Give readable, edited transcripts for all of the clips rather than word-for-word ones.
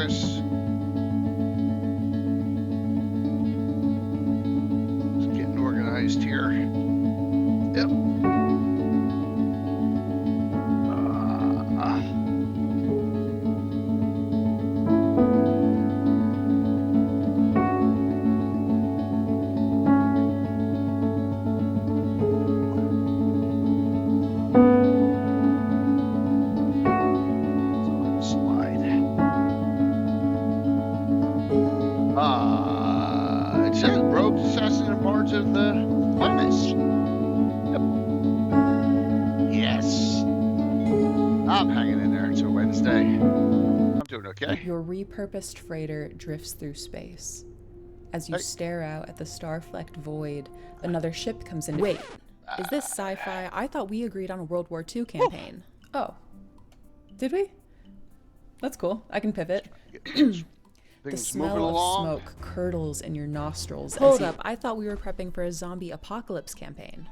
Flanaess. Just getting organized here. Yep. It says Rogues, Assassins, and Bards of the Flanaess. Yep. Yes. I'm hanging in there. It's a Wednesday. I'm doing okay. Your repurposed freighter drifts through space. As you stare out at the star-flecked void, another ship comes in. Wait, is this sci-fi? I thought we agreed on a World War II campaign. Oh. Did we? That's cool. I can pivot. The smell of smoke curdles in your nostrils. Hold up, I thought we were prepping for a zombie apocalypse campaign.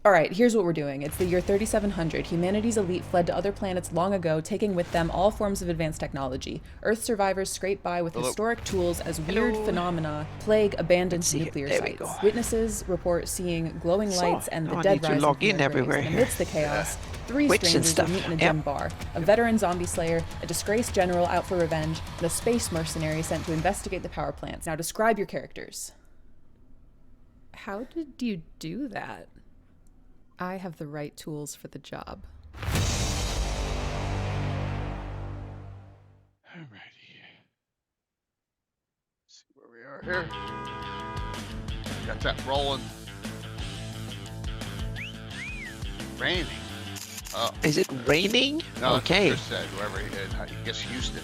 Alright, here's what we're doing. It's the year 3700. Humanity's elite fled to other planets long ago, taking with them all forms of advanced technology. Earth survivors scrape by with historic tools as weird phenomena plague abandoned nuclear sites. Witnesses report seeing glowing lights and the dead rising from their graves. And amidst the chaos, three strangers will meet in a gym bar. A veteran zombie slayer, a disgraced general out for revenge, and a space mercenary sent to investigate the power plants. Now describe your characters. How did you do that? I have the right tools for the job. Alrighty. See where we are here. Got that rolling. Raining. Oh. Is it raining? No, okay. Chris said, whoever he did, I guess Houston,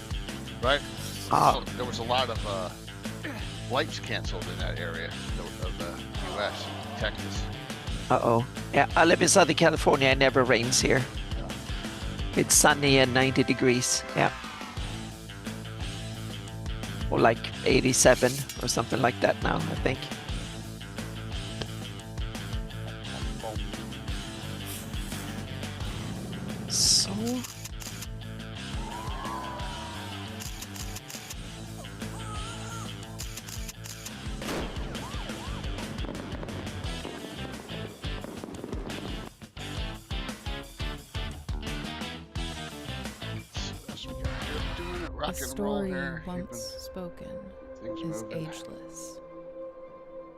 right? Oh. So there was a lot of flights canceled in that area of the U.S., Texas. Uh-oh. Yeah, I live in Southern California. It never rains here. It's sunny and 90 degrees. Yeah. Or like 87 or something like that now, I think. So... A story once spoken is ageless.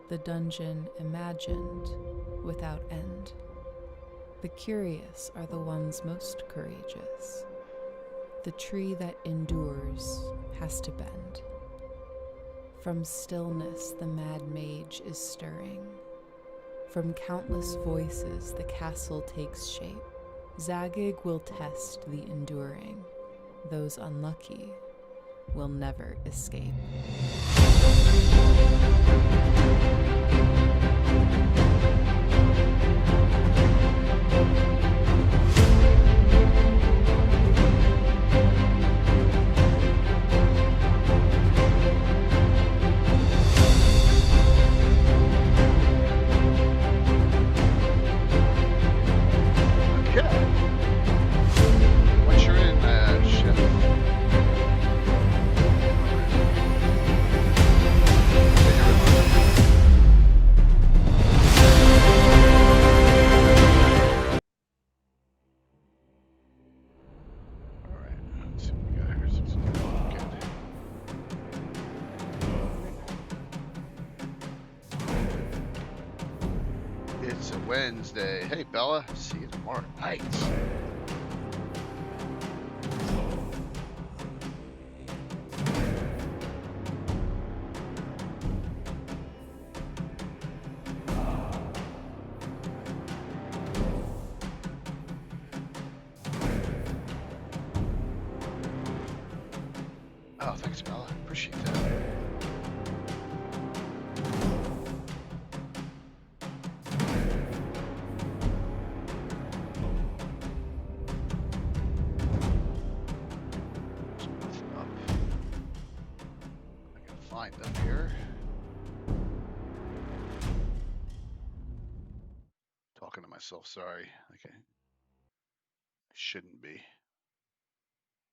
The dungeon imagined without end. The curious are the ones most courageous. The tree that endures has to bend. From stillness the mad mage is stirring. From countless voices the castle takes shape. Zagig will test the enduring. Those unlucky will never escape. It's a Wednesday. Hey, Bella. See you tomorrow night. Oh, thanks, Bella. Appreciate that. Find them here. Talking to myself, sorry. Okay. I shouldn't be.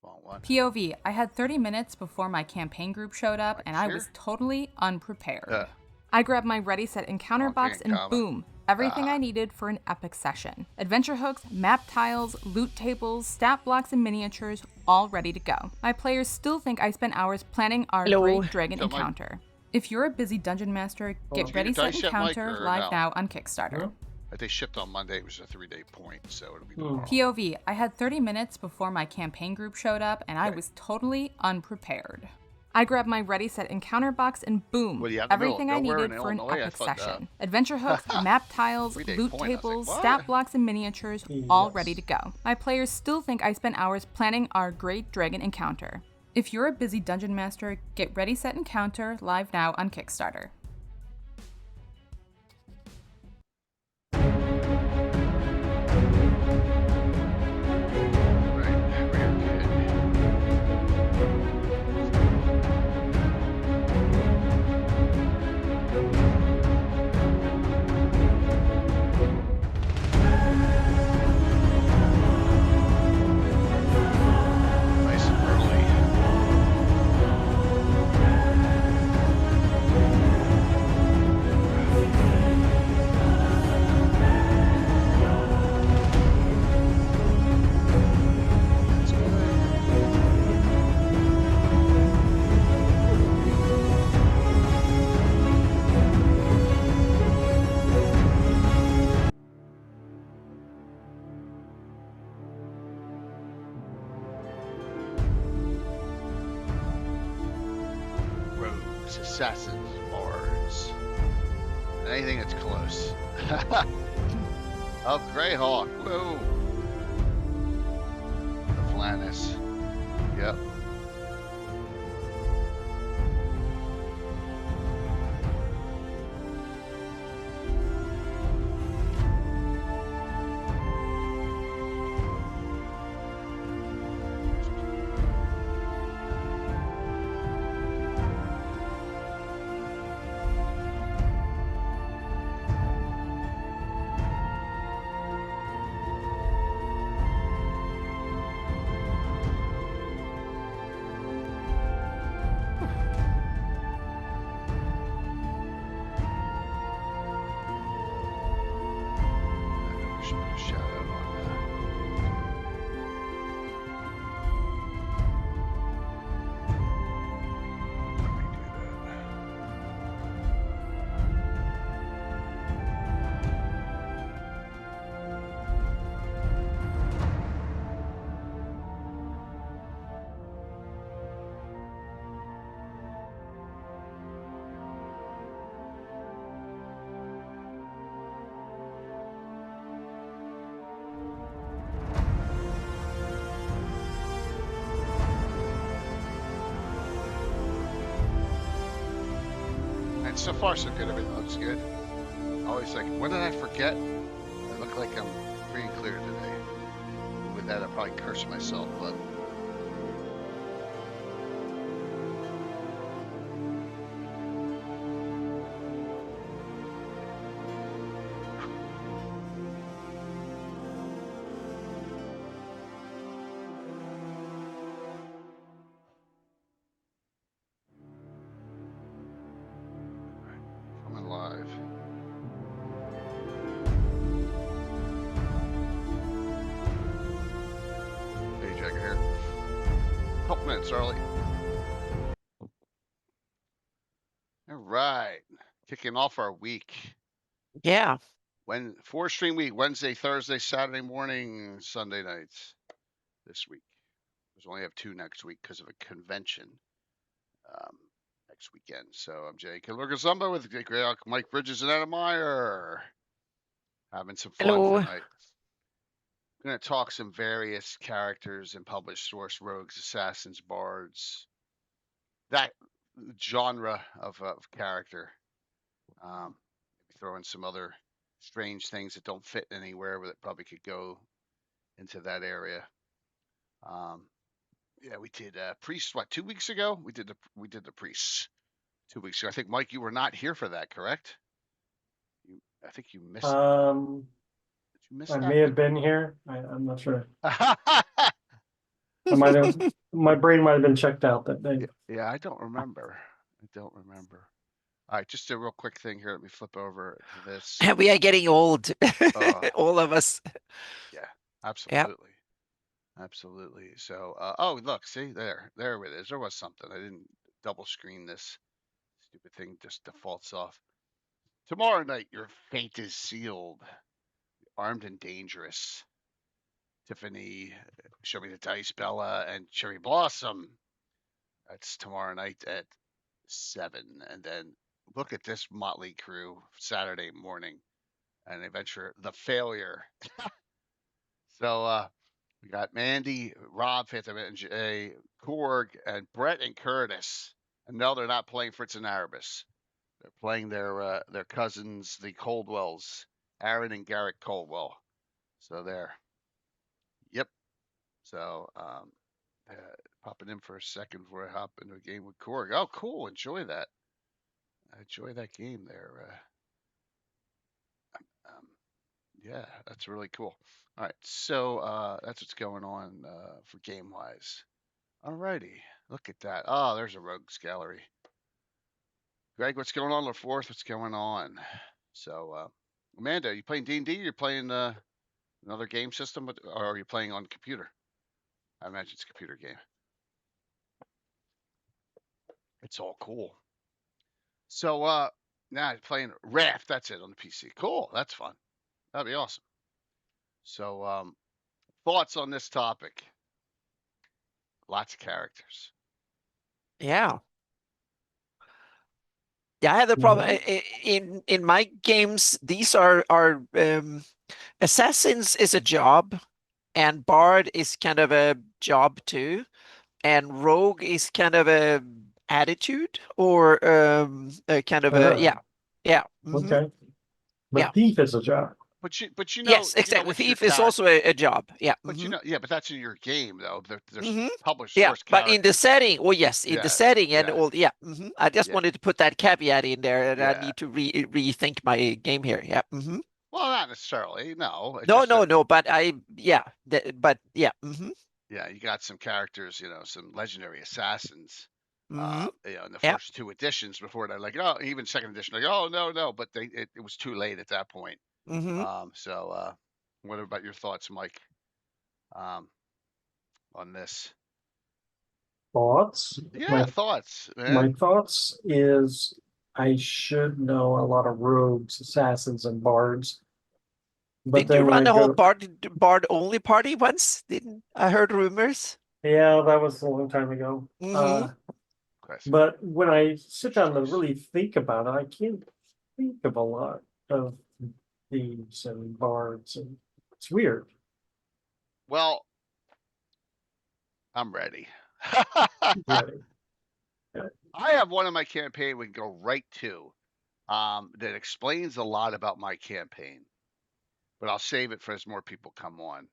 Wrong one. POV, I had 30 minutes before my campaign group showed up, and I Here? was totally unprepared. Uh, I grabbed my ready set encounter Wrong box game, and comma. boom, everything I needed for an epic session. Adventure hooks, map tiles, loot tables, stat blocks, and miniatures, all ready to go. My players still think I spent hours planning our Hello. Great Dragon Tell Mike. encounter. If you're a busy dungeon master, get Did you ready get set dice yet, Mike, encounter or live no? now on Kickstarter. They shipped on Monday. It was a 3-day point, so it'll be tomorrow. POV, I had 30 minutes before my campaign group showed up, and I Okay. was totally unprepared. I grabbed my ready set encounter box and boom, What do you have in the middle of everything I nowhere needed in for an Illinois? I epic thought, session. Adventure hooks, map tiles, 3-day loot point. I was like, tables, what? stat blocks, and miniatures, all ready to go. My players still think I spent hours planning our Great Dragon encounter. If you're a busy dungeon master, get ready set encounter live now on Kickstarter. Right, very good. Nice and early. That's good. Rogues, assassins, bards. Anything that's close. Of Greyhawk. Whoa. The Flanaess. Yep. I should put a shout out on that. Let me do that. And so far, so good. Everything looks good. Always like, what did I forget? I look like I'm free and clear today. With that, I'll probably curse myself, but. Coming live. Hey, Jagger here. Couple minutes early. All right. Kicking off our week. Yeah. When 4-stream week, Wednesday, Thursday, Saturday morning, Sunday nights this week. Because we only have 2 next week because of a convention next weekend. So I'm Jay Kilurgazumba with Greyhawk, Mike Bridges, and Adam Meyer. Having some fun Hello. tonight. Going to talk some various characters and published source rogues, assassins, bards, that genre of character. Maybe throw in some other strange things that don't fit anywhere, but that probably could go into that area. Yeah, we did priests. What, 2 weeks ago? We did the priests 2 weeks ago. I think Mike, you were not here for that, correct? I think you missed. Did you miss I that? may have been here. I'm not sure. My brain might have been checked out that day. Yeah, I don't remember. All right, just a real quick thing here. Let me flip over to this. We are getting old, Uh, all of us. yeah, Yeah. absolutely. Absolutely. So, oh, look, see there it is. There was something. I didn't double screen this stupid thing, just defaults off. Tomorrow night, your fate is sealed. Armed and dangerous. Tiffany, show me the dice, Bella, and Cherry Blossom. That's tomorrow night at 7. And then look at this motley crew Saturday morning. An adventure, The Failure. So, we got Mandy, Rob, Phantom and Jay, Korg, and Brett and Curtis. And no, they're not playing Fritz and Erebus. They're playing their cousins, the Coldwells, Aaron and Garrett Coldwell. So there. Yep. So popping in for a second before I hop into a game with Korg. Oh, cool. Enjoy that. Enjoy that game there. Um, yeah, that's really cool. All right, so that's what's going on for game wise. Alrighty, look at that. Oh, there's a rogues gallery. Greg, what's going on? LaForth, what's going on? So, Amanda, you playing D&D? You're playing another game system, or are you playing on computer? I imagine it's a computer game. It's all cool. So, now you're playing Raft. That's it on the PC. Cool. That's fun. That'd be awesome. So, thoughts on this topic? Lots of characters. Yeah. Yeah, I had the problem in my games. These are assassins is a job, and bard is kind of a job too, and rogue is kind of a attitude or a kind of a yeah. Okay. But Yeah. thief is a job. But you know, Yes, you know exactly. what your Thief is also a job. Yeah. But you know, yeah, but that's in your game though. There's Mhm. published Yeah, source but in the characters. setting, well, yes, in the Yeah, setting and yeah, all, yeah. I just yeah, wanted to put that caveat in there, and I yeah. need to rethink my game here. Yeah. Well, not necessarily. No, it's No, just no, that. no, but yeah, but yeah. Yeah, you got some characters, some legendary assassins. hmm In the Yeah. first 2 editions before that, like, oh, even second edition, like, oh no, no, but it was too late at that point. hmm So, what about your thoughts, Mike, on this? Thoughts? Yeah, thoughts, My man. thoughts is I should know a lot of rogues, assassins, and bards. But Didn't you then when run I a whole go, bard only party once? Didn't I heard rumors? yeah, that was a long time ago. hmm Classic. But when I sit down to really think about it, I can't think of a lot of thieves and bards, and it's weird. Well, I'm ready. Really. I have one in my campaign we can go right to that explains a lot about my campaign, but I'll save it for as more people come on,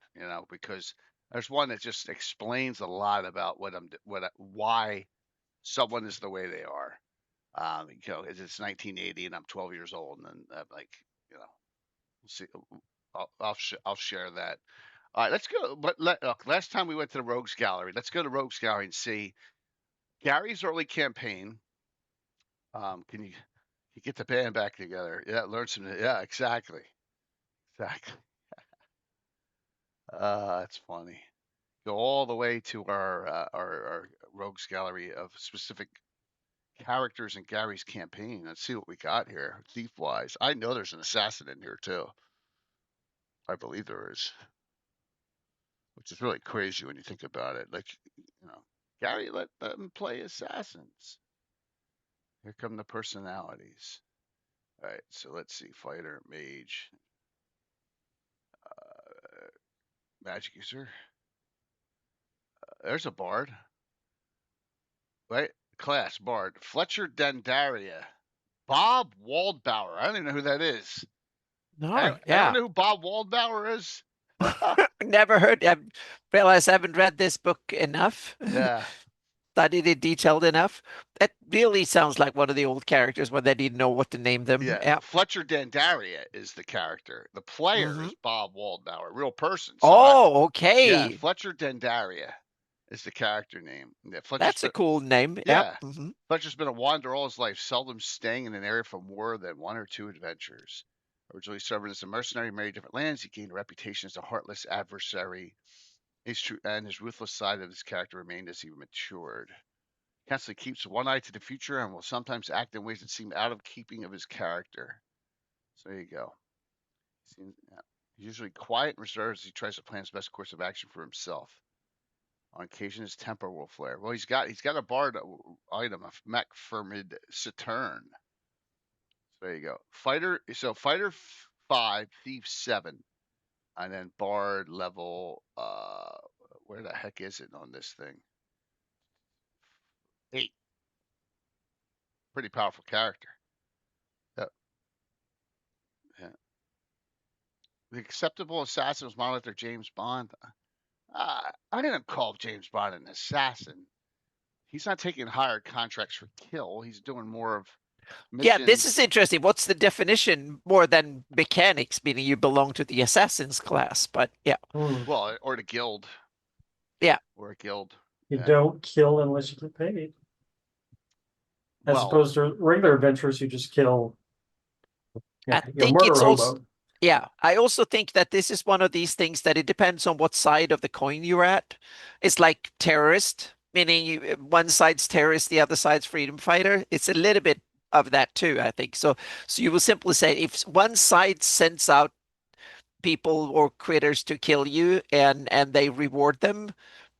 because there's one that just explains a lot about why someone is the way they are. It's 1980 and I'm 12 years old, and I'm like, we'll see. I'll share that. All right, let's go. But last time we went to the Rogues Gallery. Let's go to Rogues Gallery and see Gary's early campaign. Can you get the band back together? Yeah, learn some. Yeah, exactly. That's funny. Go all the way to our Rogues Gallery of specific characters in Gary's campaign. Let's see what we got here, thief wise. I know there's an assassin in here too. I believe there is, which is really crazy when you think about it. Like, Gary let them play assassins. Here come the personalities. All right, so let's see. Fighter, mage, magic user. There's a bard. Right? Class bard. Fletcher Dendaria. Bob Waldbauer. I don't even know who that is. No, Anyone yeah. know who Bob Waldbauer is? Never heard. I realize I haven't read this book enough. Yeah. Studied it detailed enough. That really sounds like one of the old characters when they didn't know what to name them. Yeah. Yeah. Fletcher Dendaria is the character. The player Mhm. is Bob Waldbauer, real person. So Oh, yeah, okay. Fletcher Dendaria. is the character name. Yeah, That's a cool name. Yeah. Mm-hmm. Fletcher's been a wanderer all his life, seldom staying in an area for more than 1 or 2 adventures. Originally serving as a mercenary in many different lands, he gained a reputation as a heartless adversary. And his ruthless side of his character remained as he matured. He constantly keeps one eye to the future and will sometimes act in ways that seem out of keeping of his character. So there you go. He's usually quiet and reserved as he tries to plan his best course of action for himself. On occasion, his temper will flare. Well, he's got a bard item, a mech Fermid Saturn. So there you go. Fighter 5, thief 7, and then bard level. Where the heck is it on this thing? 8. Pretty powerful character. Yep. Yeah. The acceptable assassin was modeled after James Bond. I didn't call James Bond an assassin. He's not taking hired contracts for kill. He's doing more of missions. Yeah, this is interesting. What's the definition more than mechanics, meaning you belong to the assassin's class? But yeah. Well, or the guild. Yeah. Or a guild. You don't kill unless you get paid. As opposed to regular adventurers who just kill. Yeah, I think it's also. Yeah, I also think that this is one of these things that it depends on what side of the coin you're at. It's like terrorist, meaning one side's terrorist, the other side's freedom fighter. It's a little bit of that too, I think. So you will simply say if one side sends out people or critters to kill you and they reward them,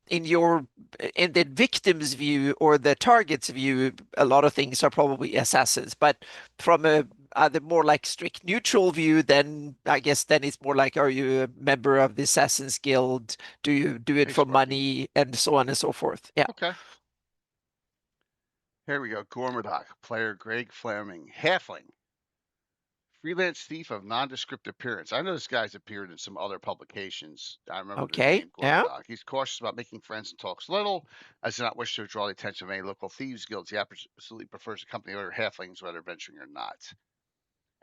in the victim's view or the target's view, a lot of things are probably assassins. But from the more like strict neutral view, then I guess then it's more like, are you a member of the Assassin's Guild? Do you do it for money, and so on and so forth? Yeah. Okay. Here we go. Gormadoc, player Greg Fleming, halfling. Freelance thief of nondescript appearance. I know this guy's appeared in some other publications. I remember the name Gormadoc. Yeah. He's cautious about making friends and talks little, as does not wish to draw the attention of any local thieves guilds. He absolutely prefers to accompany other halflings, whether venturing or not.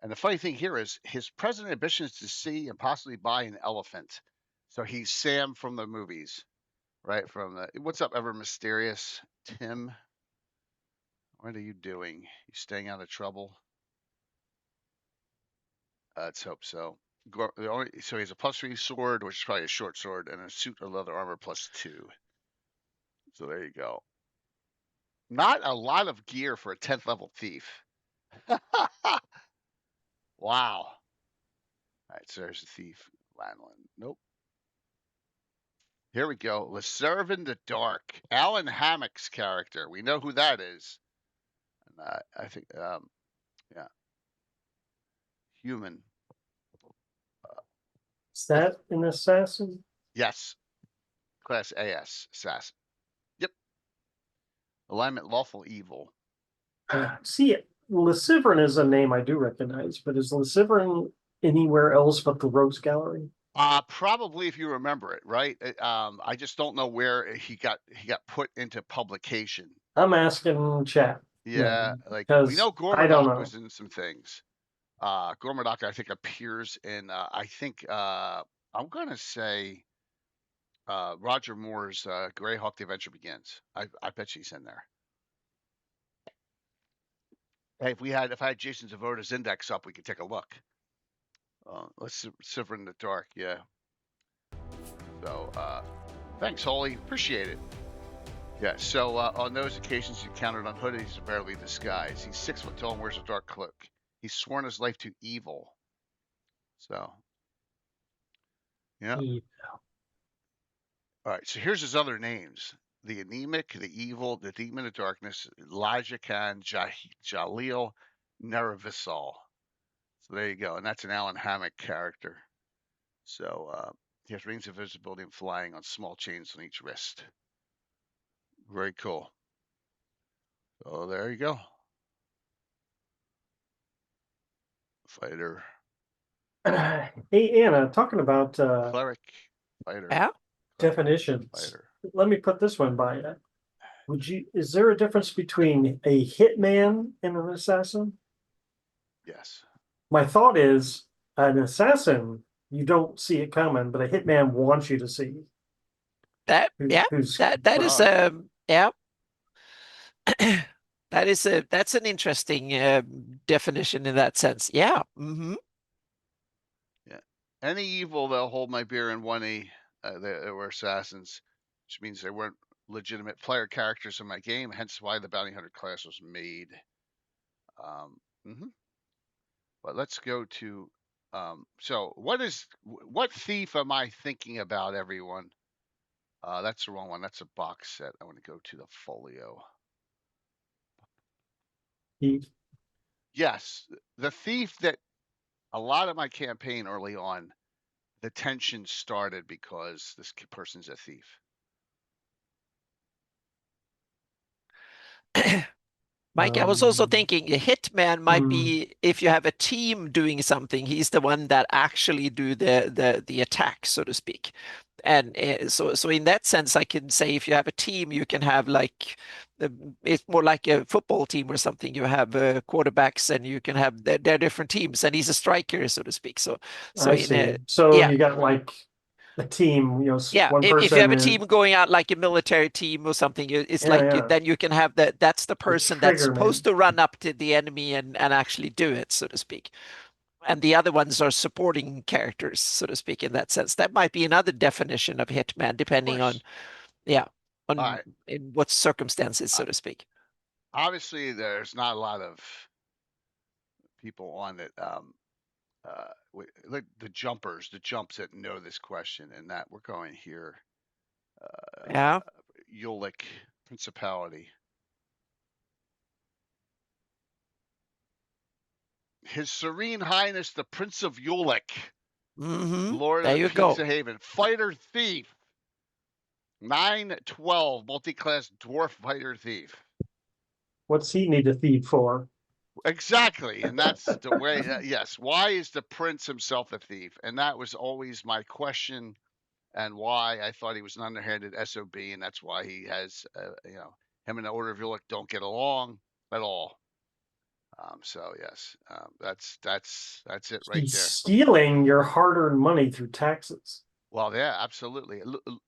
And the funny thing here is his present ambition is to see and possibly buy an elephant. So he's Sam from the movies, right? From the What's Up, Ever Mysterious? Tim, what are you doing? You staying out of trouble? Let's hope so. So he has a +3 sword, which is probably a short sword, and a suit of leather armor +2. So there you go. Not a lot of gear for a 10th level thief. Wow. All right, so there's the thief. Lanlin. Nope. Here we go. Leserve in the Dark. Alan Hammock's character. We know who that is. And I think, yeah. Human. Is that an assassin? Yes. Class AS. Assassin. Yep. Alignment Lawful Evil. See, Lysiverin is a name I do recognize, but is Lysiverin anywhere else but the Rogues Gallery? Probably if you remember it, right? I just don't know where he got put into publication. I'm asking chat. Yeah, like we know Gormadoc was in some things. Gormadoc, I think, appears in. I think I'm gonna say Roger Moore's Greyhawk: The Adventure Begins. I bet she's in there. Hey, if I had Jason Zavoda's index up, we could take a look. Let's Silver in the Dark, yeah. So, thanks, Holly. Appreciate it. Yeah, so on those occasions he encountered unhooded, he's barely disguised. He's 6 foot tall and wears a dark cloak. He's sworn his life to evil. So, yeah. All right, so here's his other names. The Anemic, the Evil, the Demon of Darkness, Elijah Khan, Jalil, Neravisal. So there you go. And that's an Alan Hammock character. So he has rings of visibility and flying on small chains on each wrist. Very cool. So there you go. Fighter. Hey, Anna, talking about cleric, fighter. Definitions. Fighter. Let me put this one by you. Is there a difference between a hitman and an assassin? Yes. My thought is an assassin, you don't see it coming, but a hitman wants you to see. That yeah, Who's that is Alright. yeah. That's an interesting definition in that sense. Yeah. Mm-hmm. Yeah. Any evil, they'll hold my beer in 1E. They were assassins, which means they weren't legitimate player characters in my game, hence why the bounty hunter class was made. Mhm. But let's go to so what thief am I thinking about, everyone? That's the wrong one. That's a box set. I want to go to the folio. he? Yes, the thief that a lot of my campaign early on, the tension started because this person's a thief. Mike, I was also thinking a hitman might be if you have a team doing something, he's the one that actually do the attack, so to speak. And so in that sense, I can say if you have a team, you can have like it's more like a football team or something. You have quarterbacks, and you can have their different teams, and he's a striker, so to speak. So I in see. a So yeah. you got like a team, Yeah, one if you person have a and team going out like a military team or something, it's yeah, like yeah, then you can have that's the the person that's trigger man. supposed to run up to the enemy and actually do it, so to speak. And the other ones are supporting characters, so to speak, in that sense. That might be another definition of hitman, Of depending on course. yeah, All on right. in what circumstances, Uh, so to speak. Obviously, there's not a lot of people on it. Like the jumps that know this question, and that we're going here. Yeah. Ulick Principality. His Serene Highness, the Prince of Ulick, Mm-hmm. Lord of There the you Peace go. of Haven, Fighter Thief, 912, multi-class dwarf fighter thief. What's he need a thief for? Exactly, and that's the way. Yes, why is the prince himself a thief? And that was always my question, and why I thought he was an underhanded SOB, and that's why he has, him and the Order of Ulick don't get along at all. So yes, that's it right He's there. stealing your hard-earned money through taxes. Well, yeah, absolutely.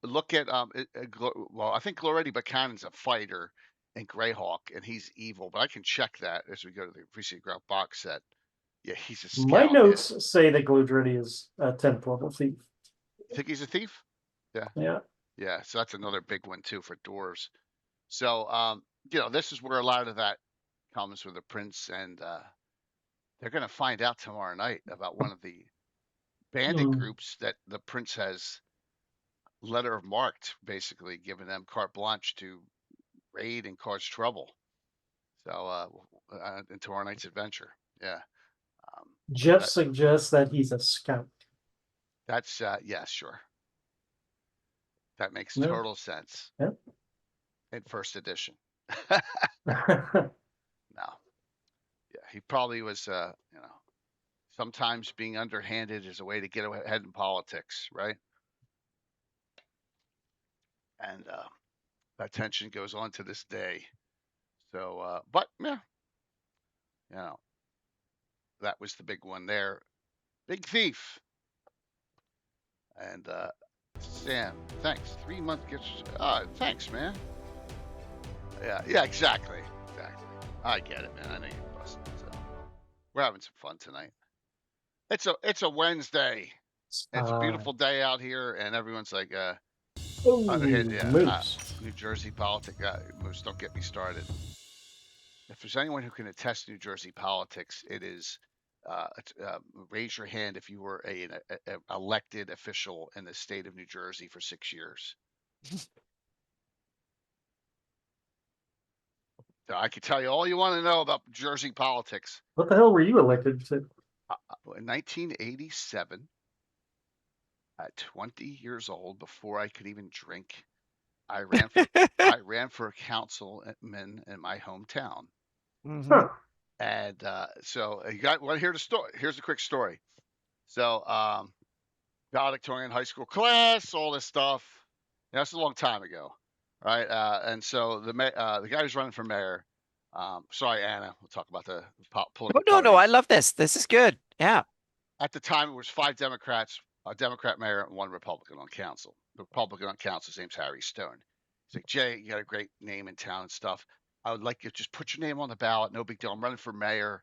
Look at well, I think Gloretti Buchanan's a fighter in Greyhawk, and he's evil, but I can check that as we go to the Appreciate Grout box set. Yeah, he's a My scout. Yeah, notes say that Gludretti is a 10th level thief. you think he's a thief? Yeah, Yeah. yeah. So that's another big one too for dwarves. So this is where a lot of that comes with the prince, and they're going to find out tomorrow night about one of the bandit groups that the prince has letter of marked, basically giving them carte blanche to raid and cause trouble. So in tomorrow night's adventure, yeah. Jeff That, suggests that he's a scout. that's yeah, sure. That makes No. total sense. Yeah. In first edition. Yeah. No. Yeah, he probably was. Sometimes being underhanded is a way to get ahead in politics, right? And that tension goes on to this day. So, but yeah, that was the big one there. Big thief. And Sam, thanks. 3-month gifts. Thanks, man. Yeah, exactly. I get it, man. I know you're busting. So we're having some fun tonight. It's a Wednesday. It's a beautiful day out here, and everyone's like, Moose. New Jersey politics. Moose, don't get me started. If there's anyone who can attest to New Jersey politics, it is raise your hand if you were a elected official in the state of New Jersey for 6 years. I could tell you all you want to know about Jersey politics. What the hell were you elected to? In 1987, at 20 years old, before I could even drink, I ran for a councilman in my hometown. Mm-hmm. Huh. And so you got want to hear the story. Here's a quick story. So valedictorian high school class, all this stuff. That's a long time ago, right? And so the guy who's running for mayor. Sorry, Anna. We'll talk about the political No. parties. I love this. This is good. Yeah. At the time, it was 5 Democrats, a Democrat mayor and one Republican on council. The Republican on council, his name's Harry Stone. He's like, Jay, you got a great name in town and stuff. I would like you to just put your name on the ballot. No big deal. I'm running for mayor.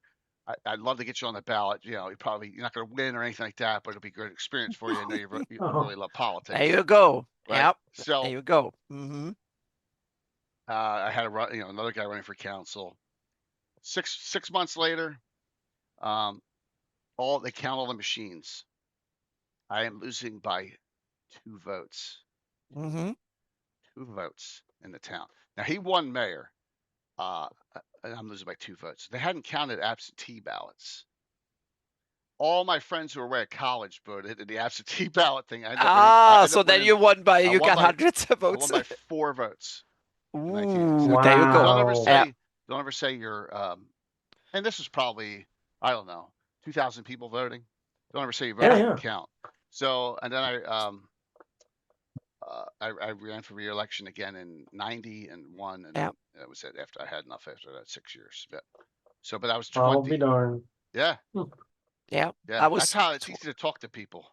I'd love to get you on the ballot. You know, you're not going to win or anything like that, but it'll be a good experience for you. I know you really love politics. There you go. Right? Yep. So there you go. Mm-hmm. I had another guy running for council. Six months later, they count all the machines. I am losing by 2 votes. Mm-hmm. 2 votes in the town. Now he won mayor. And I'm losing by 2 votes. They hadn't counted absentee ballots. All my friends who were away at college voted in the absentee ballot thing. So then you won by, you got hundreds of I votes. won by 4 votes. Ooh, there you go. Don't ever say you're, and this was probably, I don't know, 2,000 people voting. Don't ever say you voted didn't count. So, and then I ran for re-election again in '90 and won, and that was it. After I had enough after that 6 years. Yeah. So, but I was 20. I'll be darned. Yeah. Yeah. That's how it's easy to talk to people.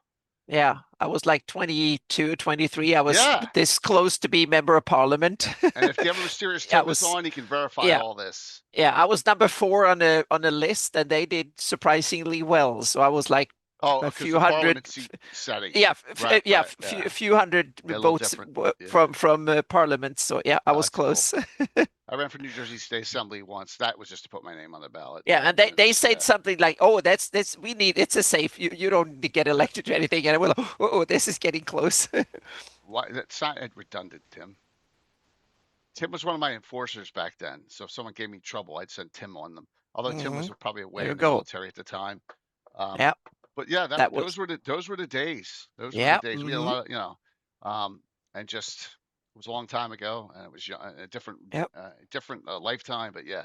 Yeah, I was like 22, 23. I was this close to be member of parliament. And if Devil Mysterious Tim was on, he can verify all this. Yeah, I was number 4 on a list, and they did surprisingly well. So I was like a few hundred setting. Yeah, a few hundred votes from parliament. So yeah, I was close. Cool. I ran for New Jersey State Assembly once. That was just to put my name on the ballot. Yeah, and they said something like, "Oh, that's it's a safe. You don't get elected to anything." And I was like, "Oh, this is getting close." Why? That's not redundant, Tim. Tim was one of my enforcers back then. So if someone gave me trouble, I'd send Tim on them. Although Tim was probably away in the military at the time. Yeah. But yeah, those were the days. Those were the days. We had a lot of, and just it was a long time ago, and it was a different lifetime. But yeah,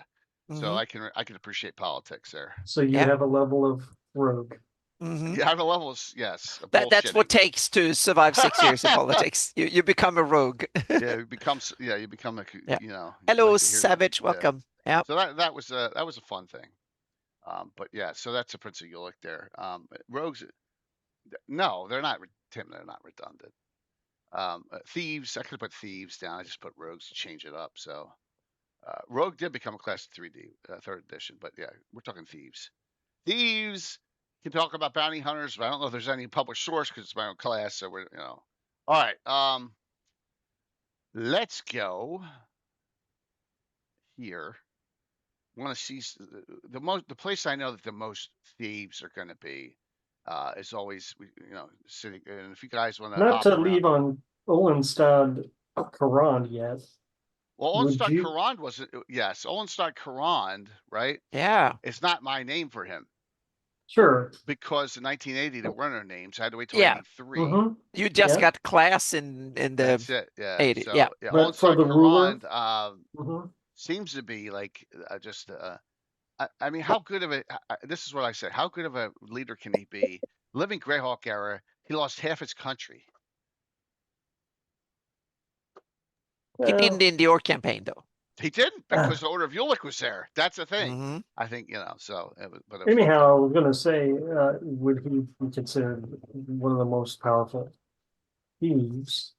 so I can appreciate politics there. So you have a level of rogue. Yeah, I have a level of that's what it takes to survive 6 years in politics. You become a rogue. You become a Hello, like Savage. Welcome. Yeah. So that was a fun thing. But yeah, so that's a Prince of Ulick there. Rogues, no, they're not, Tim, they're not redundant. Thieves, I could have put thieves down. I just put rogues to change it up. So Rogue did become a class 3D, 3rd edition, but yeah, we're talking thieves. Thieves can talk about bounty hunters, but I don't know if there's any published source because it's my own class. So we're, all right. Let's go here. Want to see the place I know that the most thieves are going to be is always sitting. And if you guys want to not to leave on Olenstad Karand yet. Well, Olenstad Karand wasn't. Yes, Olenstad Karand, right? Yeah, it's not my name for him. Sure. Because in 1980 there weren't no names. I had to wait till 83. You just got class in the That's it. Yeah. 80. So, yeah. But for the Karand, seems to be like just I mean, how good of a this is what I say, how good of a leader can he be? Living Greyhawk era, he lost half his country. He didn't in the Orc campaign though. He didn't, because the Order of Ulick was there. That's the thing. I think so anyhow, I was gonna say, would he be considered one of the most powerful thieves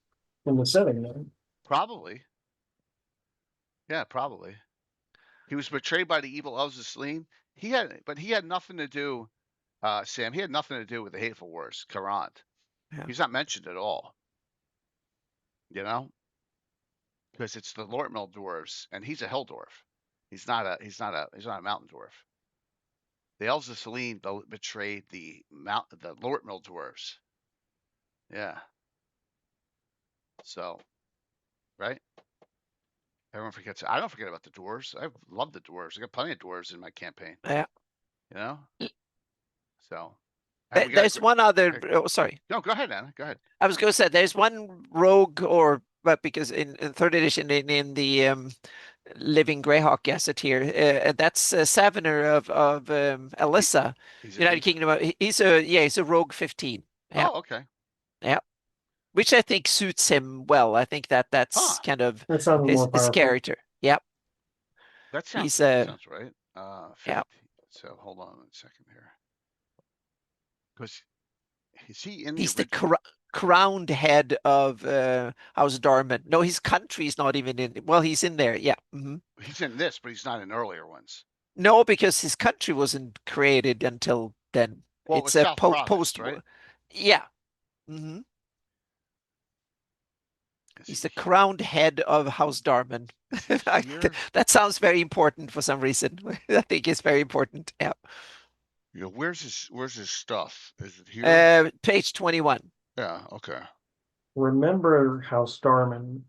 in the setting then? Probably. Yeah, probably. He was betrayed by the evil elves of Selene. He had nothing to do, Sam. He had nothing to do with the Hateful Wars, Karand. He's not mentioned at all. Because it's the Lortmill dwarves, and he's a Hell dwarf. He's not a mountain dwarf. The elves of Selene betrayed the Lortmill dwarves. Yeah. So, right. Everyone forgets. I don't forget about the dwarves. I love the dwarves. I got plenty of dwarves in my campaign. Yeah. So. There's one other. Oh, sorry. No, go ahead, Anna. Go ahead. I was going to say there's one rogue, but because in 3rd edition in the Living Greyhawk Gazetteer, that's Savener of Alyssa, United Kingdom. He's a rogue 15. Yeah. Oh, okay. Yeah. Which I think suits him well. I think that's kind of his character. Yep. That sounds right. 15. So hold on a second here. Because Is he in the He's the original? crowned head of House Darman. No, his country's not even in. Well, he's in there. Yeah. He's in this, but he's not in earlier ones. No, because his country wasn't created until then. Well, it was It's a South Province, post. right? Yeah. He's the crowned head of House Darman. That sounds very important for some reason. I think it's very important. Yeah. Where's his stuff? Is it here? Page 21. Yeah, okay. Remember House Darman,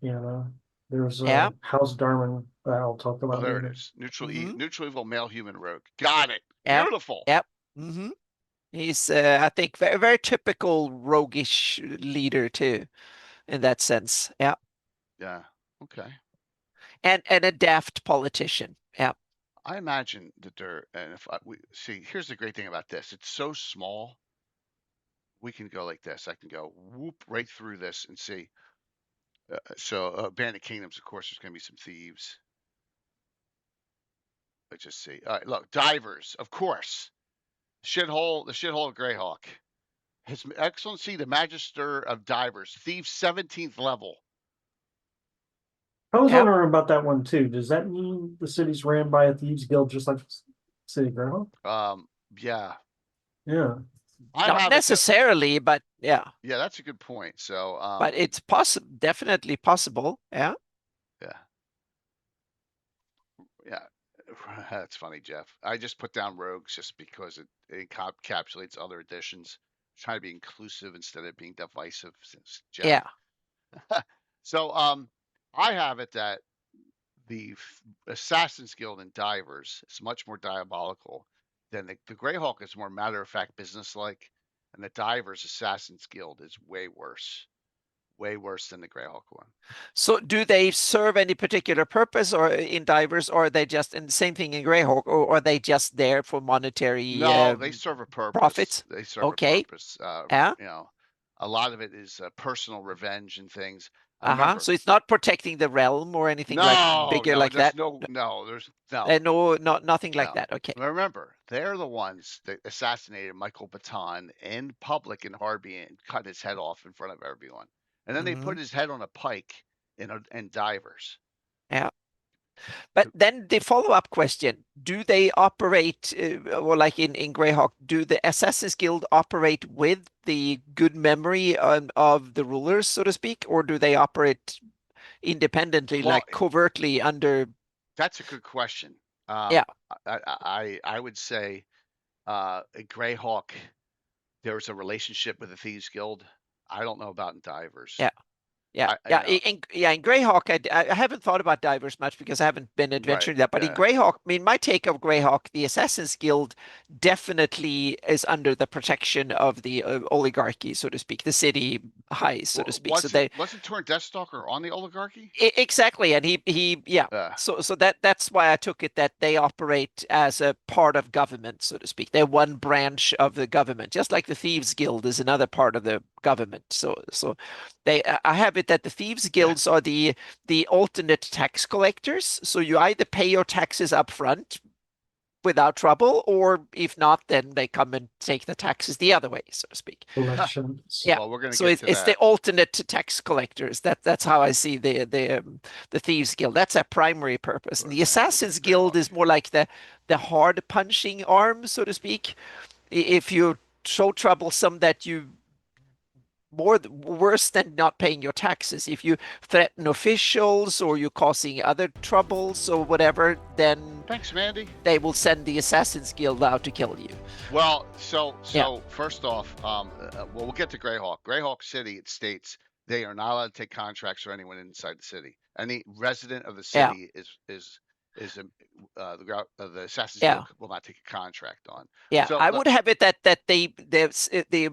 there's Yeah. House Darman I'll talk about there later. it is. Neutral evil male human rogue. Got it. Yep. Beautiful. Yep. He's I think very, very typical roguish leader too, in that sense. Yeah. Yeah. Okay. And a daft politician. Yeah. I imagine that and if we see, here's the great thing about this. It's so small. We can go like this. I can go whoop right through this and see. So Bandit Kingdoms, of course, there's going to be some thieves. Let's just see. All right, look, divers, of course. The shithole of Greyhawk. His Excellency, the Magister of Divers, Thieves 17th level. I was wondering about that one too. Does that mean the city's ran by a thieves guild just like City Greyhawk? Yeah. Yeah. Not necessarily, but yeah. Yeah, that's a good point. So, but it's possible, definitely possible. Yeah. Yeah. Yeah. That's funny, Jeff. I just put down rogues just because it encapsulates other editions. Trying to be inclusive instead of being divisive. Since Jeff. Yeah. So, I have it that the Assassin's Guild and Divers is much more diabolical than the Greyhawk is more matter of fact, business like, and the Divers Assassin's Guild is way worse than the Greyhawk one. So, do they serve any particular purpose, or in Divers, or are they just and the same thing in Greyhawk, or are they just there for monetary? No, they serve a purpose. Profits. They serve a purpose. Yeah. A lot of it is personal revenge and things. So it's not protecting the realm or anything like bigger like that. There's nothing like that. Okay. Remember, they're the ones that assassinated Michael Baton in public in Harby and cut his head off in front of everyone, and then they put his head on a pike in Divers. Yeah. But then the follow-up question, do they operate, or like in Greyhawk, do the Assassin's Guild operate with the good memory of the rulers, so to speak, or do they operate independently, like covertly under? That's a good question. Yeah. I would say Greyhawk, there's a relationship with the Thieves Guild. I don't know about in Divers. Yeah. Yeah, in Greyhawk, I haven't thought about Divers much because I haven't been adventuring that. But in Greyhawk, I mean, my take of Greyhawk, the Assassin's Guild definitely is under the protection of the oligarchy, so to speak, the city highs, so to speak. Wasn't Torn Deathstalker on the oligarchy? Exactly, and he So that's why I took it that they operate as a part of government, so to speak. They're one branch of the government, just like the Thieves Guild is another part of the government. So I have it that the thieves guilds are the alternate tax collectors. So you either pay your taxes up front without trouble, or if not, then they come and take the taxes the other way, so to speak. Elections. Yeah. Well, we're gonna so it's the alternate tax collectors. That's how I see the thieves guild. That's a primary purpose. And the Assassin's Guild is more like the hard punching arm, so to speak. If you're so troublesome that you worse than not paying your taxes. If you threaten officials or you're causing other troubles or whatever, then thanks, Mandy. They will send the Assassin's Guild out to kill you. Well, so first off, we'll get to Greyhawk. Greyhawk City, it states they are not allowed to take contracts for anyone inside the city. Any resident of the city is the Assassin's Guild will not take a contract on. Yeah, so, I would have it that the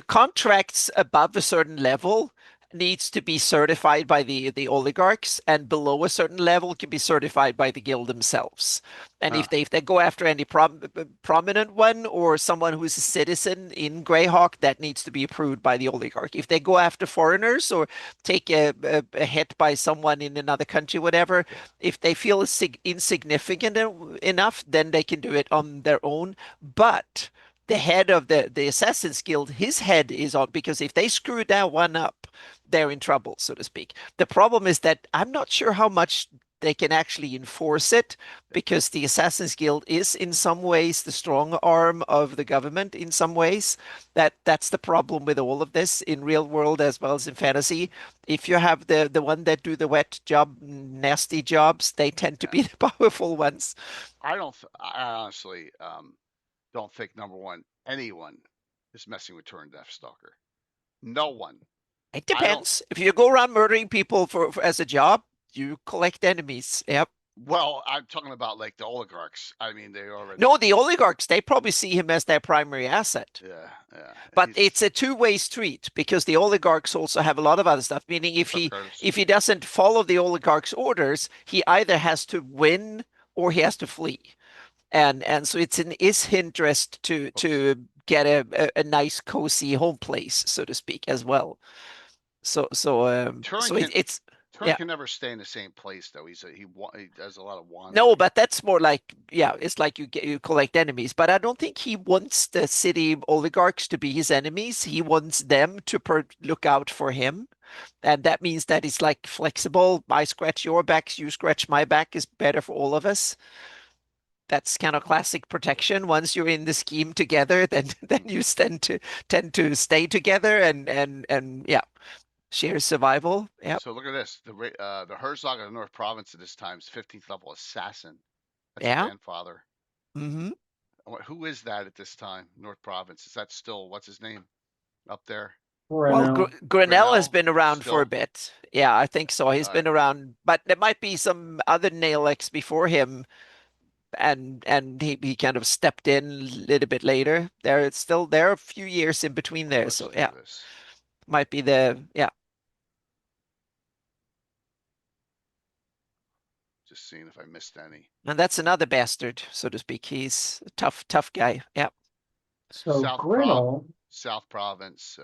contracts above a certain level needs to be certified by the oligarchs, and below a certain level can be certified by the guild themselves. And if they go after any prominent one or someone who's a citizen in Greyhawk, that needs to be approved by the oligarch. If they go after foreigners or take a hit by someone in another country, whatever, if they feel it's insignificant enough, then they can do it on their own. But the head of the Assassin's Guild, his head is on, because if they screw that one up, they're in trouble, so to speak. The problem is that I'm not sure how much they can actually enforce it, because the Assassin's Guild is in some ways the strong arm of the government in some ways. That's the problem with all of this in real world as well as in fantasy. If you have the one that do the wet job, nasty jobs, they tend to be the powerful ones. I honestly don't think, number one, anyone is messing with Turin Deathstalker. No one. It depends. If you go around murdering people for as a job, you collect enemies. Yep. Well, I'm talking about like the oligarchs. I mean, they already. No, the oligarchs, they probably see him as their primary asset. Yeah, yeah. But it's a two-way street, because the oligarchs also have a lot of other stuff. Meaning, if he doesn't follow the oligarchs' orders, he either has to win or he has to flee. And so it's in his interest to get a nice cozy home place, so to speak, as well. So it's Turin can never stay in the same place, though. He does a lot of wandering. No, but that's more like, yeah, it's like you collect enemies. But I don't think he wants the city oligarchs to be his enemies. He wants them to look out for him. And that means that it's like flexible. I scratch your backs, you scratch my back is better for all of us. That's kind of classic protection. Once you're in the scheme together, then you tend to stay together and yeah, share survival. Yeah. So look at this. The Herzog of the North Province at this time is 15th level assassin. That's Yeah. grandfather. Mm-hmm. Who is that at this time? North Province. Is that still, what's his name up there? Well, Grinnell has been around still? for a bit. Yeah, I think so. He's been around, but there might be some other Naelex before him, and he kind of stepped in a little bit later. There are a few years in between there, so yeah, might be yeah. Just seeing if I missed any. And that's another bastard, so to speak. He's a tough guy. Yeah. So Grinnell, South Province.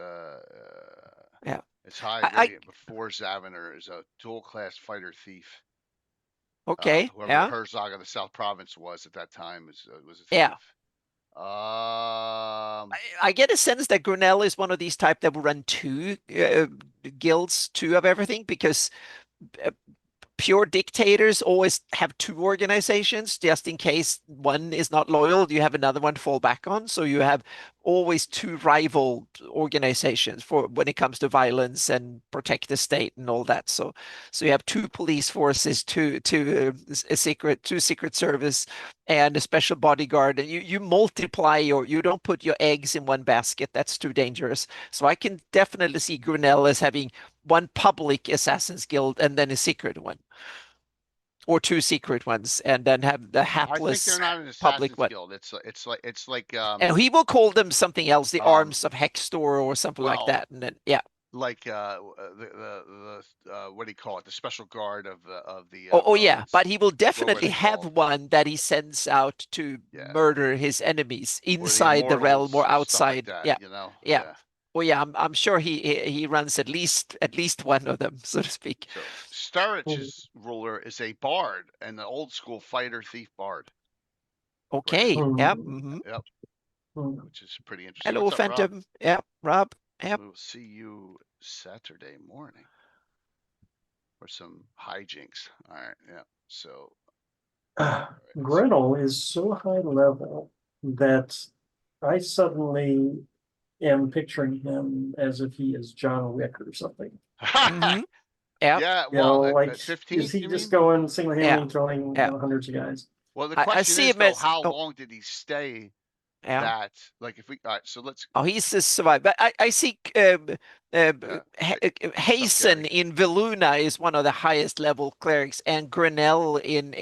Yeah. It's high before Zavener is a dual class fighter thief. Okay. Whoever Herzog of the South Province was at that time was a thief. Yeah. I get a sense that Grinnell is one of these type that will run two guilds, two of everything, because pure dictators always have two organizations, just in case one is not loyal, you have another one to fall back on. So you have always two rival organizations for when it comes to violence and protect the state and all that. So you have two police forces, two secret service, and a special bodyguard, and you multiply you don't put your eggs in one basket. That's too dangerous. So I can definitely see Grinnell as having one public Assassin's Guild and then a secret one, or two secret ones, and then have the hapless I think they're not an public Assassin's one. Guild. It's like and he will call them something else, the Arms of Hextor or something like that, and then yeah. Like the what do you call it? The special guard of the. Yeah, but he will definitely have one that he sends out to murder his enemies inside the realm or outside. Like that, yeah, you know. Yeah. Well, yeah, I'm sure he runs at least one of them, so to speak. So Sturridge's ruler is a bard, and the old school fighter thief bard. Okay. Right. Yep. Mm-hmm. Yep. Which is pretty interesting. Hello, Phantom. Rob? Yep, Rob. Yep. We'll see you Saturday morning for some hijinks. All right. Yeah. So Grinnell is so high level that I suddenly am picturing him as if he is John Wick or something. Mm-hmm. Yeah. Well, like 15. Is he just going single-handedly throwing hundreds of guys? Well, the question is, though, how long did he stay? That, like, if we, all right, so let's. Oh, he's just survived. But I see Hasten in Viluna is one of the highest level clerics, and Grinnell and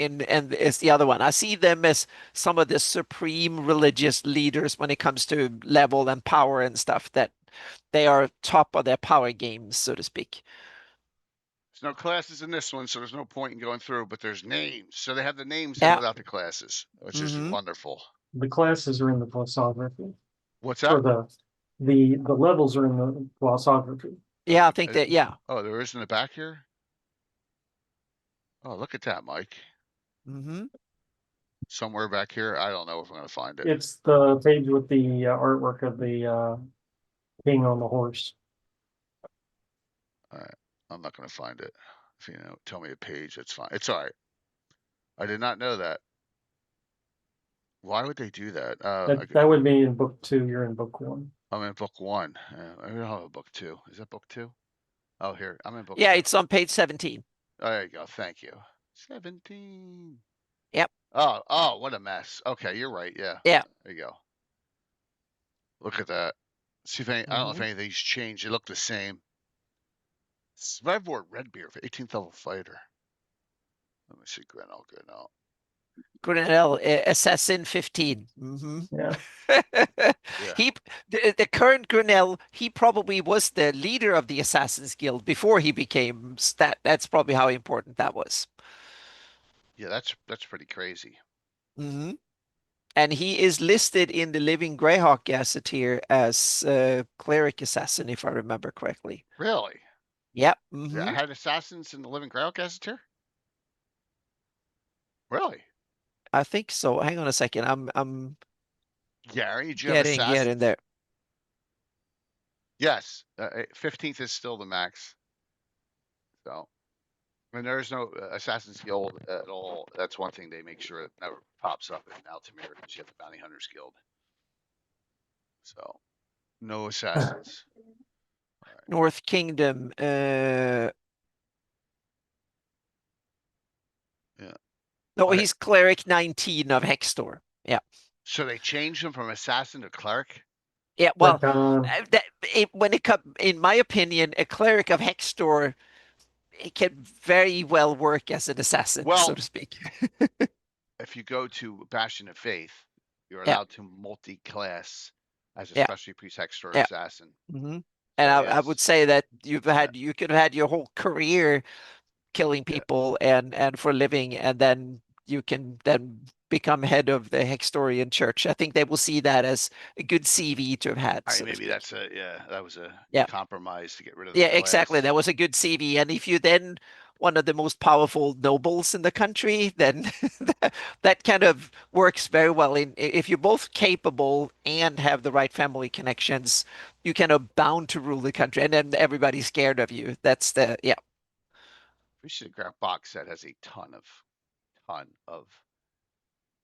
is the other one. I see them as some of the supreme religious leaders when it comes to level and power and stuff, that they are top of their power games, so to speak. There's no classes in this one, so there's no point in going through, but there's names. So they have the names in without the classes, which is wonderful. The classes are in the glossography. What's that? Or the levels are in the glossography. Yeah, I think that, yeah. Oh, there is in the back here? Oh, look at that, Mike. Mm-hmm. Somewhere back here. I don't know if I'm gonna find it. It's the page with the artwork of the king on the horse. All right. I'm not gonna find it. If you know, tell me a page. That's fine. It's all right. I did not know that. Why would they do that? That would be in book 2. You're in book 1. I'm in book 1. I don't have a book 2. Is that book 2? Oh, here. I'm in book 2. Yeah, it's on page 17. Oh, there you go. Thank you. 17. Yep. Oh, what a mess. Okay, you're right. Yeah. Yeah. There you go. Look at that. See if I don't know if anything's changed. They look the same. Survivor Redbeard for 18th level fighter. Let me see. Grinnell. Grinnell, Assassin 15. Yeah. He, the current Grinnell, he probably was the leader of the Assassin's Guild before he became that. That's probably how important that was. Yeah, that's pretty crazy. And he is listed in the Living Greyhawk Gazetteer as cleric assassin, if I remember correctly. Really? Yep. Yeah, I had assassins in the Living Greyhawk Gazetteer? Really? I think so. Hang on a second. I'm Gary, did you have assassins? getting there. Yes. 15th is still the max. So, and there's no Assassin's Guild at all. That's one thing they make sure it never pops up in Altamira because you have the Bounty Hunters Guild. So, no assassins. Right. North Kingdom. Yeah. No, he's cleric 19 of Hextor. Yeah. So they changed him from assassin to cleric? Yeah, well, when it comes, in my opinion, a cleric of Hextor, it can very well work as an assassin, so to speak. If you go to Bastion of Faith, you're allowed to multi-class as a specialty priest Hextor assassin. And I would say that you could have had your whole career killing people and for a living, and then you can then become head of the Hextorian Church. I think they will see that as a good CV to have had. So maybe that's that was a compromise to get rid of the class. Exactly. That was a good CV. And if you then one of the most powerful nobles in the country, then that kind of works very well. If you're both capable and have the right family connections, you kind of bound to rule the country, and then everybody's scared of you. That's the We should grab box set has a ton of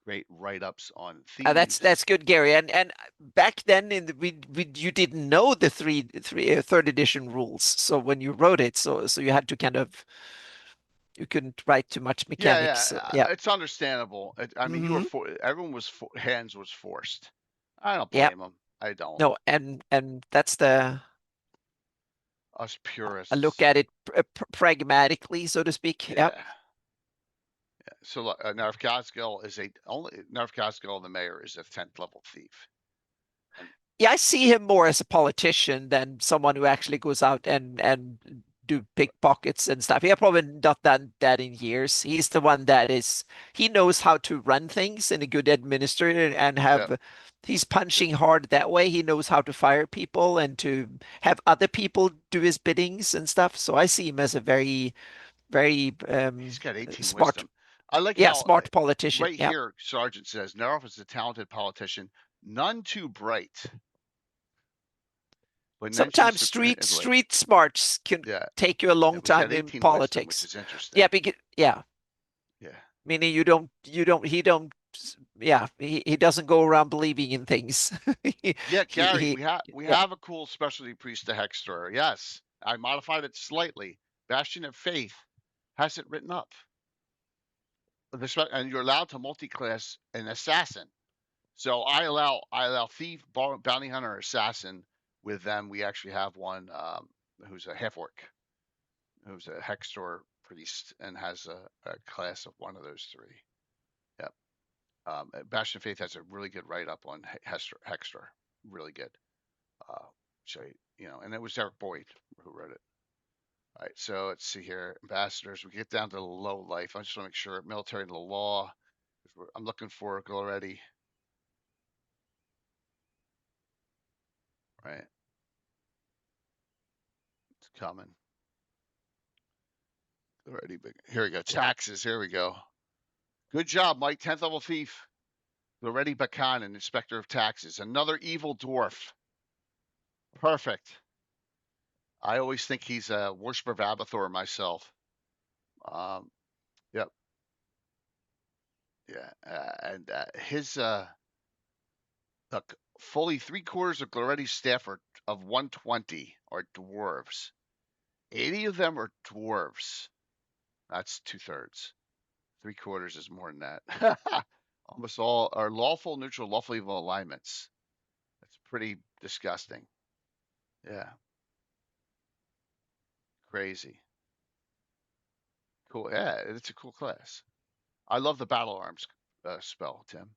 great write-ups on thieves. That's good, Gary. And back then you didn't know the third edition rules. So when you wrote it, so you had to kind of you couldn't write too much mechanics. Yeah. It's understandable. I mean, you were everyone was hands was forced. I don't blame them. I don't. No, and that's the us purists. I look at it pragmatically, so to speak. Yeah. So look, Narf Casgill is Narf Casgill, the mayor, is a 10th level thief. Yeah, I see him more as a politician than someone who actually goes out and do pickpockets and stuff. He has probably not done that in years. He's the one that he knows how to run things and a good administrator and have he's punching hard that way. He knows how to fire people and to have other people do his biddings and stuff. So I see him as a very, very he's got 18 smart wisdom. I like how smart politician. Right here, Sergeant says Narf is a talented politician, none too bright. Sometimes street smarts can take you a long time in politics. Wisdom, which is interesting. Yeah, because meaning he doesn't go around believing in things. Gary, we have a cool specialty priest to Hextor. Yes, I modified it slightly. Bastion of Faith has it written up. And you're allowed to multi-class an assassin. So I allow thief, bounty hunter, assassin. With them, we actually have one who's a half orc, who's a Hextor priest, and has a class of one of those three. Yep. Bastion of Faith has a really good write up on Hextor. Really good. So and it was Eric Boyd who wrote it. All right, so let's see here. Ambassadors, we get down to the low life. I just want to make sure military and the law. I'm looking for it already. Right. It's coming. Already big. Here we go. Taxes. Here we go. Good job, Mike. 10th level thief. Loretti Bakanen, Inspector of Taxes. Another evil dwarf. Perfect. I always think he's a worshiper of Abathor myself. Yep. Yeah. And his look, fully 3/4 of Loretti's staff of 120 are dwarves. 80 of them are dwarves. That's 2/3. 3/4 is more than that. Almost all are lawful, neutral, lawful evil alignments. That's pretty disgusting. Yeah. Crazy. Cool. Yeah, it's a cool class. I love the battle arms spell, Tim.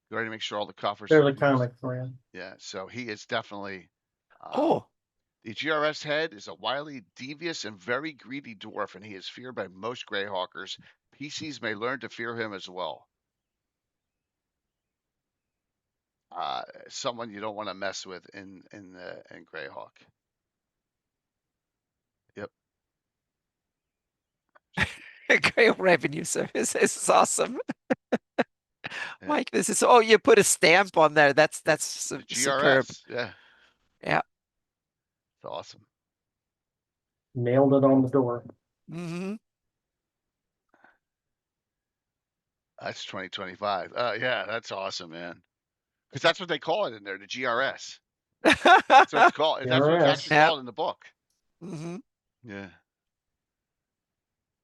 You ready to make sure all the coffers Fairly are comic for you. Yeah, so he is definitely Oh, the GRS head is a wily, devious, and very greedy dwarf, and he is feared by most Greyhawkers. PCs may learn to fear him as well. Someone you don't want to mess with in Greyhawk. Yep. Great revenue service. This is awesome. Yeah. Mike, this is, oh, you put a stamp on there. That's superb. GRS. Yeah. Yeah. It's awesome. Nailed it on the door. Mm-hmm. That's 2025. Yeah, that's awesome, man. Because that's what they call it in there, the GRS. That's what it's called. That's what it's GRS. actually Yeah. called in the book. Mm-hmm. Yeah.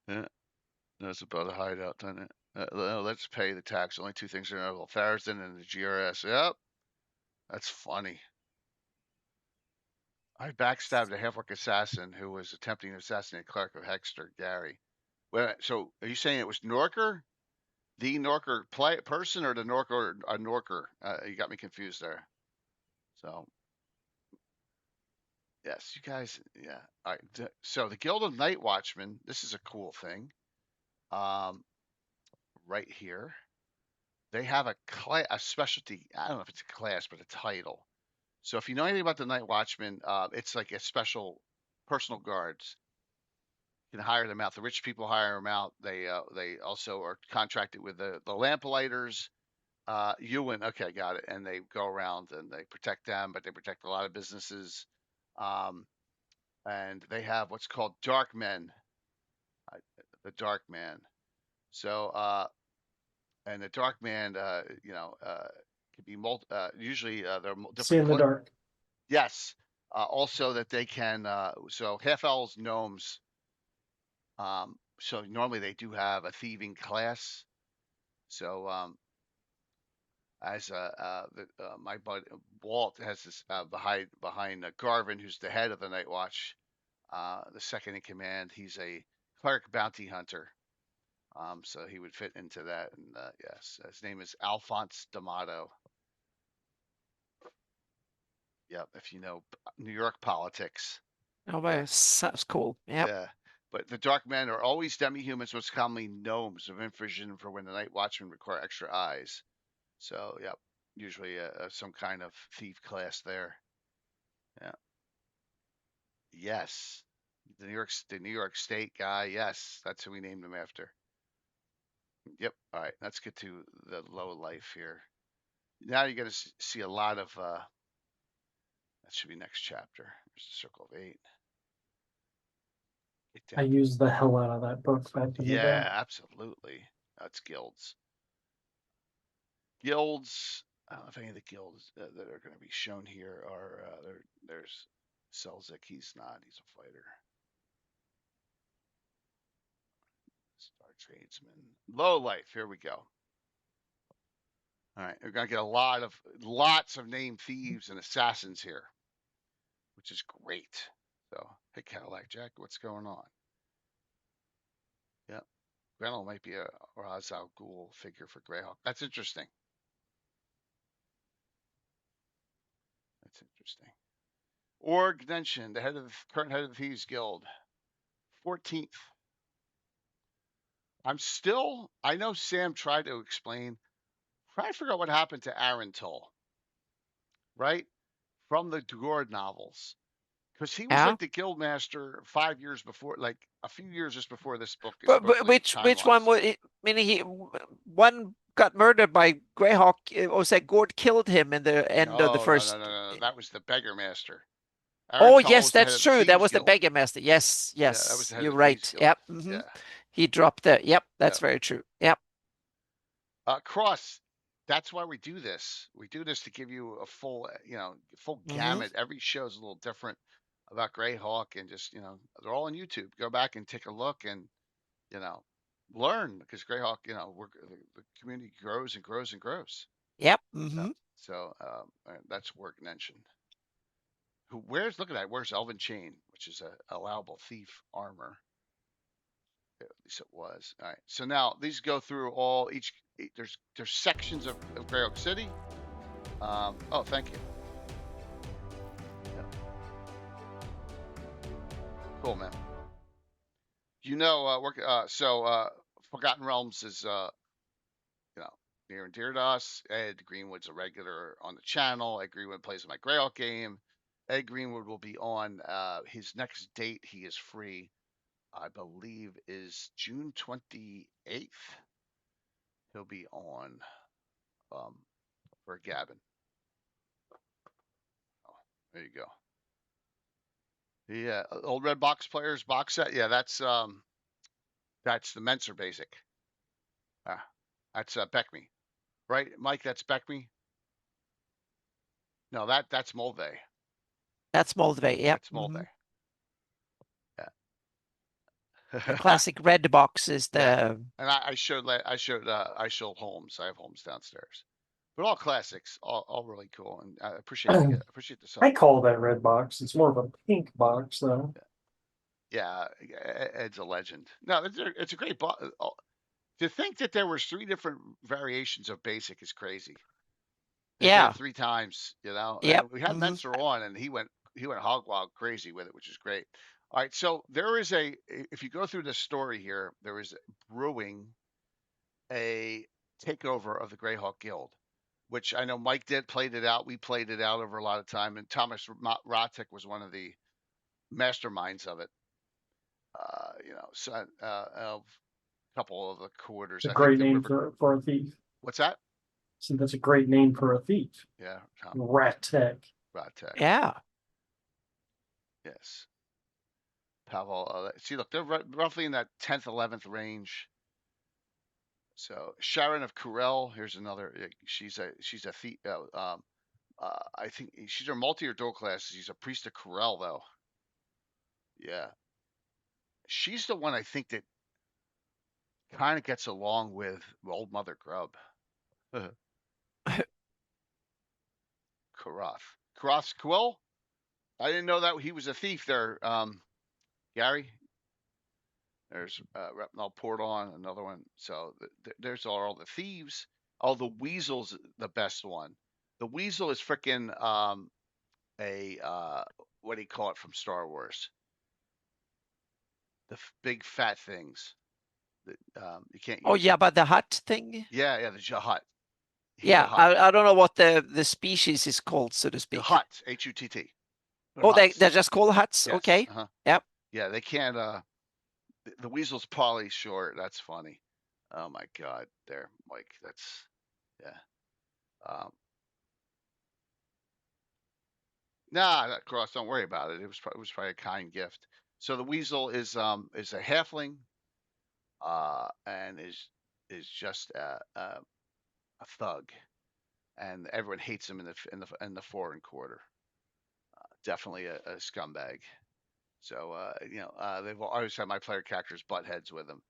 Yeah. That's about a hideout, doesn't it? Let's pay the tax. Only two things are notable: Farriston and the GRS. Yep. That's funny. I backstabbed a half-orc assassin who was attempting to assassinate Clerk of Hexter, Gary. Well, so are you saying it was Norker? The Norker person or the Norker a Norker? You got me confused there. So yes, you guys, yeah. All right. So the Guild of Night Watchmen, this is a cool thing. Right here, they have a specialty. I don't know if it's a class, but a title. So if you know anything about the Night Watchmen, it's like a special personal guards. You can hire them out. The rich people hire them out. They also are contracted with the Lamplighters. Ewan, okay, got it. And they go around and they protect them, but they protect a lot of businesses. And they have what's called Dark Men, the Dark Man. So, and the Dark Man, can be usually they're different. See in the dark. Yes. Also that they can, so half elves, gnomes. So normally they do have a thieving class. So, as my buddy Walt has this behind Garvin, who's the head of the Night Watch, the second in command. He's a cleric bounty hunter. So he would fit into that. And yes, his name is Alphonse D'Amato. Yep, if you know New York politics. Oh, wow. Sounds cool. Yep. Yeah. But the Dark Men are always demi-humans, most commonly gnomes of infrasion for when the Night Watchmen require extra eyes. So, yep, usually some kind of thief class there. Yeah. Yes. The New York State guy. Yes, that's who we named him after. Yep. All right. Let's get to the low life here. Now you're going to see a lot of. That should be next chapter. There's the Circle of Eight. I used the hell out of that book back in the day. Yeah, absolutely. That's guilds. Guilds. I don't know if any of the guilds that are going to be shown here are. There's Selzik. He's not. He's a fighter. Star Tradesman. Low life. Here we go. All right, we're gonna get lots of named thieves and assassins here, which is great. So, hey Cadillac Jack, what's going on? Yep, Grenell might be a Ra's al Ghul figure for Greyhawk. That's interesting. That's interesting. Org Genshin, the current head of the Thieves Guild, 14th. I know Sam tried to explain. Try to figure out what happened to Arental, right? From the Dugord novels. Because he was Yeah. like the guild master 5 years before, like a few years just before this book is But which one was it? one got murdered by Greyhawk. Or said Gord killed him in the end of the No, first. no. That was the beggar master. Aaron Oh Tull yes, was the head that's of the true. That Thieves was the Guild. beggar master. Yes, Yeah, that was yes, the head you're of the Thieves right. Guild. Yep. Yeah, He dropped the. Yep, that's yeah. very true. Yep. Cross. That's why we do this. We do this to give you a full, full gamut. Every show is a little different about Greyhawk, and just they're all on YouTube. Go back and take a look, and you know, learn, because Greyhawk, the community grows and grows and grows. Yep. So that's work mentioned. Look at that. Where's Elven Chain, which is a allowable thief armor. At least it was. All right. So now these go through there's sections of Greyhawk City. Oh, thank you. Yeah. Cool, man. Forgotten Realms is near and dear to us. Ed Greenwood's a regular on the channel. Ed Greenwood plays in my Greyhawk game. Ed Greenwood will be on his next date. He is free, I believe, is June 28th. He'll be on for Gavin. Oh, there you go. Yeah, old red box players box set. Yeah, that's the Menser basic. That's Beckme, right, Mike? That's Beckme. No, that's Mulvey. That's Moldave. Yep. That's Mulvey. Yeah. The classic red box is the. Yeah. And I showed Holmes. I have Holmes downstairs. But all classics, all really cool, and I appreciate the sub. I call that red box. It's more of a pink box, though. Yeah, Ed's a legend. No, it's a great box. To think that there was 3 different variations of basic is crazy. They did Yeah. it 3 times, Yep. And we had Menser on, and he went hog wild crazy with it, which is great. All right, so there is if you go through the story here, there is brewing a takeover of the Greyhawk Guild, which I know Mike played it out. We played it out over a lot of time, and Thomas Rotek was one of the masterminds of it. A couple of the quarters. It's a I think great the name river. for a thief. What's that? So that's a great name for a thief. Yeah, Ratek. Rotek. Yeah. Yes. Pavel. See, look, they're roughly in that 10th, 11th range. So Sharon of Kurel, here's another. She's a thief. I think she's a multi or dual class. She's a priest of Kurel, though. Yeah, she's the one I think that kind of gets along with Old Mother Grub. Karoth's Quill. I didn't know that he was a thief there. Gary. There's Repnal Porton, another one. So there's all the thieves. Oh, the Weasel's the best one. The Weasel is freaking what do you call it from Star Wars? The big fat things that you can't use. Oh yeah, but the hut thing. Yeah, the Jahat. Yeah, I don't know what the species is called, so to speak. The Hutt, Hutt. Oh, they're just called huts. Yes, Okay. Yep. Yeah, they can't. The Weasel's Polly Short. That's funny. Oh my God, there, Mike. That's yeah. Nah, Cross. Don't worry about it. It was probably a kind gift. So the Weasel is a halfling, and is just a thug, and everyone hates him in the foreign quarter. Definitely a scumbag. So they've always had my player characters butt heads with him.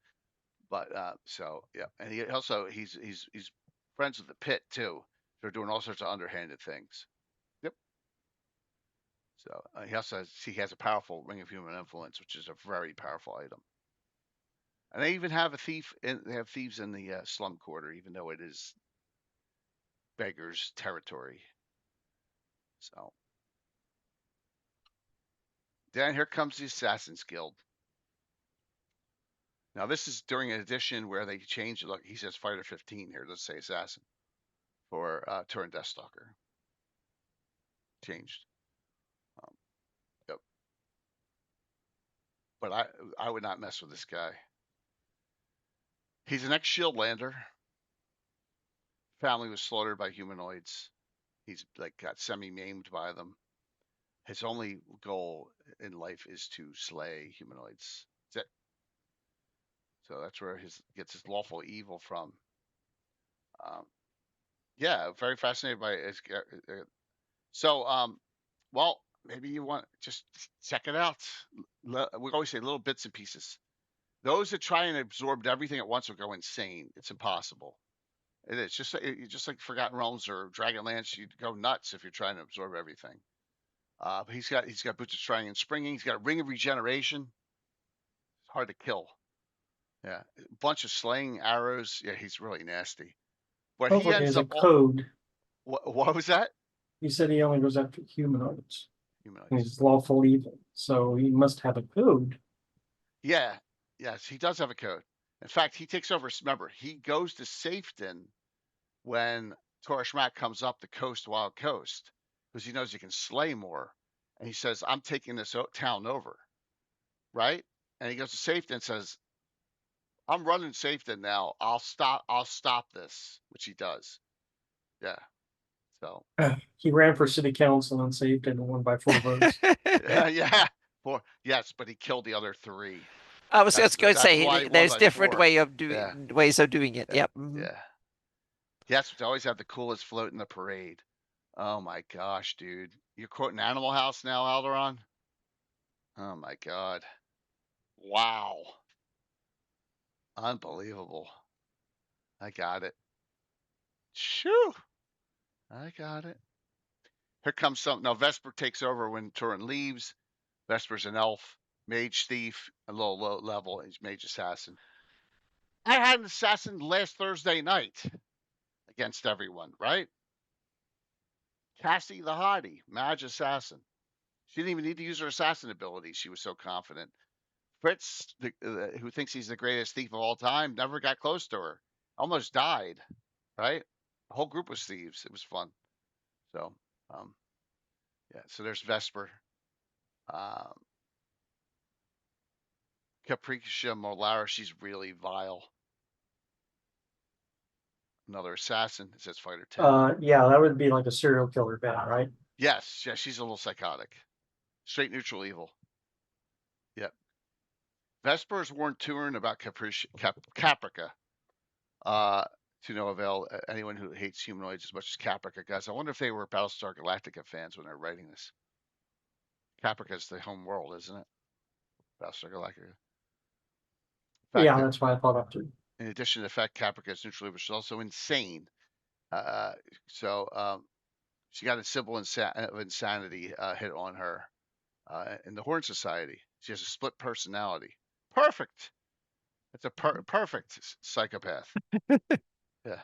But so yeah, and he's friends with the Pit too. They're doing all sorts of underhanded things. Yep. So he has a powerful Ring of Human Influence, which is a very powerful item. And they even have they have thieves in the slum quarter, even though it is beggars territory. So then here comes the Assassin's Guild. Now this is during an edition where they changed. Look, he says Fighter 15 here. Let's say Assassin for Turin Deathstalker. Changed. Yep. But I would not mess with this guy. He's an ex-shield lander. Family was slaughtered by humanoids. He's like got semi-maimed by them. His only goal in life is to slay humanoids. That's it. So that's where he gets his lawful evil from. Yeah, very fascinated by his. So, well, maybe you want just check it out. We always say little bits and pieces. Those that try and absorb everything at once will go insane. It's impossible. It is just like Forgotten Realms or Dragonlance. You go nuts if you're trying to absorb everything. But he's got Boots of Strangling and Springing. He's got a Ring of Regeneration. It's hard to kill. Yeah, a bunch of slaying arrows. Yeah, he's really nasty. But Sounds he like he ends has a up. code. What was that? He said he only goes after humanoids. Humanoids. He's lawful evil, so he must have a code. Yeah, yes, he does have a code. In fact, he takes over. Remember, he goes to Safeton when Torishmak comes up the coast, Wild Coast, because he knows he can slay more. And he says, I'm taking this town over. Right? And he goes to Safeton and says, I'm running Safeton now. I'll stop this, which he does. Yeah. So He ran for city council and saved and won by 4 votes. yeah. Yes, but he killed the other 3. I was just going to That's why say he won there's by different 4. ways of doing it. Yeah. Yep. Yeah. Yes, to always have the coolest float in the parade. Oh my gosh, dude. You're quoting Animal House now, Alderon? Oh my god. Wow. Unbelievable. I got it. Shoo. I got it. Here comes something. Now, Vesper takes over when Turin leaves. Vesper's an elf, mage thief, a low level. He's mage assassin. I had an assassin last Thursday night against everyone, right? Cassie the Hottie, mage assassin. She didn't even need to use her assassin ability. She was so confident. Fritz, who thinks he's the greatest thief of all time, never got close to her. Almost died, right? The whole group was thieves. It was fun. So, yeah. So there's Vesper. Um, Capricia Molara, she's really vile. Another assassin. It says fighter 10. Yeah, that would be like a serial killer bad, right? Yes, yeah, she's a little psychotic. Straight neutral evil. Yep. Vesper has warned Turin about Caprica. To no avail. Anyone who hates humanoids as much as Caprica does. I wonder if they were Battlestar Galactica fans when they're writing this. Caprica is the home world, isn't it? Battlestar Galactica. Yeah, that's why I thought up too. In addition to the fact Caprica is neutral evil, she's also insane. So she got a symbol of insanity hit on her in the Horn Society. She has a split personality. Perfect. It's a perfect psychopath. Yeah.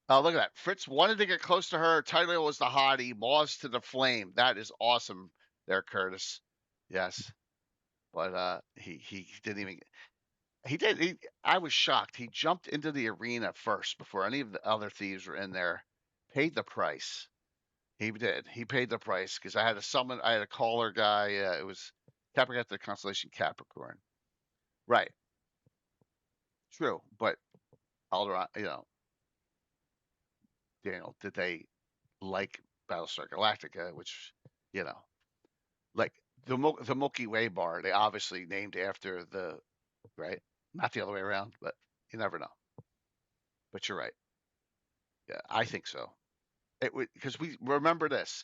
Oh, look at that. Fritz wanted to get close to her. Tyler was the hottie. Moths to the flame. That is awesome there, Curtis. Yes. But he didn't even he did I was shocked. He jumped into the arena first before any of the other thieves were in there. Paid the price. He did. He paid the price because I had a caller guy. It was Capricorn, the constellation Capricorn. Right. True. But Alderon, Daniel, did they like Battlestar Galactica, which, like the Milky Way bar, they obviously named after right? Not the other way around, but you never know. But you're right. Yeah, I think so. It would, because we remember this.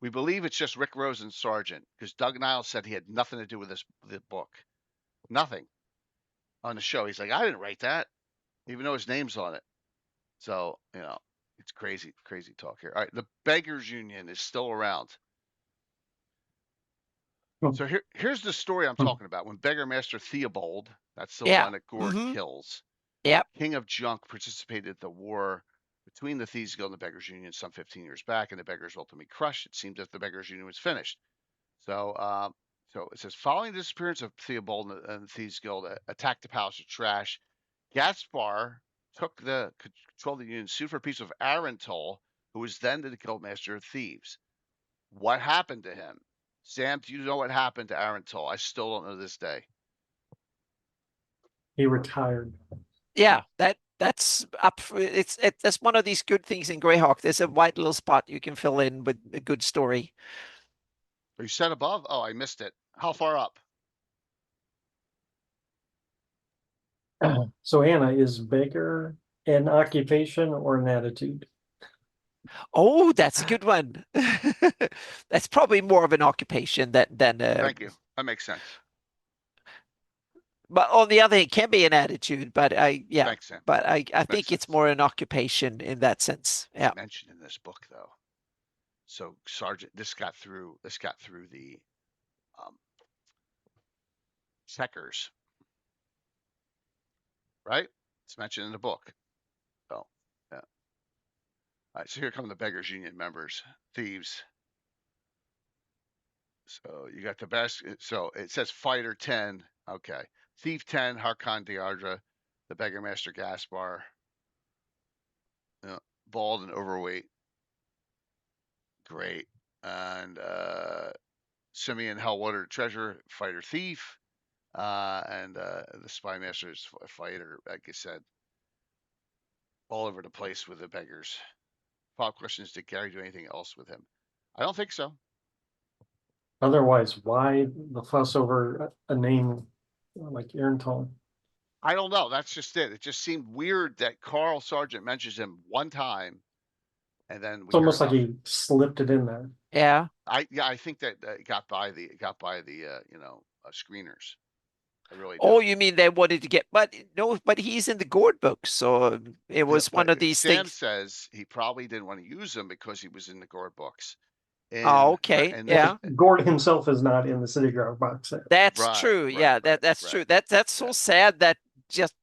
We believe it's just Rick Rosen Sargent because Doug Niles said he had nothing to do with the book. Nothing on the show. He's like, I didn't write that, even though his name's on it. So, it's crazy, crazy talk here. All right, the Beggars Union is still around. So here's the story I'm talking about. When Beggar Master Theobald, that's the one that Gord kills. Yep. King of Junk participated in the war between the Thieves Guild and the Beggars Union some 15 years back, and the Beggars ultimately crushed. It seemed that the Beggars Union was finished. So, so it says, following the disappearance of Theobald and the Thieves Guild attacked the Palace of Trash, Gaspar took the control of the Union, sued for a piece of Arentol, who was then the Guildmaster of Thieves. What happened to him? Sam, do you know what happened to Arentol? I still don't know this day. He retired. Yeah, that's up for that's one of these good things in Greyhawk. There's a white little spot you can fill in with a good story. Are you set above? Oh, I missed it. How far up? So Anna, is beggar an occupation or an attitude? Oh, that's a good one. That's probably more of an occupation than Thank you. That makes sense. but on the other hand, it can be an attitude, but Thanks, Sam. but I Makes think it's sense. more an occupation in that sense. It's Yeah. mentioned in this book though. So Sergeant, this got through the um, checkers, right? It's mentioned in the book. So yeah. All right, so here come the beggars union members, thieves. So you got the best. So it says fighter 10. Okay. Thief 10, Harkon Deardra, the beggar master Gaspar, bald and overweight. Great. And Simeon Hellwater, treasure, fighter thief. And the spy master is a fighter, like I said, all over the place with the beggars. Follow-up question is, did Gary do anything else with him? I don't think so. Otherwise, why the fuss over a name like Ironton? I don't know. That's just it. It just seemed weird that Carl Sargent mentions him one time, and then It's we heard almost like nothing. he slipped it in there. Yeah. I think that it got by the screeners. I really do. Oh, you mean they wanted to get, but no, but he's in the Gord books, so it was one But of these Sam things. says he probably didn't want to use them because he was in the Gore books. Oh, And okay. and Yeah. Gord himself is not in the City Guard box set. That's right, true. right, Yeah, right, that's right. true. That's so Yeah. sad that just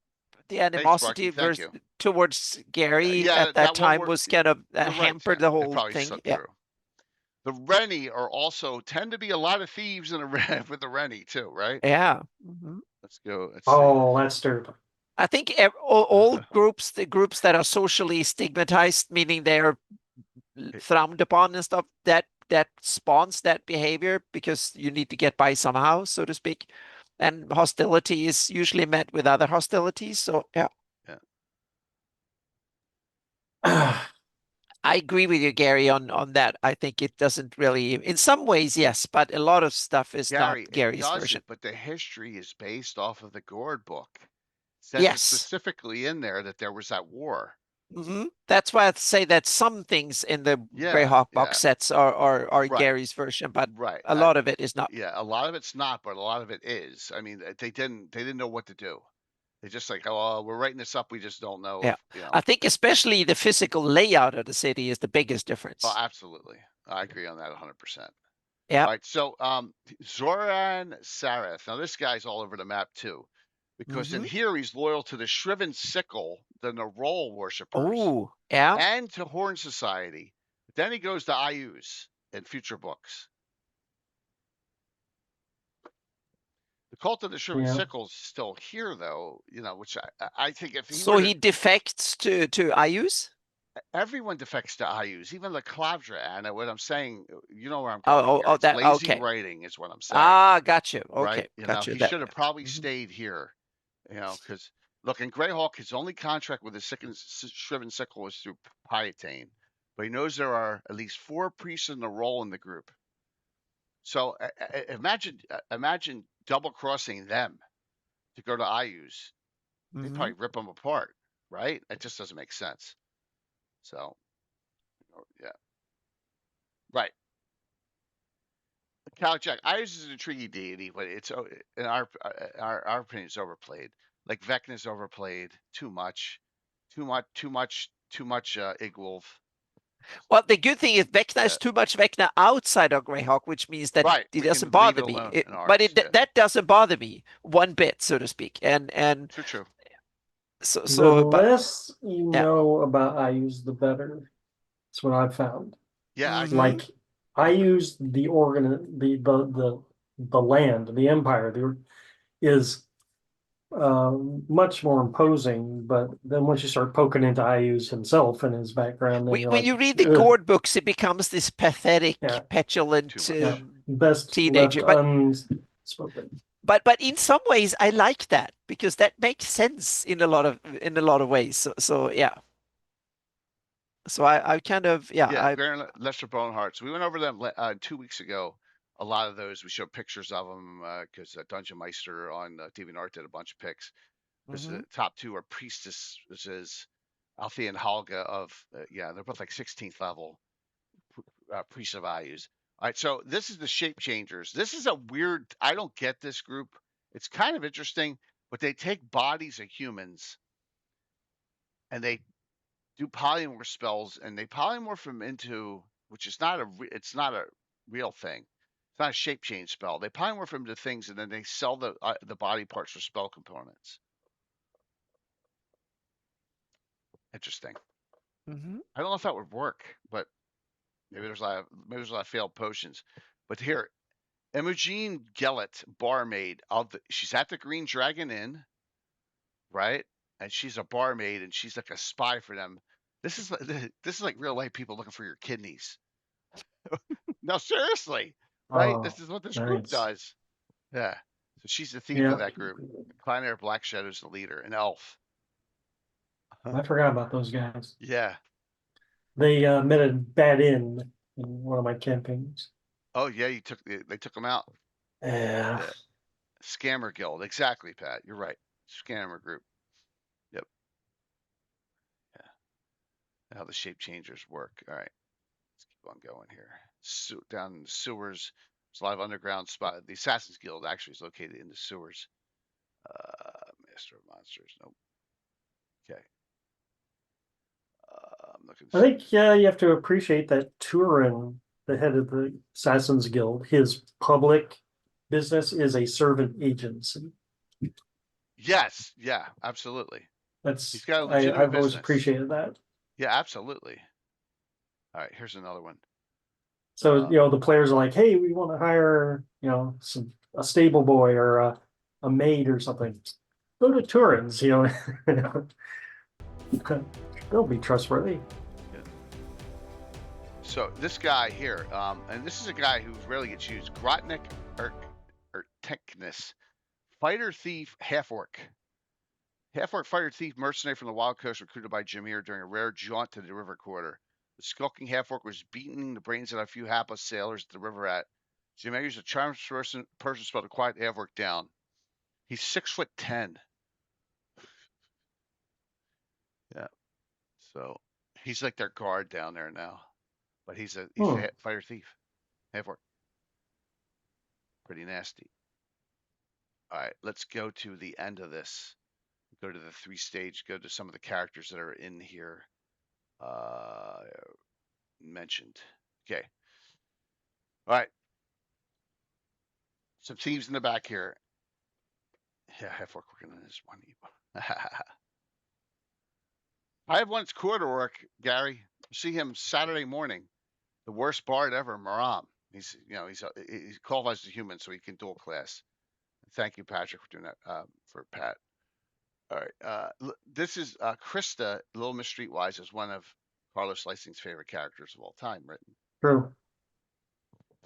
the Thanks, Sparky. animosity Thank versus you. towards Gary Yeah, at that that one time word. was kind of You're right, hampered Sam. the It whole probably thing. slipped Yeah. through. The Rennie are also tend to be a lot of thieves in a with the Rennie too, right? Yeah. Mhm. Let's go. Let's see. Oh, that's terrible. I think all groups, the groups that are socially stigmatized, meaning they're frowned upon and stuff, that spawns that behavior because you need to get by somehow, so to speak. And hostility is usually met with other hostilities. So yeah. Yeah. I agree with you, Gary, on that. I think it doesn't really, in some ways, yes, but a lot of stuff is not Gary, it Gary's version. doesn't, but the history is based off of the Gord book. It says it Yes. specifically in there that there was that war. That's why I say that some things in the Yeah, Greyhawk box yeah. sets are Right, Gary's version, but right. a lot of it is not. Yeah, a lot of it's not, but a lot of it is. I mean, they didn't know what to do. They just like, oh, we're writing this up. We just don't know Yeah. if. I think especially the physical layout of the city is the biggest Oh, difference. absolutely. I agree on that 100%. Yeah. All right. So, Zoran Sareth. Now, this guy's all over the map too, because in here he's loyal to the Shriven Sickle, the Narol worshippers, Oh, yeah. and to Horn Society. But then he goes to Ayus in future books. The cult of the Shriven Sickle is still here, though. Which I think if he So were he defects to Ayus. everyone defects to Ayus, even the Clavdra. And what I'm saying, you know where I'm going Oh, here. It's that lazy okay. waiting is what I'm saying. Ah, got you. Right? Okay, got you. He That. should have probably stayed here. Because look, in Greyhawk, his only contract with the Shriven Sickle was through Pietane, but he knows there are at least 4 priests in the role in the group. So imagine double crossing them to go to Ayus. They'd probably rip them apart, right? It just doesn't make sense. So, yeah, right. Jack, Ayus is an intriguing deity, but it's in our opinion, it's overplayed. Like Vecna is overplayed too much, Igwolf. Well, the good thing is Vecna is too much Vecna outside of Greyhawk, which means that Right, it we doesn't can leave bother it me. alone in But ours. that doesn't bother me one bit, so to speak. And True. The but less you know about Ayus, the better. That's what I've found. Yeah, like I use the the land, the empire, is much more imposing. But then once you start poking into Ayus himself and his background, then you're when like, you read the Gord books, it becomes this pathetic, petulant best teenager. left unspoken. but in some ways I like that because that makes sense in a lot of ways. So yeah. So I kind of Yeah, Baron Lester Boneheart. So we went over them 2 weeks ago. A lot of those we showed pictures of them because Dungeon Meister on DeviantArt did a bunch of pics. Because the top two are Priestess, which is Althea and Halga of they're both like 16th level priest of values. All right, so this is the Shape Changers. This is a weird. I don't get this group. It's kind of interesting, but they take bodies of humans and they do polymorph spells, and they polymorph them into, which is not it's not a real thing. It's not a shape change spell. They polymorph them to things, and then they sell the body parts for spell components. Interesting. I don't know if that would work, but maybe there's a lot of failed potions. But here, Imogen Gellett, barmaid she's at the Green Dragon Inn, right? And she's a barmaid, and she's like a spy for them. This is like real life people looking for your kidneys. No, seriously, right? This is what this group does. Yeah. So she's the thief of that group. Kleiner Black Shadow's the leader, an elf. I forgot about those guys. Yeah. They met a bad end in one of my campaigns. Oh yeah, they took them out. Yeah. Scammer Guild, exactly, Pat. You're right. Scammer group. Yep. Yeah. How the shape changers work. All right. Let's keep on going here. Down in the sewers. There's a lot of underground spot. The Assassin's Guild actually is located in the sewers. Master of Monsters. Nope. Okay. I'm looking. I think you have to appreciate that Turin, the head of the Assassin's Guild, his public business is a servant agency. Yes. Yeah. Absolutely. He's got a legitimate I've always business. appreciated that. Yeah. Absolutely. All right. Here's another one. So the players are like, "Hey, we want to hire a stable boy or a maid or something. Go to Turin's, they'll be trustworthy." Yeah. So this guy here, and this is a guy who rarely gets used. Grotnik or Teknis, fighter thief, half orc. Half orc fighter thief mercenary from the Wild Coast, recruited by Jameer during a rare jaunt to the river quarter. The skulking half orc was beating the brains out of a few hapless sailors at the river at. Jameer used a charm person spell to quiet the half orc down. He's 6'10". Yeah. So he's like their guard down there now. But he's a fighter thief. Half orc. Pretty nasty. All right, let's go to the end of this. Go to the 3-stage, go to some of the characters that are in here mentioned. Okay. All right. Some thieves in the back here. Yeah, half orc working on this one. I have one quarter orc, Gary. See him Saturday morning. The worst bard ever, Maram. He qualifies as a human, so he can dual class. Thank you, Patrick, for doing that for Pat. All right. This is Krista, Little Miss Streetwise, is one of Carlos Lysing's favorite characters of all time written. True.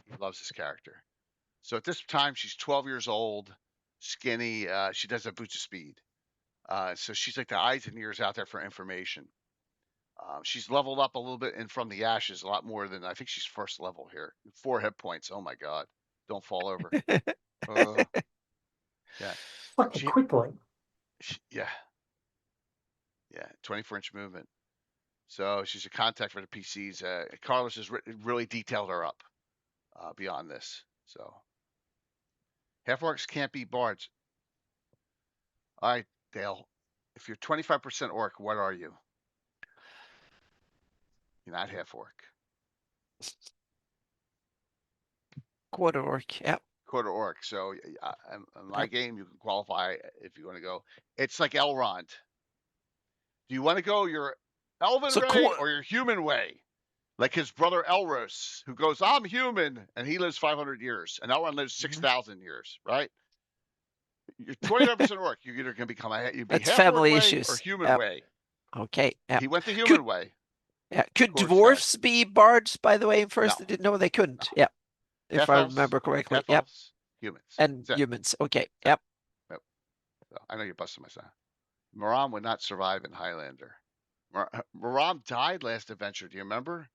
He loves this character. So at this time, she's 12 years old, skinny. She does have boots of speed. So she's like the eyes and ears out there for information. She's leveled up a little bit and from the ashes, a lot more than I think she's first level here. 4 hit points. Oh my God. Don't fall over. Yeah. Quickly. Yeah. 24-inch movement. So she's a contact for the PCs. Carlos has really detailed her up beyond this. So half orcs can't be bards. All right, Dale. If you're 25% orc, what are you? You're not half orc. Quarter orc, yeah. Quarter orc. So in my game, you can qualify if you want to go. It's like Elrond. Do you want to go your elven way or your human way? Like his brother Elros, who goes, "I'm human," and he lives 500 years, and Elrond lives 6,000 years, right? You're 25% orc. You're either going to become That's family issues or human way. Okay. Yeah. He went the human way. Yeah. Could dwarfs be bards, by the way, first? No. No, they couldn't. No. Yeah. If I remember correctly. Yep. Humans. And That's it. humans. Okay. Yep. So, I know you're busting my son. Maram would not survive in Highlander. Maram died last adventure. Do you remember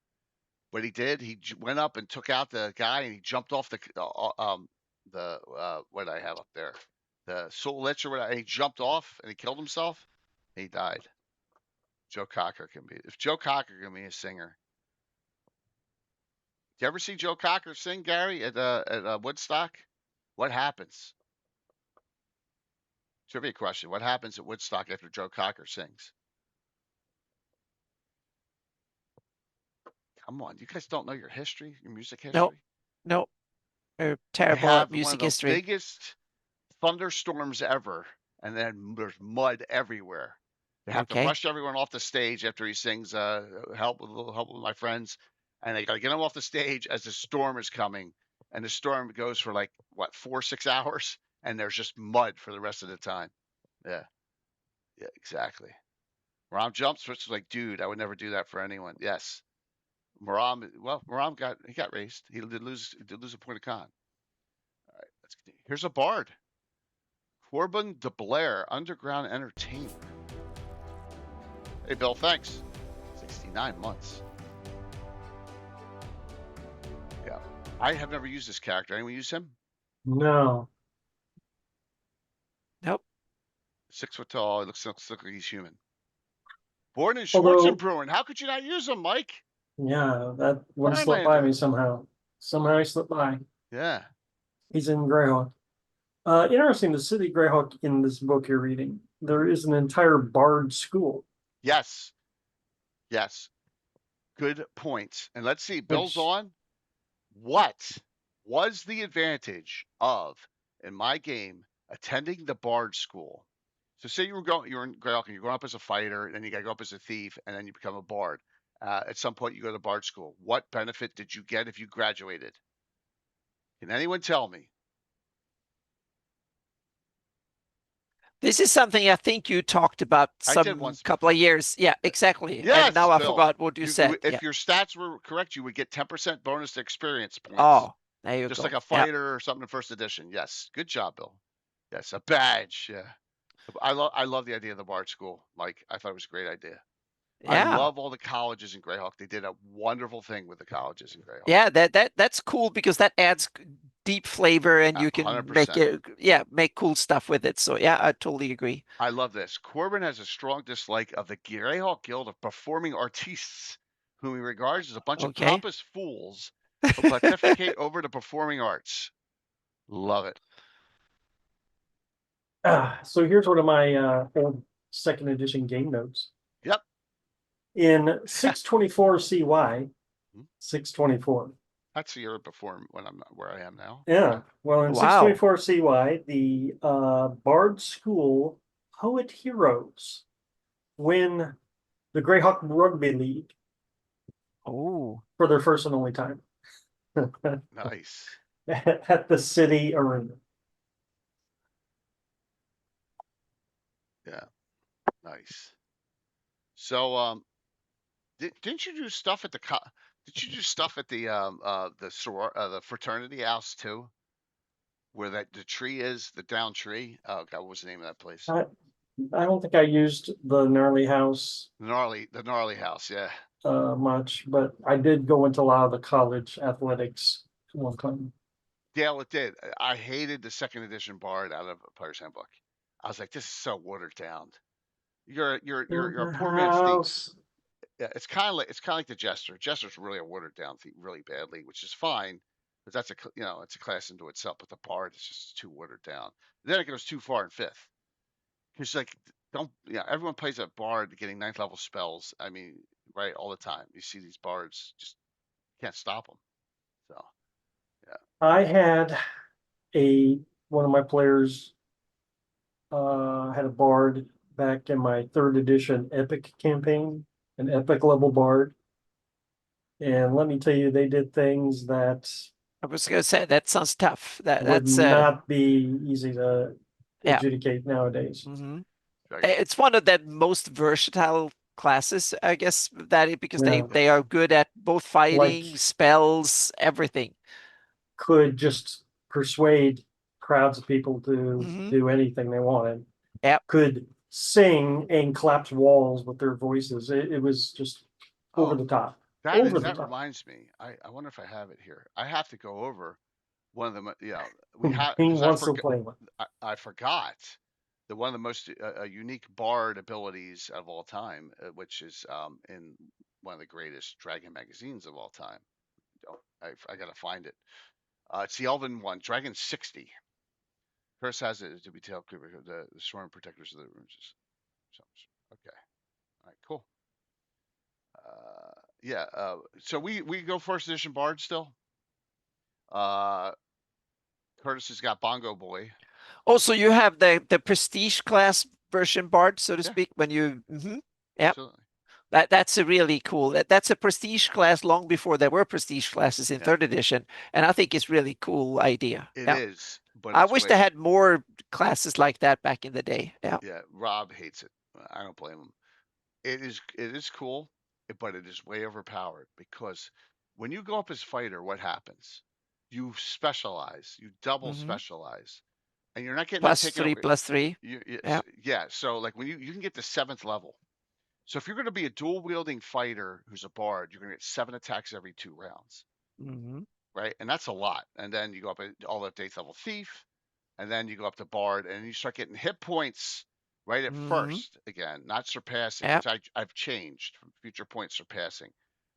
what he did? He went up and took out the guy, and he jumped off the what I have up there, the Soul Lich or whatever. And he jumped off and he killed himself. He died. Joe Cocker can be. If Joe Cocker can be a singer, did you ever see Joe Cocker sing, Gary, at Woodstock? What happens? Trivia question: what happens at Woodstock after Joe Cocker sings? Come on, you guys don't know your history, your music No, history? no. They Terrible at have one of music the history. biggest thunderstorms ever, and then there's mud everywhere. They have to Okay. rush everyone off the stage after he sings help with my friends, and they got to get him off the stage as the storm is coming, and the storm goes for like what 4-6 hours, and there's just mud for the rest of the time. Yeah, yeah, exactly. Rom jumps, which is like, dude, I would never do that for anyone. Yes, Maram got raised. He did lose a point of con. All right, let's continue. Here's a bard. Corbin de Blair, Underground Entertainer. Hey, Bill, thanks. 69 months. Yeah. I have never used this character. Anyone use him? No. Nope. 6 foot tall. He looks like he's human. Born in Although- Schwarzenbrunnen. How could you not use him, Mike? Yeah, that one slipped by Highlander. me somehow. Somehow he slipped by. Yeah. He's in Greyhawk. Interesting to see Greyhawk in this book you're reading. There is an entire Bard school. Yes. Yes. Good points. And let's see, Bill's on. What was the advantage of, in my game, attending the Bard school? So say you're in Greyhawk and you're going up as a fighter, and then you got to go up as a thief, and then you become a Bard. At some point, you go to Bard school. What benefit did you get if you graduated? Can anyone tell me? This is something I think you talked about I did some once couple of years. Yeah, exactly. Yes, And now I Bill. forgot what you said. If Yeah. your stats were correct, you would get 10% bonus to experience points. Oh, there you Just go. like a fighter or something in first edition. Yes. Good job, Bill. Yes, a badge. Yeah. I love the idea of the Bard School, Mike. I thought it was a great idea. I Yeah. love all the colleges in Greyhawk. They did a wonderful thing with the colleges in Greyhawk. Yeah, that's cool because that adds deep flavor and you can 100%. make cool stuff with it. So yeah, I totally agree. I love this. Corbin has a strong dislike of the Greyhawk Guild of Performing Artistes, whom he regards as a bunch of Okay. pompous fools who pontificate over the performing arts. Love it. So here's one of my old second edition game notes. Yep. In 624 CY, Hmm. 624. That's the year before when I'm not where I am now. Yeah. Well, in Wow. 624 CY, the Bard School Poet Heroes win the Greyhawk Rugby League Oh, for their first and only time Nice. at the city arena. Yeah. Nice. So didn't you do stuff at the did you do stuff at the fraternity house too? Where the tree is, the down tree? Oh God, what was the name of that place? I don't think I used the gnarly house The gnarly house, yeah. much, but I did go into a lot of the college athletics one time. Dale, it did. I hated the second edition Bard out of Player's Handbook. I was like, this is so watered down. You're a poor man's thief. House. Yeah, it's kind of like the Jester. Jester's really a watered down thief, really badly, which is fine, but that's it's a class into itself. But the Bard is just too watered down. Then it goes too far in fifth. Because like everyone plays a Bard getting 9th level spells. I mean, right, all the time. You see these Bards just can't stop them. So I had one of my players had a bard back in my third edition epic campaign, an epic level bard. And let me tell you, they did things that I was gonna say that sounds tough. would That's not be easy to Yeah. adjudicate nowadays. mhm. Right. It's one of the most versatile classes, I guess, because Yeah. they are good at both fighting, Like- spells, everything. Could just persuade crowds of people to Mhm. do anything they wanted. Yep. Could sing and collapse walls with their voices. It was just over Oh, the top. Over the that top. reminds me. I wonder if I have it here. I have to go over one of them. Yeah, we have He because I wants to forgot. play one. I forgot that one of the most unique bard abilities of all time, which is in one of the greatest dragon magazines of all time. Oh, I gotta find it. It's the Elven one, Dragon 60. First has it to be tail creeper, the swarm protectors of the runes. Okay, all right, cool. Yeah. So we go first edition bard still. Uh, Curtis has got Bongo Boy. Also, you have the prestige class version Bard, so to Yeah, speak, when you yeah. absolutely. That's a really cool. That's a prestige class long before there were prestige classes in Yeah, third edition, and I think it's really cool idea. it Yeah, is, but I it's wish they way. had more classes like that back in the day. Yeah. Yeah, Rob hates it. I don't blame him. It is cool, but it is way overpowered because when you go up as fighter, what happens? You specialize, you double Mm-hmm. specialize, and you're not getting that Plus taken three, away. plus three. Yeah. Yeah, so like when you can get to 7th level. So if you're going to be a dual wielding fighter who's a bard, you're going to get 7 attacks every 2 rounds, Mm-hmm. right? And that's a lot. And then you go up all the 8th level thief, and then you go up to bard, and you start getting hit points right at Mm-hmm. first again, not surpassing, Yeah. which I've changed from future points surpassing.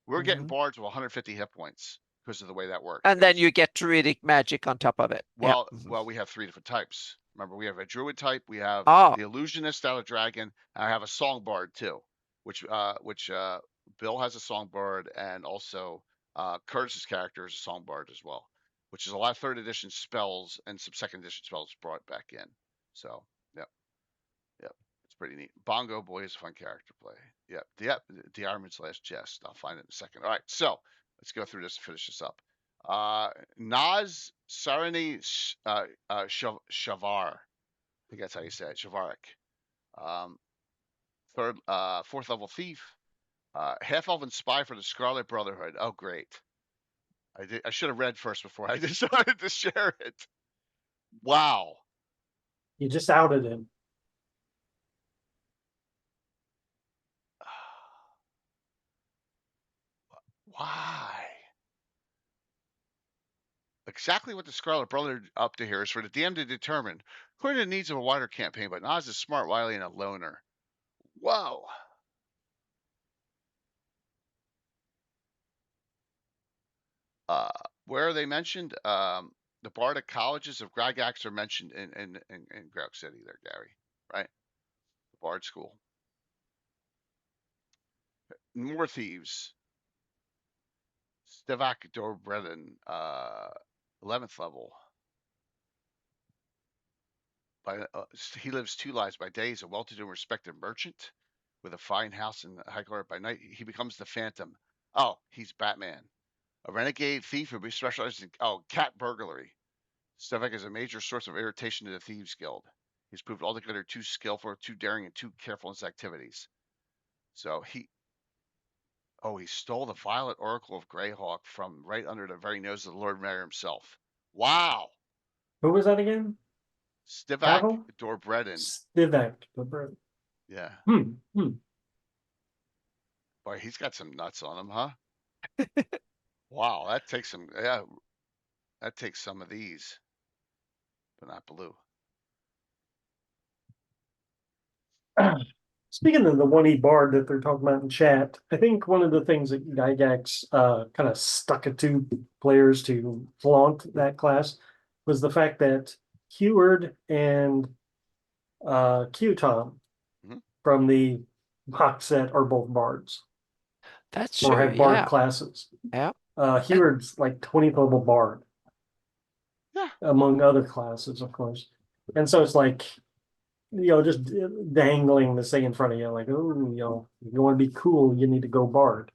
We're getting Mm-hmm. bards with 150 hit points because of the way that works. And then you get druidic magic on top of it. Yeah. Mm-hmm. Well, we have 3 different types. Remember, we have a druid type, we have Oh. the illusionist out of dragon, and I have a songbard too, which Bill has a songbard, and also Curtis's character is a songbard as well, which is a lot of 3rd edition spells and some 2nd edition spells brought back in. So, yep, yep, it's pretty neat. Bongo Boy is a fun character to play. Yep, the Ironman's Last Jest. I'll find it in a second. All right, so let's go through this and finish this up. Naz Sarani Shavar. I think that's how you say it. Shavarik. Um, 4th level thief. Half elven spy for the Scarlet Brotherhood. Oh, great. I should have read first before I decided to share it. Wow. You just outed him. Why? Exactly what the Scarlet Brotherhood up to here is for the DM to determine, according to the needs of a wider campaign, but Nas is smart, wily, and a loner. Whoa. Uh, where are they mentioned? The Bardic colleges of Greyhawk are mentioned in Greyhawk City there, Gary, right? The Bard School. More thieves. Stevak Dorbreden, 11th level. He lives 2 lives. By day, he's a well-to-do and respected merchant with a fine house in High Court. By night, he becomes the Phantom. Oh, he's Batman. A renegade thief who specializes in cat burglary. Stevak is a major source of irritation to the Thieves Guild. He's proved altogether too skillful, too daring, and too careful in his activities. So he stole the Violet Oracle of Greyhawk from right under the very nose of the Lord Mayor himself. Wow. Who was that again? Stivak Pavel? Dorbreden. Stivak. Yeah. Hmm. Boy, he's got some nuts on him, huh? Wow, that takes some. Yeah, that takes some of these, but not blue. Speaking of the 1E bard that they're talking about in chat, I think one of the things that Gygax kind of stuck it to players to flaunt that class was the fact that Heward and Q-Tom Mhm. from the box set are both bards That's or true. have bard Yeah. classes. Yeah. Heward's like 20th level bard, Yeah. among other classes, of course. And so it's like, just dangling the thing in front of you, like, oh, if you want to be cool, you need to go bard.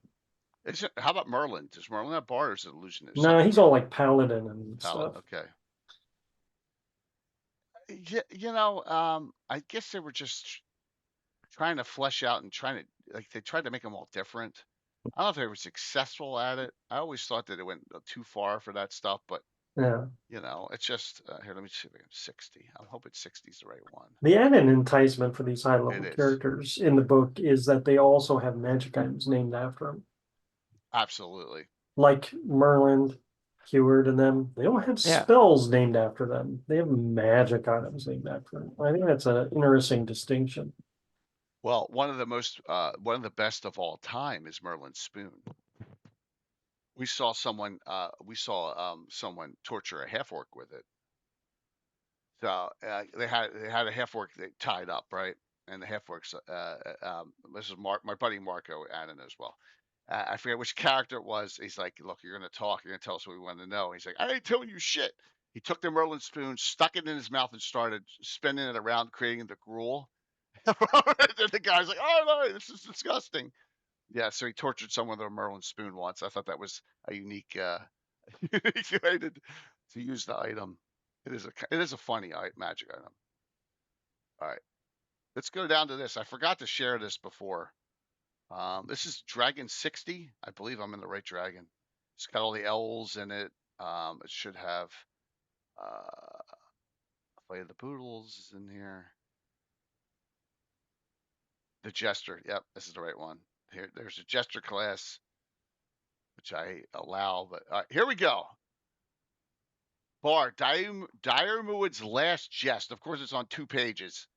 How about Merlin? Does Merlin have bard or is it illusionist? No, he's all like paladin and Paladin. stuff. Okay. I guess they were just trying to flesh out and they tried to make them all different. I don't know if they were successful at it. I always thought that it went too far for that stuff, but Yeah. You know, it's just here. Let me see if I can 60. I hope it's 60 is the right one. The added enticement for these high level It is. characters in the book is that they also have magic items named after them. Absolutely. Like Merlin, Heward, and them. They don't have Yeah. spells named after them. They have magic items named after them. I think that's an interesting distinction. Well, one of the best of all time is Merlin's spoon. We saw someone someone torture a half orc with it. So they had a half orc they tied up, right? And the half orcs. This is my buddy Marco Annan as well. I forget which character it was. He's like, "Look, you're going to talk. You're going to tell us what we want to know." He's like, "I ain't telling you shit." He took the Merlin spoon, stuck it in his mouth, and started spinning it around, creating the gruel. And the guy's like, "Oh no, this is disgusting." Yeah, so he tortured someone with a Merlin spoon once. I thought that was a unique, unique way to use the item. It is a funny magic item. All right, let's go down to this. I forgot to share this before. This is Dragon 60. I believe I'm in the right dragon. It's got all the L's in it. It should have Fight of the Poodles is in here. The Jester. Yep, this is the right one. There's a Jester class, which I allow. But all right, here we go. Bard, Diarmuid's last jest. Of course, it's on 2 pages.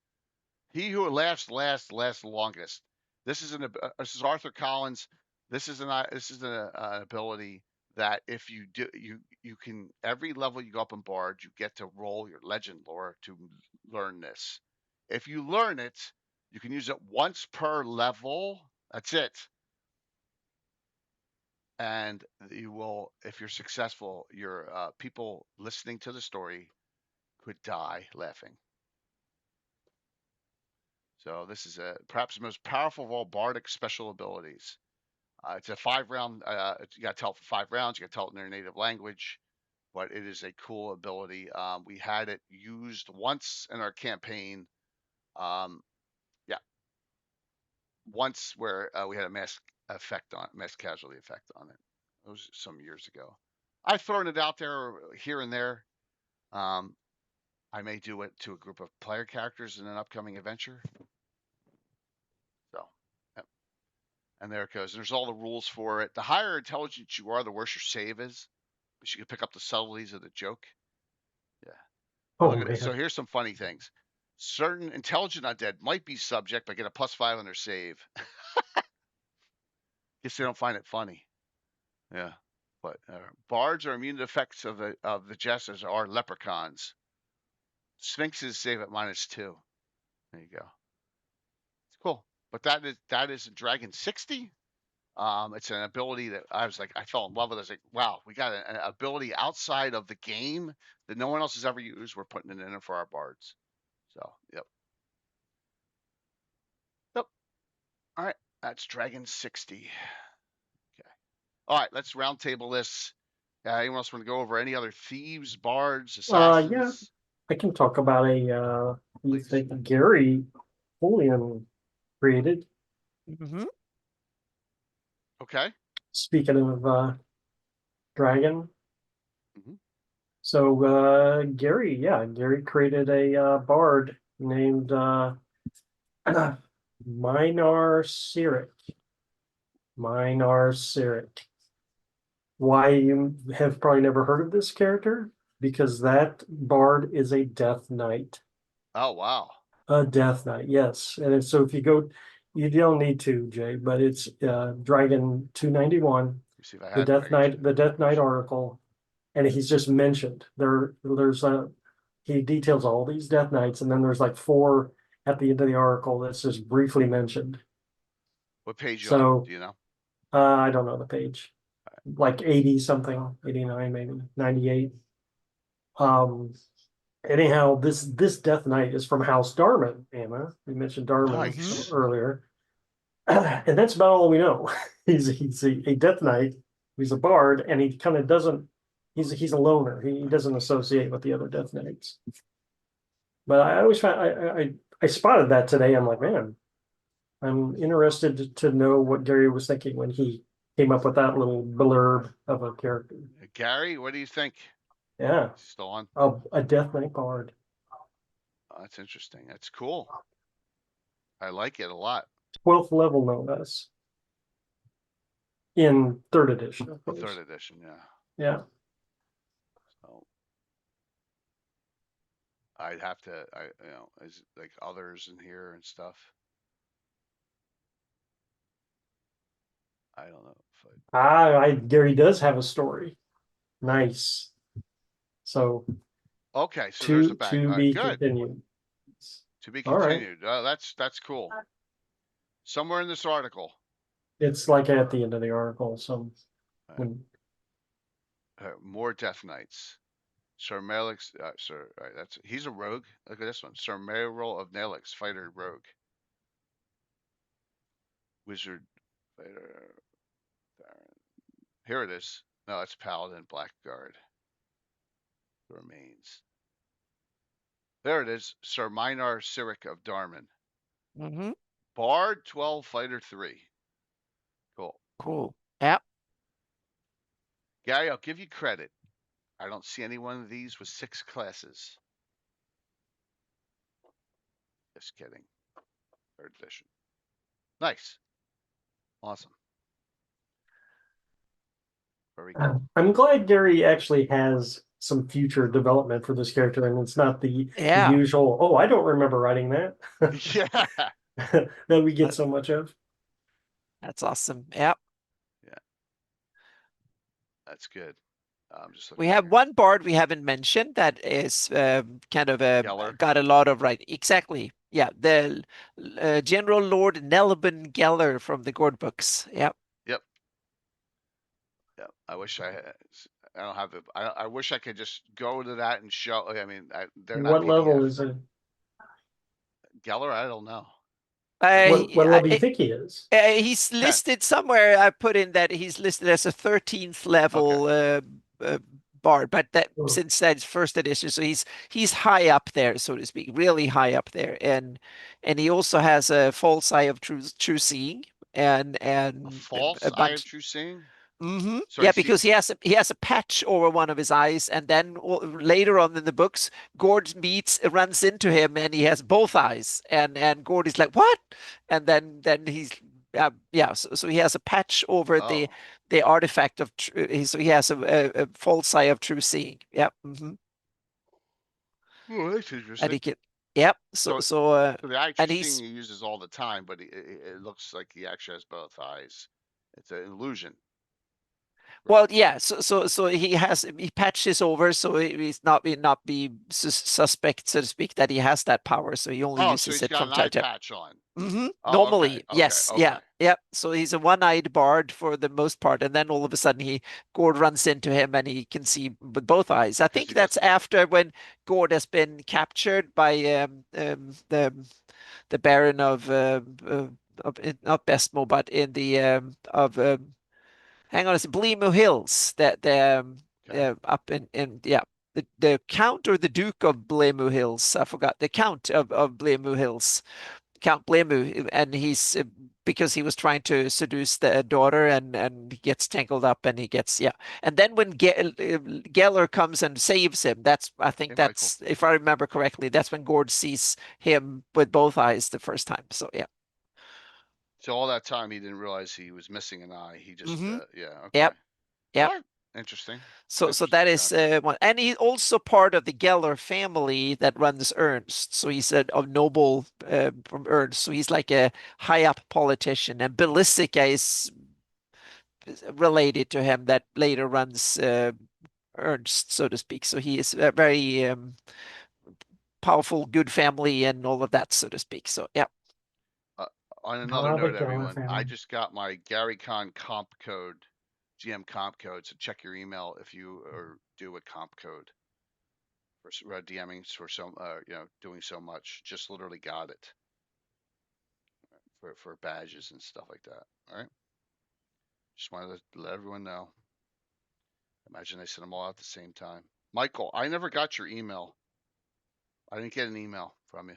He who laughs last lasts longest. This is Arthur Collins. This is an ability that if you do you can every level you go up in Bard, you get to roll your legend lore to learn this. If you learn it, you can use it once per level. That's it. And you will, if you're successful, your people listening to the story could die laughing. So this is perhaps the most powerful of all bardic special abilities. It's a 5-round. You got to tell it for 5 rounds. You got to tell it in their native language, but it is a cool ability. We had it used once in our campaign. Yeah, once where we had a mass casualty effect on it. It was some years ago. I've thrown it out there here and there. I may do it to a group of player characters in an upcoming adventure. So, yep. And there it goes. And there's all the rules for it. The higher intelligence you are, the worse your save is. But you can pick up the subtleties of the joke. Yeah. Oh, Look at it. man. So here's some funny things. Certain intelligent undead might be subject, but get a +5 on their save. Guess they don't find it funny. Yeah. But bards are immune to effects of the jesters are leprechauns. Sphinxes save at -2. There you go. It's cool. But that is Dragon 60. It's an ability that I was like, I fell in love with. I was like, wow, we got an ability outside of the game that no one else has ever used. We're putting it in for our bards. So, yep. Yep. All right. That's Dragon 60. Okay. All right. Let's roundtable this. Anyone else want to go over any other thieves, bards, assassins? Yeah, I can talk about you Please. think Gary Julian created. Mm-hmm. Okay. Speaking of dragon. Mm-hmm. So Gary created a bard named Minar Cyric. Minar Cyric. Why you have probably never heard of this character? Because that bard is a death knight. Oh, wow. A death knight, yes. And so if you go, you don't need to, Jay, but it's Dragon 291, See if I the had Death Knight Oracle, and he's just mentioned. There's he details all these death knights, and then there's like 4 at the end of the Oracle that's just briefly mentioned. What page you So on? Do you know? I don't know the page. Like 80 something, 89 maybe, 98. Anyhow, this Death Knight is from House Darman, Anna. We mentioned Darman Nice. earlier. And that's about all we know. He's a Death Knight, he's a bard, and he kind of doesn't he's a loner. He doesn't associate with the other Death Knights. But I always found I spotted that today. I'm like, man, I'm interested to know what Gary was thinking when he came up with that little blurb of a character. Gary, what do you think? Yeah. Still on? Oh, a Death Knight Bard. Oh, that's interesting. That's cool. I like it a lot. 12th level, no less. In 3rd edition, of The course. 3rd edition, yeah. Yeah. So I'd have to, is like others in here and stuff. I don't know if Gary does have a story. Nice. So okay, so there's the back. to All right, be good. continued. To be All right. continued. That's cool. Somewhere in this article. It's like at the end of the article. So Right. when More Death Knights. Sir Malix, Sir, right, he's a rogue. Look at this one. Sir Merrill of Nalix, fighter rogue. Wizard, fighter. Here it is. No, it's Paladin Blackguard. Remains. There it is. Sir Minar Cyric of Darman. Mm-hmm. Bard 12, fighter 3. Cool. Cool. Yep. Gary, I'll give you credit. I don't see any one of these with 6 classes. Just kidding. 3rd edition. Nice. Awesome. Very cool. I'm glad Gary actually has some future development for this character, and it's not the Yeah. usual. Oh, I don't remember writing that. Yeah. That we get so much of. That's awesome. Yep. Yeah. That's good. I'm just looking We have here. one bard we haven't mentioned that is kind of Geller. got a lot of right. Exactly. Yeah. The General Lord Nelbin Geller from the Gord books. Yep. Yep. Yep. I wish I had. I don't have the. I wish I could just go to that and show. I mean, they're not What level PDF. is it? Geller, I don't know. What level do you think he is? He's 10. listed somewhere. I put in that he's listed as a 13th level bard, but that since that's 1st edition, so he's high up there, so to speak, really high up there, and he also has a false eye of true seeing and A false a eye of bunch. true seeing. Mm-hmm. So Yeah, he because sees. he has a patch over one of his eyes, and then later on in the books, Gord runs into him, and he has both eyes, and Gord is like, "What?" And then he's yeah, so he has a patch over Oh. the artifact of so he has a false eye of true seeing. Yep. Mm-hmm. Oh, that's And interesting. he can. Yep. So So the eye of and true seeing he's he uses all the time, but it looks like he actually has both eyes. It's an illusion. well, yeah. So he patches over, so he's not be suspect, so to speak, that he has that power. So he only Oh, so uses he's it got from an eye time to time. patch on. Mm-hmm. Oh, okay, Normally, okay, yes, yeah, okay. yeah. So he's a one-eyed bard for the most part, and then all of a sudden Gord runs into him, and he can see with both eyes. I Because think he that's doesn't. after when Gord has been captured by the Baron not Bestmo, but in the of hang on, it's Bleemu Hills that up in yeah, the Count or the Duke of Bleemu Hills. I forgot the Count of Bleemu Hills, Count Bleemu, and he's because he was trying to seduce the daughter, and he gets tangled up, and he gets and then when Geller comes and saves him, I think Hey, Michael. that's, if I remember correctly, that's when Gord sees him with both eyes the first time. So yeah. So all that time he didn't realize he was missing an eye. He just Mm-hmm. yeah, okay. Yep. Yep. All right. Interesting. So Interesting that is concept. one, and he's also part of the Geller family that runs Ernst. So he's a noble from Ernst. So he's like a high up politician, and Belisica is related to him that later runs Ernst, so to speak. So he is a very powerful, good family, and all of that, so to speak. So yeah. On another note, everyone, I family. just got my GaryCon comp code, GM comp code. So check your email if you are due a comp code for DMing for some, doing so much. Just literally got it for badges and stuff like that. All right. Just wanted to let everyone know. Imagine they sent them all out at the same time. Michael, I never got your email. I didn't get an email from you.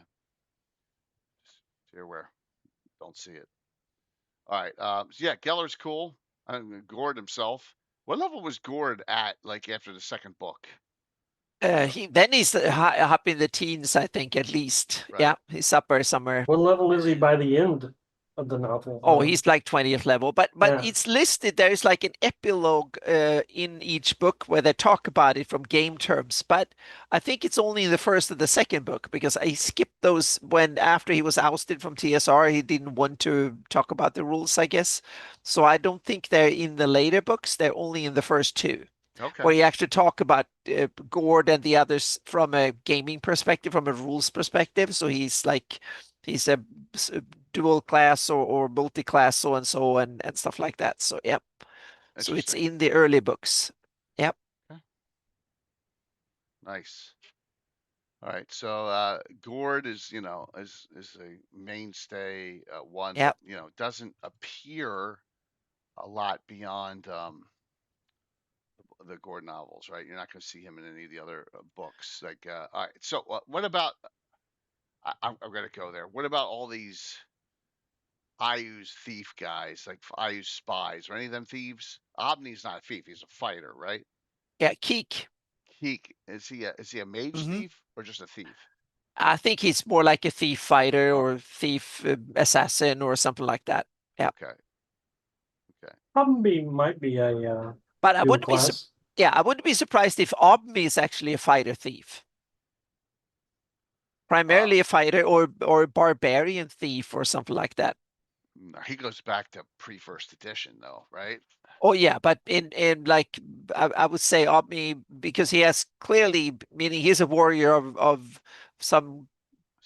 Just so you're aware. Don't see it. All right. So yeah, Geller's cool. Gord himself. What level was Gord at, like after the 2nd book? He's up in the teens, I think, at least. Right. Yeah, he's up there somewhere. What level is he by the end of the novel? Oh, he's like 20th level, but Yeah. it's listed. There's like an epilogue in each book where they talk about it from game terms. But I think it's only in the first and the second book because I skipped those when after he was ousted from TSR, he didn't want to talk about the rules, I guess. So I don't think they're in the later books. They're only in the first two, Okay. where you actually talk about Gord and the others from a gaming perspective, from a rules perspective. So he's a dual class or multi-class so and so and stuff like that. So yep. So it's Interesting. in the early books. Yep. Okay. Nice. All right. So Gord is, is a mainstay, one that, Yep. doesn't appear a lot beyond the Gord novels, right? You're not going to see him in any of the other books. Like, all right. So what about? I'm going to go there. What about all these IU's thief guys, like IU's spies? Are any of them thieves? Obni's not a thief. He's a fighter, right? Yeah. Keek. Is he a mage Hmm. thief or just a thief? I think he's more like a thief fighter Oh, or thief assassin or something like that. Yeah. okay. Okay. Probably might be a But I dual wouldn't be class. yeah, I wouldn't be surprised if Obmi is actually a fighter thief. Uh, Primarily a fighter or a barbarian thief or something like that. no, he goes back to pre-first edition, though, right? Oh yeah, but in like I would say Obmi because he has clearly meaning he's a warrior of some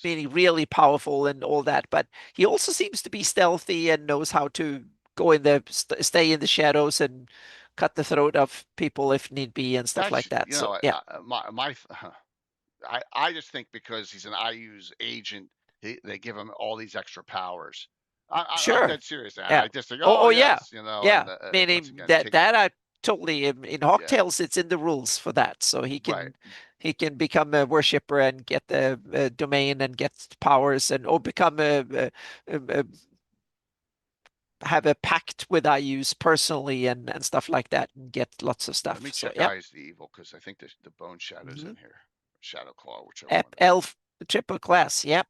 meaning really powerful and all that, but he also seems to be stealthy and knows how to go in the stay in the shadows and cut the throat of people if need be and stuff That's like that. So yeah, I just think because he's an IU's agent, they give him all these extra powers. I'm sure. dead serious. And Yeah. I just think, Oh, oh yeah. yes, Yeah. and once Meaning again, that take I totally in yeah, Hawktails it's in the rules for that. So right. he can become a worshipper and get the domain and get powers and or become a have a pact with IUs personally and stuff like that and get lots of Let me stuff. So check yeah. Eyes the Evil because I think the Bone Shadow's Hmm. in here, Shadow Claw, whichever one it is. Elf triple class. Yeah.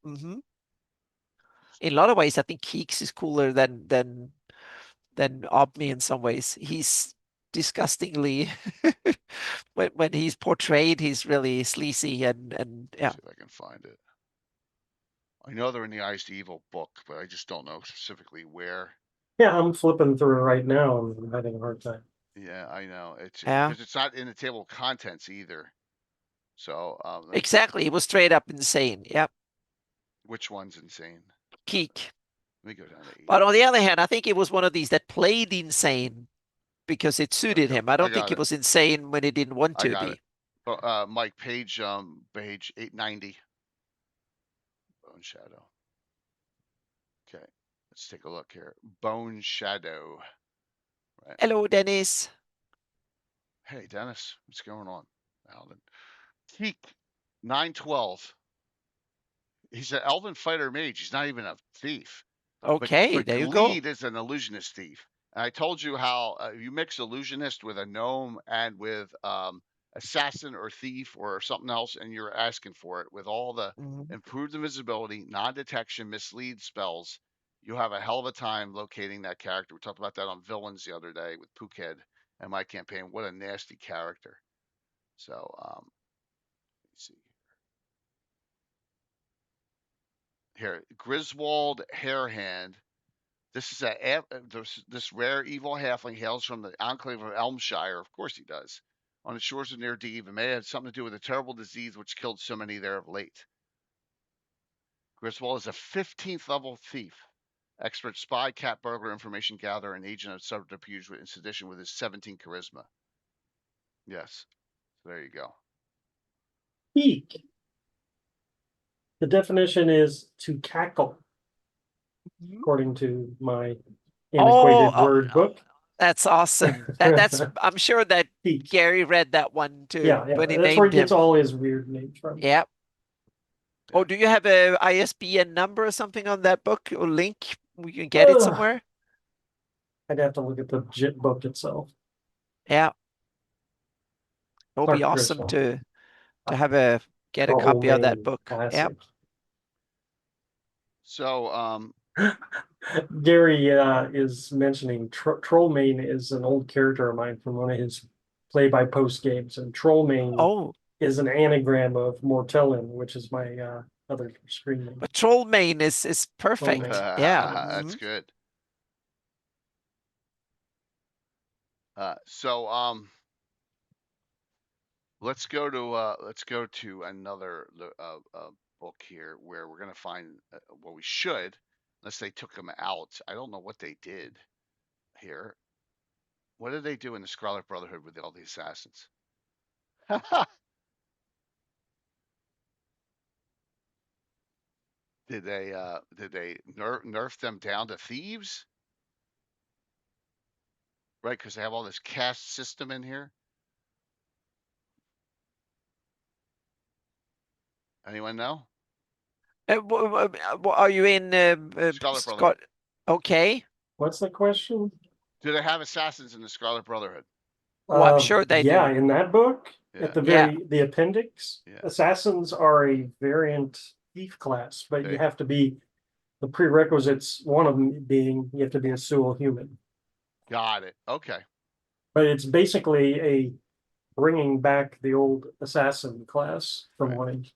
In a lot of ways, I think Keeks is cooler than Obmi in some ways. He's disgustingly when he's portrayed, he's really sleazy and Let's yeah. see if I can find it. I know they're in the Eyes the Evil book, but I just don't know specifically where. Yeah, I'm flipping through it right now and I'm having a hard time. Yeah, I know. It's Yeah, because it's not in the table of contents either. So let me see exactly. He was straight up insane. Yep. which one's insane. Geek. Let me go down to 80. But on the other hand, I think it was one of these that played insane because it There we suited go. him. I I don't think got he it. was insane when he didn't want I to got it. be. Mike, page 890. Bone Shadow. Okay, let's take a look here. Bone Shadow. Right. Hello, Dennis. Hey, Dennis, what's going on? Alden. Teak 912. He's an elven fighter mage. He's not even a thief. But Okay, but there you go. Gleed is an illusionist thief. And I told you how you mix illusionist with a gnome and with assassin or thief or something else, and you're asking for it with all the Mhm. improved invisibility, non-detection, mislead spells. You have a hell of a time locating that character. We talked about that on villains the other day with Pookhead and my campaign. What a nasty character. So let's see here, Griswold Hairhand. This is this rare evil halfling hails from the enclave of Elmshire. Of course he does. On the shores of near Deeve, and may have something to do with a terrible disease which killed so many there of late. Griswold is a 15th level thief, expert spy, cat burglar, information gatherer, and agent of subterfuge and sedition with his 17 charisma. Yes, so there you go. Eek. The definition is to cackle, according to my Oh, antiquated word book. that's awesome. That's I'm sure that Eek. Gary read that one too Yeah, when he that's where he named gets him. all his weird names from. Yep. Yeah. Oh, do you have a ISBN number or something on that book or link? We can get it Ugh, somewhere. I'd have to look at the JIT book itself. Yeah, it'll be Clark awesome Griswold. to to have a get a The whole copy of that main book. Yep. classic. So, Gary is mentioning Trollmane is an old character of mine from one of his play-by-post games, and Trollmane Oh, is an anagram of Mortellin, which is my other screen name. but Trollmane is perfect. Trollmane. Yeah. that's Mhm. good. Let's go to another book here where we're gonna find well, we should, unless they took them out. I don't know what they did here. What did they do in the Scarlet Brotherhood with all the assassins? Did they nerf them down to thieves? Right, because they have all this caste system in here. Anyone know? Are you in Scarlet Scott? Brotherhood. Okay. What's the question? Do they have assassins in the Scarlet Brotherhood? Oh, I'm sure they yeah, do. in that book, Yeah. at the Yeah. the appendix, Yeah. assassins are a variant thief class, but you They- have to be the prerequisites. One of them being you have to be a Sewell human, Got it. Okay. but it's basically a bringing back the old assassin class from Right. one.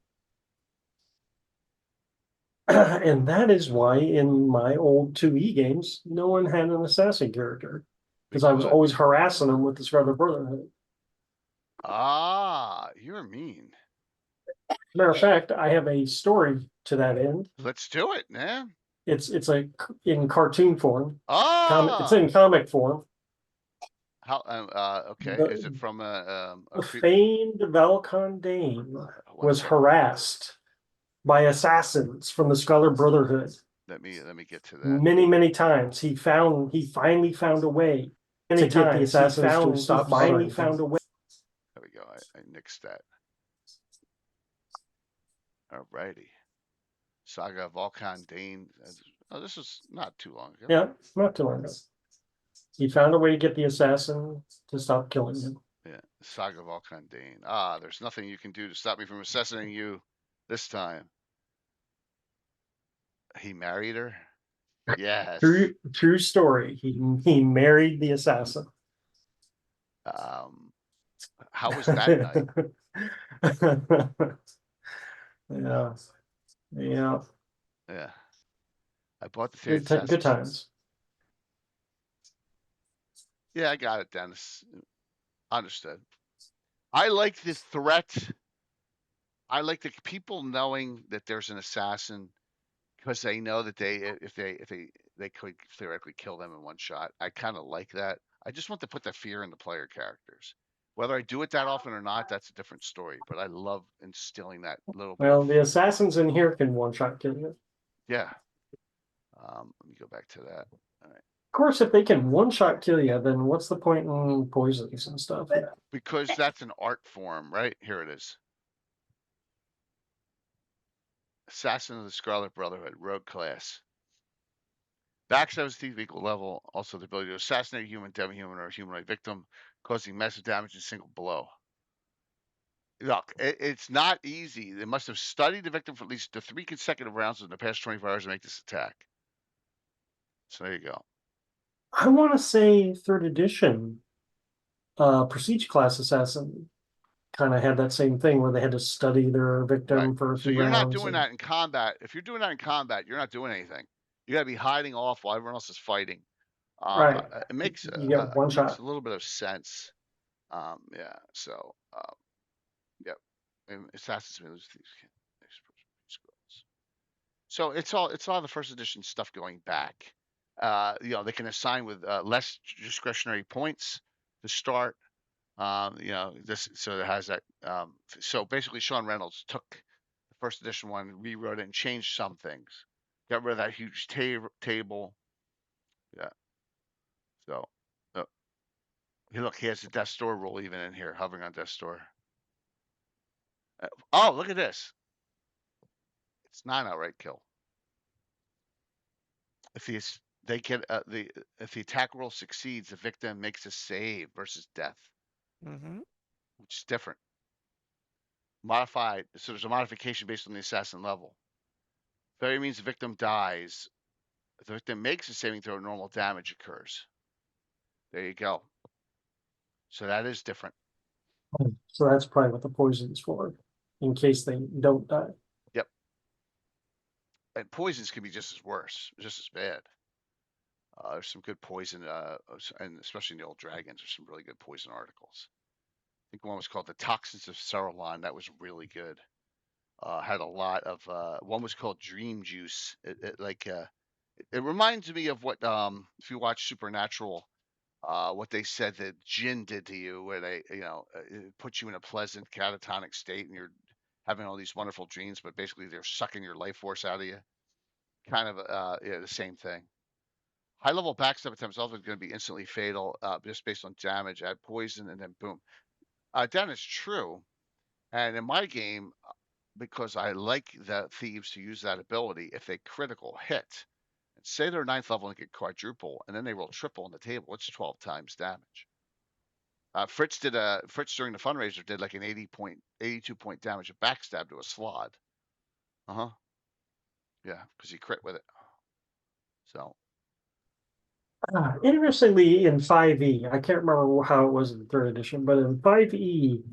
And that is why in my old 2E games, no one had an assassin character because I was Because- always harassing them with the Scarlet Brotherhood. Ah, you're mean. Matter of fact, I have a story to that end. Let's do it, man. It's in cartoon form. It's Ah, in comic form. how? Okay. The- Is it from a The famed Valkondane was harassed by assassins from the Scarlet Brotherhood Let me get to that. many times. He finally found a way to get the assassins to stop bothering him. There we go. I nixed that. Alrighty. Saga of Volcan Dane. Oh, this was not too long ago. Yeah, not too long ago. He found a way to get the assassin to stop killing him. Yeah. Saga of Volcan Dane. Ah, there's nothing you can do to stop me from assassinating you this time. He married her? Yes. True story. He married the assassin. How was that night? Yeah. Yeah. Yeah. I bought the theory. Good times. Yeah, I got it, Dennis. Understood. I like the threat. I like the people knowing that there's an assassin because they know that if they could theoretically kill them in one shot. I kind of like that. I just want to put the fear in the player characters. Whether I do it that often or not, that's a different story. But I love instilling that little bit. Well, the assassins in here can one-shot kill you. Yeah. Let me go back to that. All right. Of course, if they can one-shot kill you, then what's the point in poisons and stuff? Because that's an art form, right? Here it is. Assassin of the Scarlet Brotherhood, rogue class. Backstab thief equal level, also the ability to assassinate a human, demi-human, or a humanoid victim, causing massive damage in a single blow. Look, it's not easy. They must have studied the victim for at least 3 consecutive rounds in the past 24 hours to make this attack. So there you go. I want to say third edition, Prestige class assassin kind of had that same thing where they had to study their victim for a few rounds. So you're not doing that in combat. If you're doing that in combat, you're not doing anything. You got to be hiding off while everyone else is fighting. Right. It makes you get one shot. a little bit of sense. Yeah. So, yep. Assassins may lose these. So it's all the first edition stuff going back. They can assign with less discretionary points to start. This so it has that. So basically, Sean Reynolds took the first edition one, rewrote it, and changed some things. Got rid of that huge table. Yeah. So, look, he has the death store rule even in here, hovering on death store. Oh, look at this. It's not an outright kill. If if the attack roll succeeds, the victim makes a save versus death, Mm-hmm. which is different. modified. So there's a modification based on the assassin level. Failure means the victim dies. If the victim makes a saving throw, normal damage occurs. There you go. So that is different. So that's probably what the poison's for, in case they don't die. Yep. And poisons can be just as worse, just as bad. There's some good poison, and especially in the old dragons, there's some really good poison articles. I think one was called the Toxins of Saruman. That was really good. Had a lot of one was called Dream Juice. It reminds me of what if you watch Supernatural, what they said that Jinn did to you, where they it puts you in a pleasant catatonic state and you're having all these wonderful dreams, but basically they're sucking your life force out of you. Kind of the same thing. High level backstab attempts also going to be instantly fatal, just based on damage. Add poison and then boom. That is true. And in my game, because I like the thieves to use that ability, if they critical hit, and say they're 9th level and get quadruple, and then they roll triple on the table, it's 12 times damage. Fritz during the fundraiser did like an 82 point damage of backstab to a slod. Yeah, because he crit with it. So Interestingly, in 5e, I can't remember how it was in 3rd edition, but in 5e,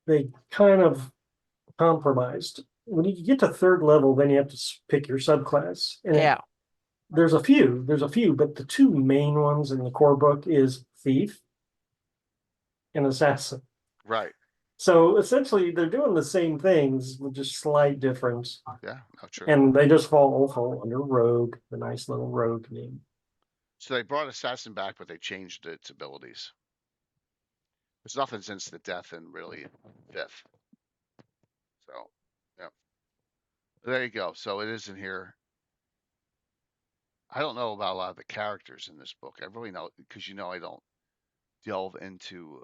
they kind of compromised. When you get to 3rd level, then you have to pick your subclass. And Yeah. there's a few, but the two main ones in the core book is Thief and Assassin. right. So essentially, they're doing the same things with just slight difference. Yeah, no, true. And they just fall under Rogue, the nice little Rogue name. So they brought Assassin back, but they changed its abilities. There's nothing since the death in really 5th. So, yeah. There you go. So it is in here. I don't know about a lot of the characters in this book. I really know because I don't delve into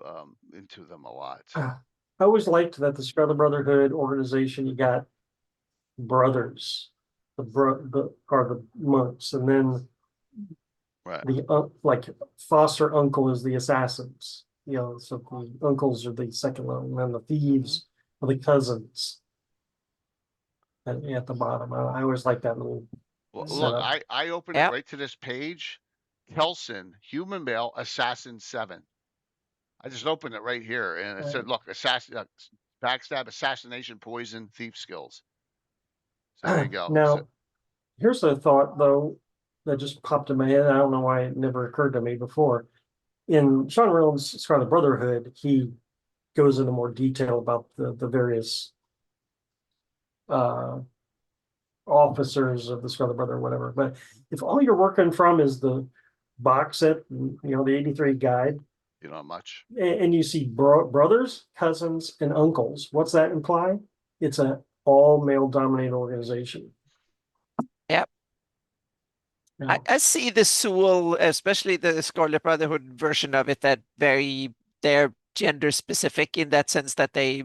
them a lot. I always liked that the Scarlet Brotherhood organization, you got brothers, the monks, and then Right. the like foster uncle is the assassins. So the uncles are the second level, and then the thieves are the cousins. At the bottom, I always like that little. Well, setup. look, I opened it right to this page. Kelson, human male, assassin 7. I just opened it right here, and it said, "Look, backstab, assassination, poison, thief skills." So there you go. Now, here's a thought though that just popped in my head. I don't know why it never occurred to me before. In Sean Reynolds' Scarlet Brotherhood, he goes into more detail about the various officers of the Scarlet Brotherhood or whatever. But if all you're working from is the box set, the 83 guide, you don't have much, and you see brothers, cousins, and uncles, what's that imply? It's an all male dominated organization. Yep. I see the Sewell, especially the Scarlet Brotherhood version of it, that they're gender specific in that sense that the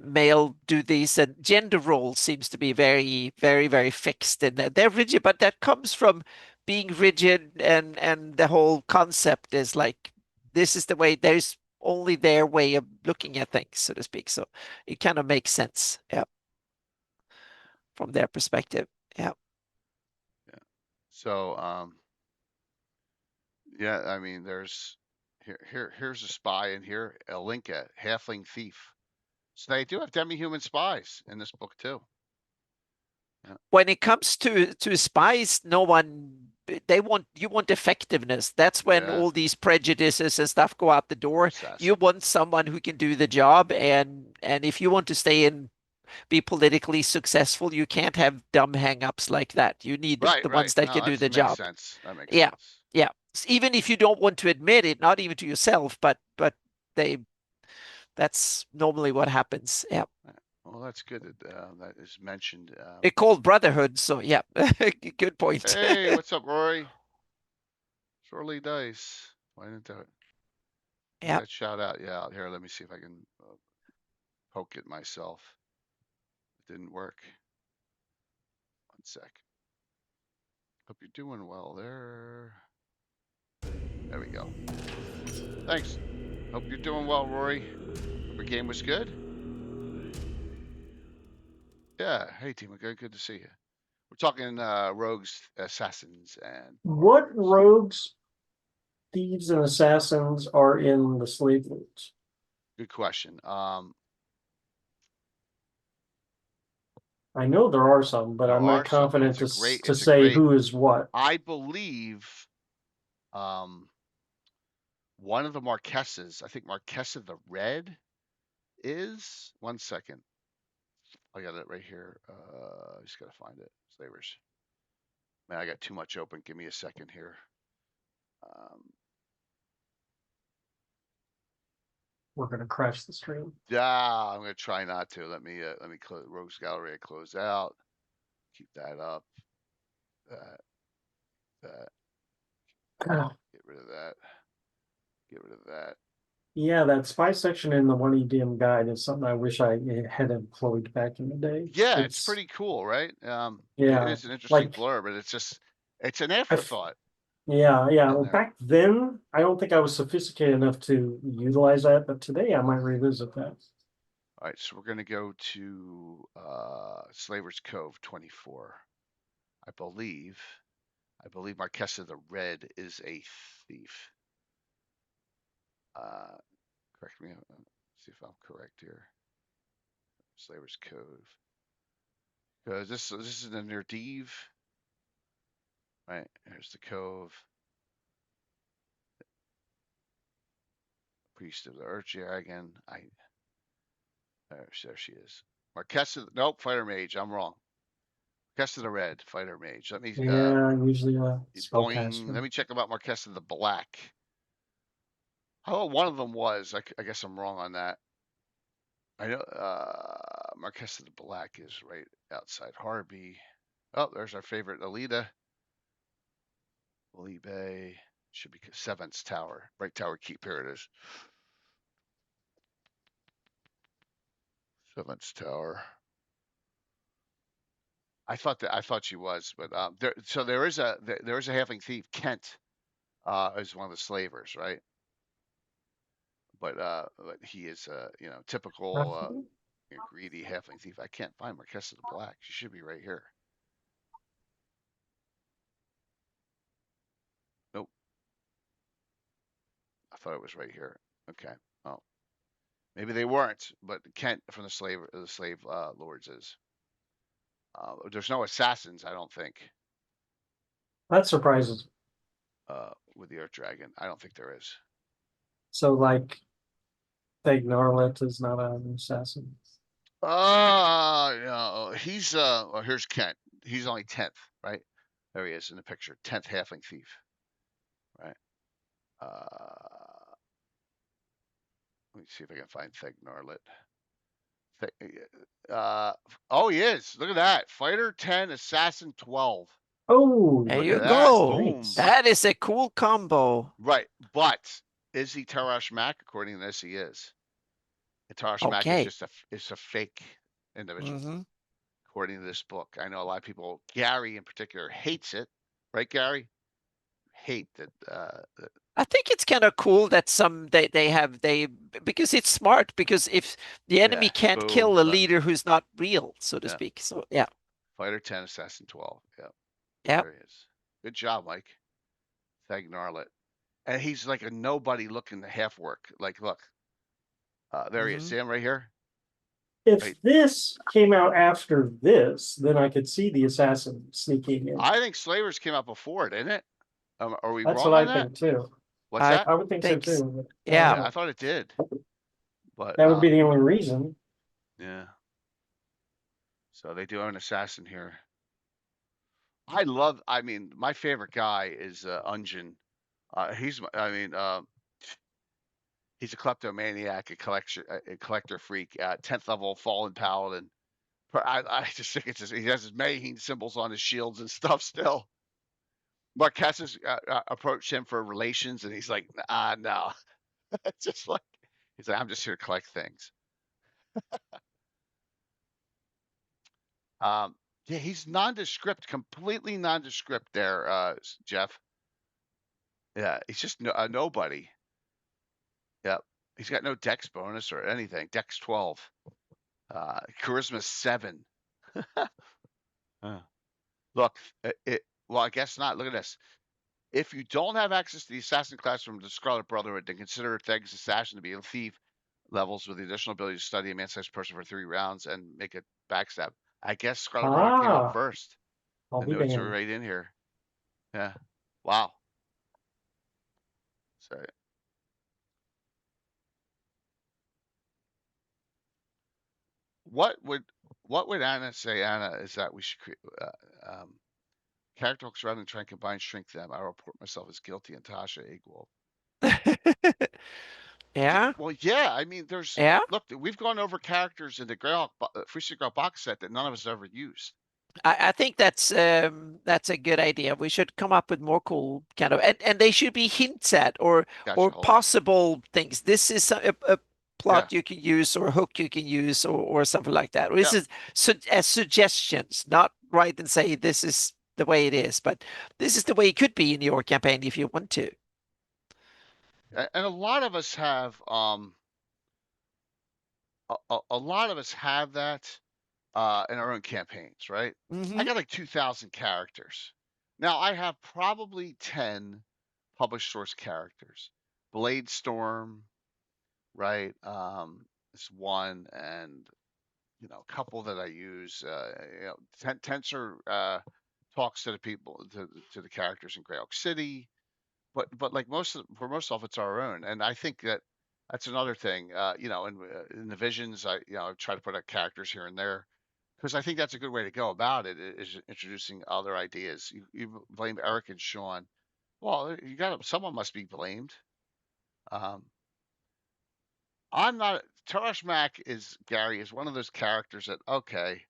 male do these, and gender role seems to be very, very, very fixed, and they're rigid, but that comes from being rigid, and the whole concept is like, this is the way, there's only their way of looking at things, so to speak. So it kind of makes sense, from their perspective. Yeah. So, yeah, I mean, here's a spy in here, Elinka, halfling thief. So they do have demi-human spies in this book too. Yeah. When it comes to spies, you want effectiveness. That's when all these prejudices and stuff go out the door. You want someone who can do the job, and if you want to stay in, be politically successful, you can't have dumb hang-ups like that. You need the ones that can do the job. Sense. That makes sense. Yeah. Even if you don't want to admit it, not even to yourself, but that's normally what happens. Yeah. Well, that's good that is mentioned. It's called brotherhood, so yeah. Good point. Hey, what's up, Rory? Shorely Dice. Why didn't do it? Yeah. Shout out. Yeah, here, let me see if I can poke it myself. It didn't work. 1 sec. Hope you're doing well there. There we go. Thanks. Hope you're doing well, Rory. Hope your game was good. Yeah. Hey, Tima. Good to see you. We're talking rogues, assassins, and What bards. rogues, thieves, and assassins are in the slave lords? Good question. I know there are some, but There I'm not are some, and confident it's a great. to It's a say great. who is what. I believe um, one of the Marquesas. I think Marquesa the Red is. One second. I got it right here. I just gotta find it. Slavers. Man, I got too much open. Give me a second here. Um, We're gonna crash the stream. yeah, I'm gonna try not to. Let me close Rogues Gallery. I close out. Keep that up. That that. Get rid of that. Get rid of that. Yeah, that spy section in the 1EDM guide is something I wish I had employed back in the day. Yeah, it's pretty cool, right? It Yeah, is an interesting like blur, but it's an I, afterthought yeah. in Well, there. back then, I don't think I was sophisticated enough to utilize that, but today I might revisit that. All right, so we're gonna go to Slaver's Cove 24. I believe. I believe Marquesa the Red is a thief. Correct me. See if I'm correct here. Slaver's Cove. Because this is near Deve. Right, here's the cove. Priest of the Earth Dragon. There she is. Marquesa. Nope, Fighter Mage. I'm wrong. Marquesa the Red, Fighter Mage. Let me Yeah, usually a boing. spellcaster. Let me check about Marquesa the Black. Oh, one of them was. I guess I'm wrong on that. I know Marquesa the Black is right outside Harby. Oh, there's our favorite Alita. Lee Bay. Should be Seventh Tower. Right Tower Keep. Here it is. Seventh Tower. I thought she was, but there is a halfling thief. Kent is one of the slavers, right? But he is typical greedy halfling thief. I can't find Marquesa the Black. She should be right here. Nope. I thought it was right here. Okay. Oh, maybe they weren't, but Kent from the slave lords is. There's no assassins, I don't think. That surprises me. With the Earth Dragon, I don't think there is. So, like, Narlet is not an assassin. No, he's well, here's Kent. He's only 10th, right? There he is in the picture. 10th halfling thief. Right. Let me see if I can find Thegnarlet. Oh, he is. Look at that. Fighter 10, Assassin 12. Oh, There Look you at that. go. Boom. That is a cool combo. Right. But is he Tarash Mac? According to this, he is. And Tarash Mac is Okay. just a fake individual. Mm-hmm. According to this book. I know a lot of people, Gary in particular, hates it. Right, Gary? Hate that. I think it's kind of cool that because it's smart, because if the enemy can't boom, kill a leader who's not real, so to speak. So yeah. Fighter 10, Assassin 12. Yep. Yeah. There he is. Good job, Mike. Thegnarlet. And he's like a nobody looking half work. Like, look. There he is. See him right here? if this came out after this, then I could see the assassin sneaking in. I think Slavers came out before, didn't it? Are we That's wrong what on I that? think too. What's that? I would think so Thanks. too. But Yeah. I thought it did. But that would be the only reason. yeah. So they do have an assassin here. I mean, my favorite guy is Unjin. He's a kleptomaniac, a collector freak, 10th level fallen paladin. I just think he has his Mayheen symbols on his shields and stuff still. Marquesas approached him for relations, and he's like, no. It's just like, he's like, I'm just here to collect things. Yeah, he's nondescript, completely nondescript there, Jeff. Yeah, he's just a nobody. Yep. He's got no dex bonus or anything. Dex 12. Charisma 7. Look, well, I guess not. Look at this. If you don't have access to the assassin class from the Scarlet Brotherhood, then consider Theg's assassin to be a thief levels with the additional ability to study a man-sized person for 3 rounds and make a backstab. I guess Scarlet Brotherhood came up first. I'll The be notes are damned. right in here. Yeah. Wow. So what would Anna say? Anna is that we should create character hooks rather than try and combine shrink them. I report myself as guilty and Tasha equal. Yeah. Well, yeah. I mean, there's Yeah. look. We've gone over characters in the Greyhawk Free Secret box set that none of us ever used. I think that's a good idea. We should come up with more cool kind of, and they should be hints at or Gotcha. Hold on. possible things. This is a plot Yeah. you can use or a hook you can use or something like that. Or this Yep. is as suggestions, not write and say this is the way it is, but this is the way it could be in your campaign if you want to. And a lot of us have a lot of us have that in our own campaigns, right? I got like 2,000 characters. Now I have probably 10 published source characters. Blade Storm, right? Is one, and a couple that I use. Tensor talks to the people, to the characters in Greyhawk City, but like for most of it's our own, and I think that's another thing. In the visions, I try to put out characters here and there because I think that's a good way to go about it. Is introducing other ideas. You blame Eric and Sean. Well, someone must be blamed. Um, I'm not. Tarash Mack is Gary is one of those characters that okay,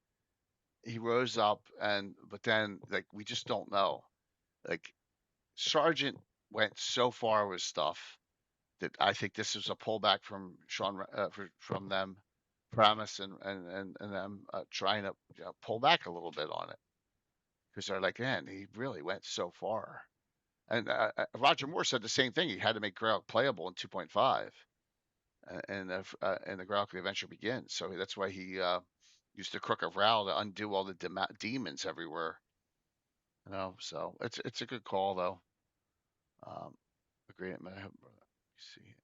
he rose up but then like we just don't know. Like Sergeant went so far with stuff that I think this is a pullback from Sean from them, Promise and them trying to pull back a little bit on it because they're like, man, he really went so far. And Roger Moore said the same thing. He had to make Greyhawk playable in 2.5, and the Greyhawk Adventure begins. So that's why he used the Crook of Ral to undo all the demons everywhere. So it's a good call though. Agree. Let me see.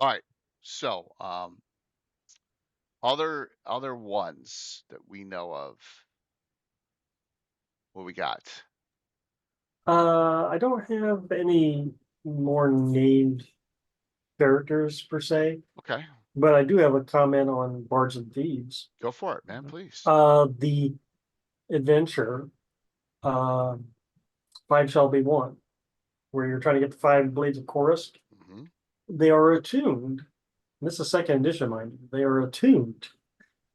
All right. So other ones that we know of. What we got? I don't have any more named characters per se, Okay, but I do have a comment on Bards and Thieves. go for it, man. Please. The adventure, uh, Five Shall Be One, where you're trying to get the 5 blades of Chorus. hmm They are attuned. This is second edition, mind you. They are attuned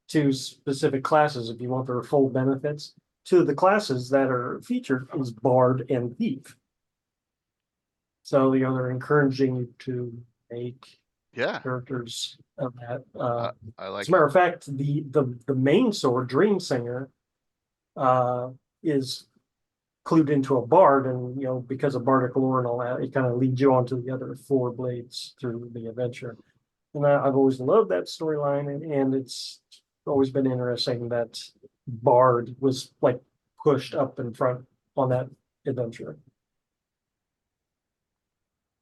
to specific classes if you want their full benefits. To the classes that are featured is Bard and Thief. So they're encouraging you to make Yeah, characters of that. I like As a matter of fact, the main sword, Dream Singer, is clued into a bard, and because of bardic lore and all that, it kind of leads you on to the other 4 blades through the adventure. And I've always loved that storyline, and it's always been interesting that Bard was like pushed up in front on that adventure.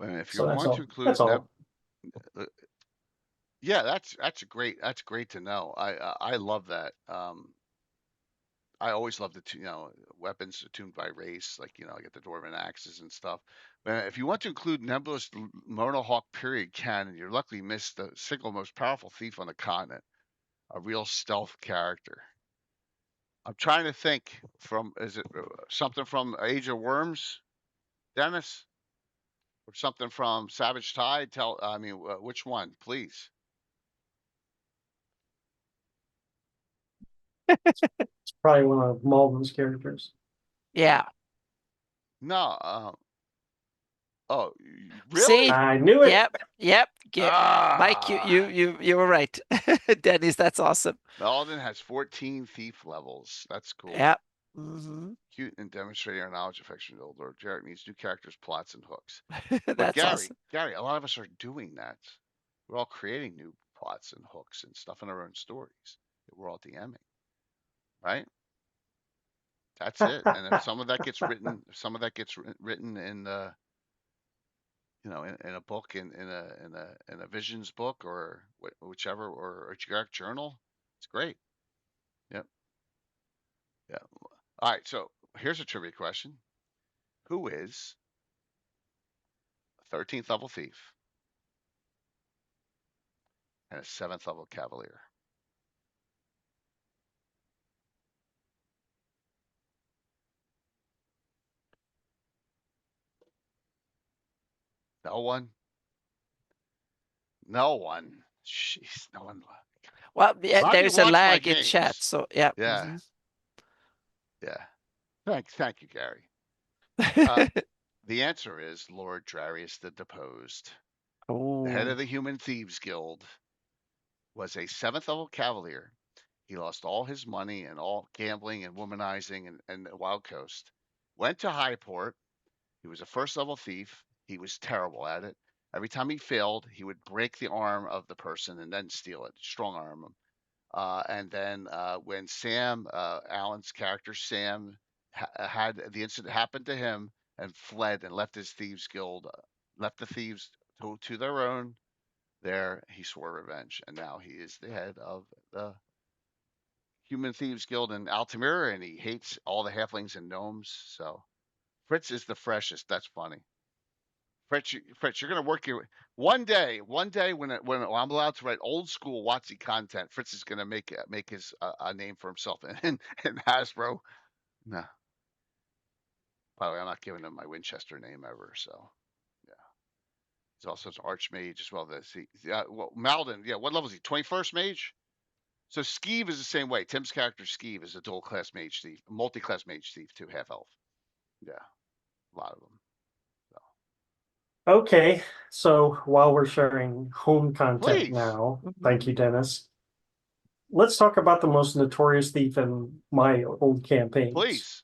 and if you So that's want to all. include That's all. yeah, that's great to know. I love that. I always love weapons attuned by race, like I get the dwarven axes and stuff. But if you want to include Nebulous Monohawk period canon, you're luckily missed the single most powerful thief on the continent, a real stealth character. I'm trying to think is it something from Age of Worms, Dennis, or something from Savage Tide? Which one, please? It's probably one of Malvin's characters. Yeah. No. Oh, See? really? I knew it. Yep. Mike, Ah. you were right. Dennis, that's awesome. Malden has 14 thief levels. That's cool. Yeah. Cute and demonstrating our knowledge, affection, old Lord Jarrett needs new characters, plots, and hooks. But That's awesome. Gary, a lot of us are doing that. We're all creating new plots and hooks and stuff in our own stories that we're all DMing. right? That's it. And if some of that gets written, in the, in a book, in a visions book, or whichever, or a generic journal, it's great. Yep. Yeah. All right. So here's a trivia question: Who is a 13th level thief and a 7th level cavalier? No one. No one. Jeez, no one. Well, A lot of you there's a watch my lag in chat, games. so yeah. Yeah. Yeah. Thank you, Gary. Mm-hmm. The answer is Lord Darius the Deposed. The head Oh. of the Human Thieves Guild was a 7th level cavalier. He lost all his money and all gambling and womanizing and the Wild Coast. Went to Highport. He was a 1st level thief. He was terrible at it. Every time he failed, he would break the arm of the person and then steal it, strong arm him. And then when Sam, Alan's character Sam, had the incident happen to him and fled and left his thieves guild, left the thieves to their own. There, he swore revenge, and now he is the head of the Human Thieves Guild in Altamira, and he hates all the halflings and gnomes. So Fritz is the freshest. That's funny. Fritz, you're gonna work your one day when I'm allowed to write old school WotC content. Fritz is gonna make his a name for himself in Hasbro. No, by the way, I'm not giving him my Winchester name ever. So yeah, he's also an archmage as well. Well, Malden. Yeah, what level is he? 21st mage. So Skeeve is the same way. Tim's character Skeeve is a dual class mage thief, multi-class mage thief too, half elf. Yeah, a lot of them. So. Okay, so while we're sharing home content Please, now, thank you, Dennis. Let's talk about the most notorious thief in my old campaigns. please.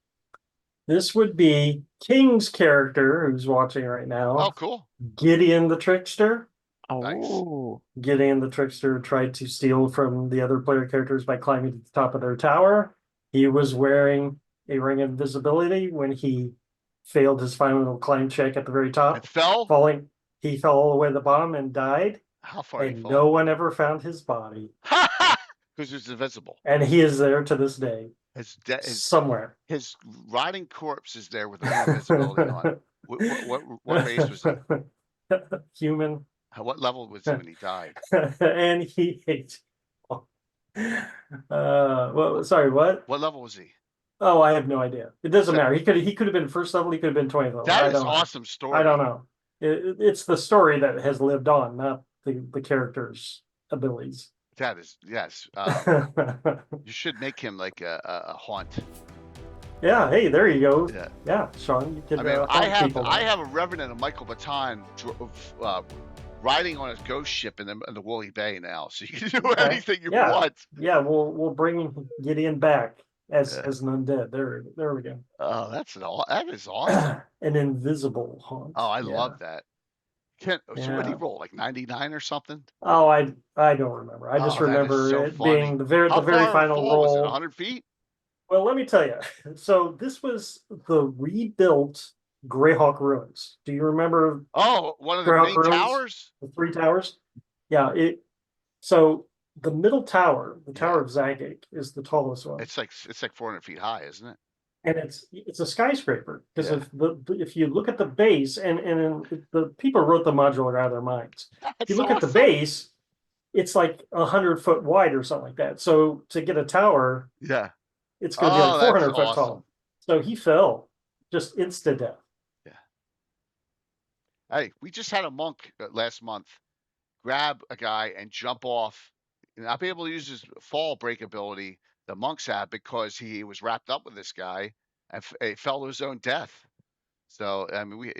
This would be King's character, who's watching right now. Oh, cool. Gideon the Trickster. Nice. Oh. Gideon the Trickster tried to steal from the other player characters by climbing to the top of their tower. He was wearing a ring of invisibility when he failed his final climb check at the very top. It fell? He fell all the way to the bottom and died. How far did he And fall? no one ever found his body. Because he's invisible. And he is there to this day. Somewhere. His rotting corpse is there with a ring of invisibility on. What race was he? Human. What level was he when he died? And he hates. Well, sorry, what? What level was he? Oh, I have no idea. It doesn't matter. He could have been 1st level. He could have been 20th level. That is an awesome story. I don't know. It's the story that has lived on, not the character's abilities. That is, yes. You should make him like a haunt. Yeah. Hey, there you go. Yeah. Yeah, Sean. You can. I mean, I have a Revenant of Michael Baton riding on his ghost ship in the Woolly Bay now, so you can do anything you want. Yeah, we'll bring Gideon back as an undead. There we go. Oh, that is awesome. An invisible haunt. Oh, I love that. So what did he roll? Like 99 or something? Oh, I don't remember. I just remember so it funny. being the very final roll. Was it 100 feet? Well, let me tell you. So this was the rebuilt Greyhawk ruins. Do you remember? Oh, one of the main towers? The 3 towers? Yeah. So the middle tower, the Tower of Zagig, is the tallest one. It's like 400 feet high, isn't it? And it's a skyscraper because if you look at the base and the people wrote the modular out of their minds. If you look at the base, it's like 100-foot wide or something like that. So to get a tower, it's going to be like 400 foot tall. So he fell, just insta death. Yeah. Hey, we just had a monk last month grab a guy and jump off, not be able to use his fall break ability. The monks have, because he was wrapped up with this guy and he fell to his own death. So I mean,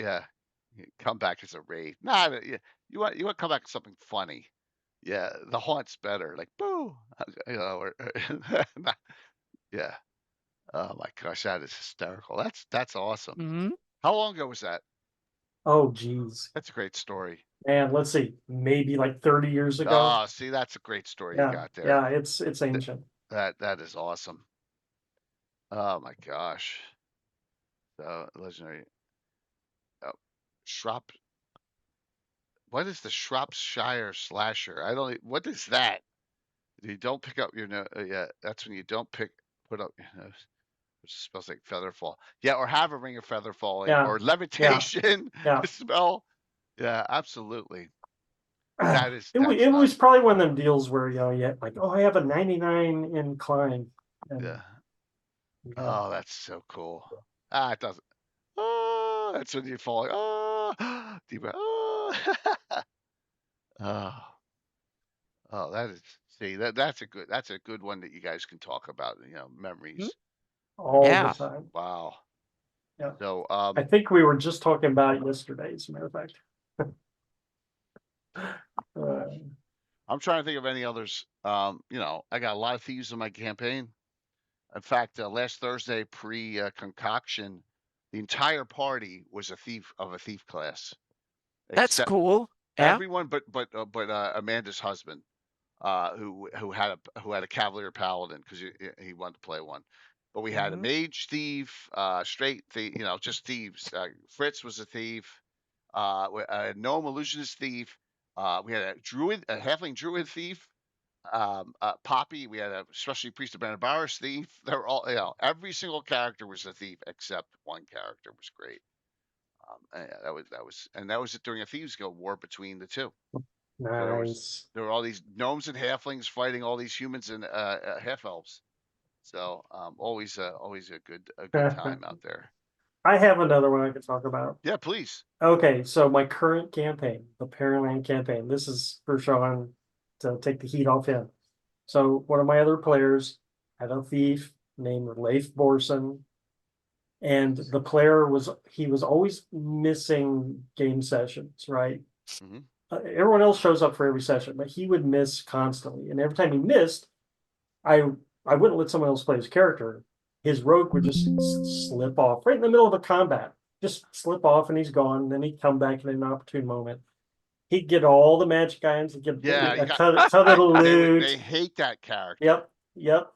come back as a raid. You want to come back with something funny. Yeah, the haunt's better. Like boo, yeah. Oh my gosh, that is hysterical. That's awesome. Mm-hmm. How long ago was that? Oh geez, that's a great story. And let's see, maybe like 30 years ago. Oh, see, that's a great story you got there. Yeah, it's ancient. That is awesome. Oh my gosh. So legendary. Oh, Shrop. What is the Shropshire Slasher? I don't. What is that? You don't pick up your nose. Yeah, that's when you don't put up your nose, which smells like feather fall. Yeah, or have a ring of feather falling, Yeah, or yeah, levitation yeah. smell. Yeah, absolutely. That's It was nuts. probably one of them deals where, you know, you had like, oh, I have a 99 in climb. And Yeah. yeah. Oh, that's so cool. Ah, it doesn't. Oh, that's when you fall. Oh, deep breath. Oh. Oh, oh, that is. See, that's a good one that you guys can talk about. Mhm. Memories. All the Yeah. Memories. time. Wow. Yeah. So, I think we were just talking about it yesterday, as a matter of fact. I'm trying to think of any others. I got a lot of thieves in my campaign. In fact, last Thursday, pre concoction, the entire party was a thief class, That's except cool. Yeah. everyone but Amanda's husband, who had a Cavalier Paladin because he wanted to play one. But we had a Mhm. mage thief, straight thief, just thieves. Fritz was a thief. A gnome illusionist thief. We had a halfling druid thief. Poppy, we had a especially priest of Brandon thief. They were all, every single character was a thief except one character was great. And yeah, that was it during a thieves guild war between the two. So Nice. there were all these gnomes and halflings fighting all these humans and half elves. So always a good time out there. I have another one I could talk about. Yeah, please. Okay, so my current campaign, the Pearland campaign, this is for Sean to take the heat off him. So one of my other players had a thief named Leif Borson, and the player he was always missing game sessions, right? Hmm. Everyone else shows up for every session, but he would miss constantly. And every time he missed, I I wouldn't let someone else play his character. His rogue would just slip off right in the middle of a combat, just slip off, and he's gone. And then he'd come back in an opportune moment. He'd get all the magic items, he'd get Yeah, you a got ton of the they loot. hate that character. Yep, yep.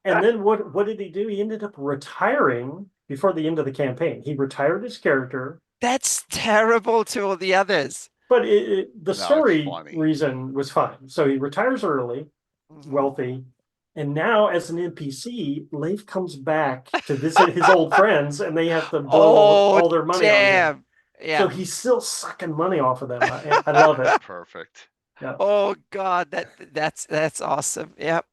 And then what did he do? He ended up retiring before the end of the campaign. He retired his character, That's terrible to all the others. but the No, it's story funny. reason was fine. So he retires early, Mhm. wealthy, and now as an NPC, Leif comes back to visit his old friends, and they have to blow Oh, all their money on him. damn. Yeah. So he's still sucking money off of them. I love it. Perfect. Yeah. Oh God, that's awesome. Yep.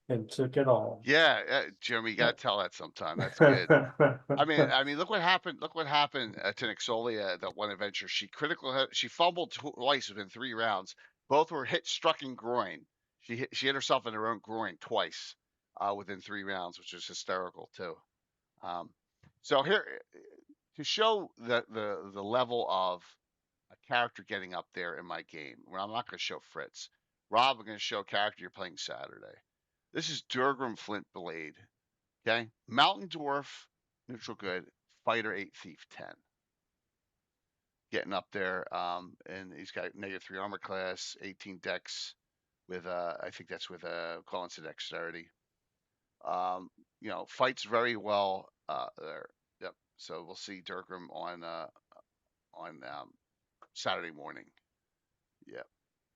And took it all. Yeah, Jeremy, you Yeah. gotta tell that sometime. That's good. I mean, look what happened. Look what happened to Nixolia that one adventure. She fumbled twice within 3 rounds. Both were struck in groin. She hit herself in her own groin twice within 3 rounds, which was hysterical too. Um, so here to show the level of a character getting up there in my game. Well, I'm not going to show Fritz. Rob, I'm going to show a character you're playing Saturday. This is Durgrim Flint Blade. Okay, Mountain Dwarf, neutral good, Fighter 8, Thief 10. Getting up there, and he's got -3 armor class, 18 dex with I think that's with calling to dexterity. Fights very well there. Yep. So we'll see Durgrim on Saturday morning. Yeah.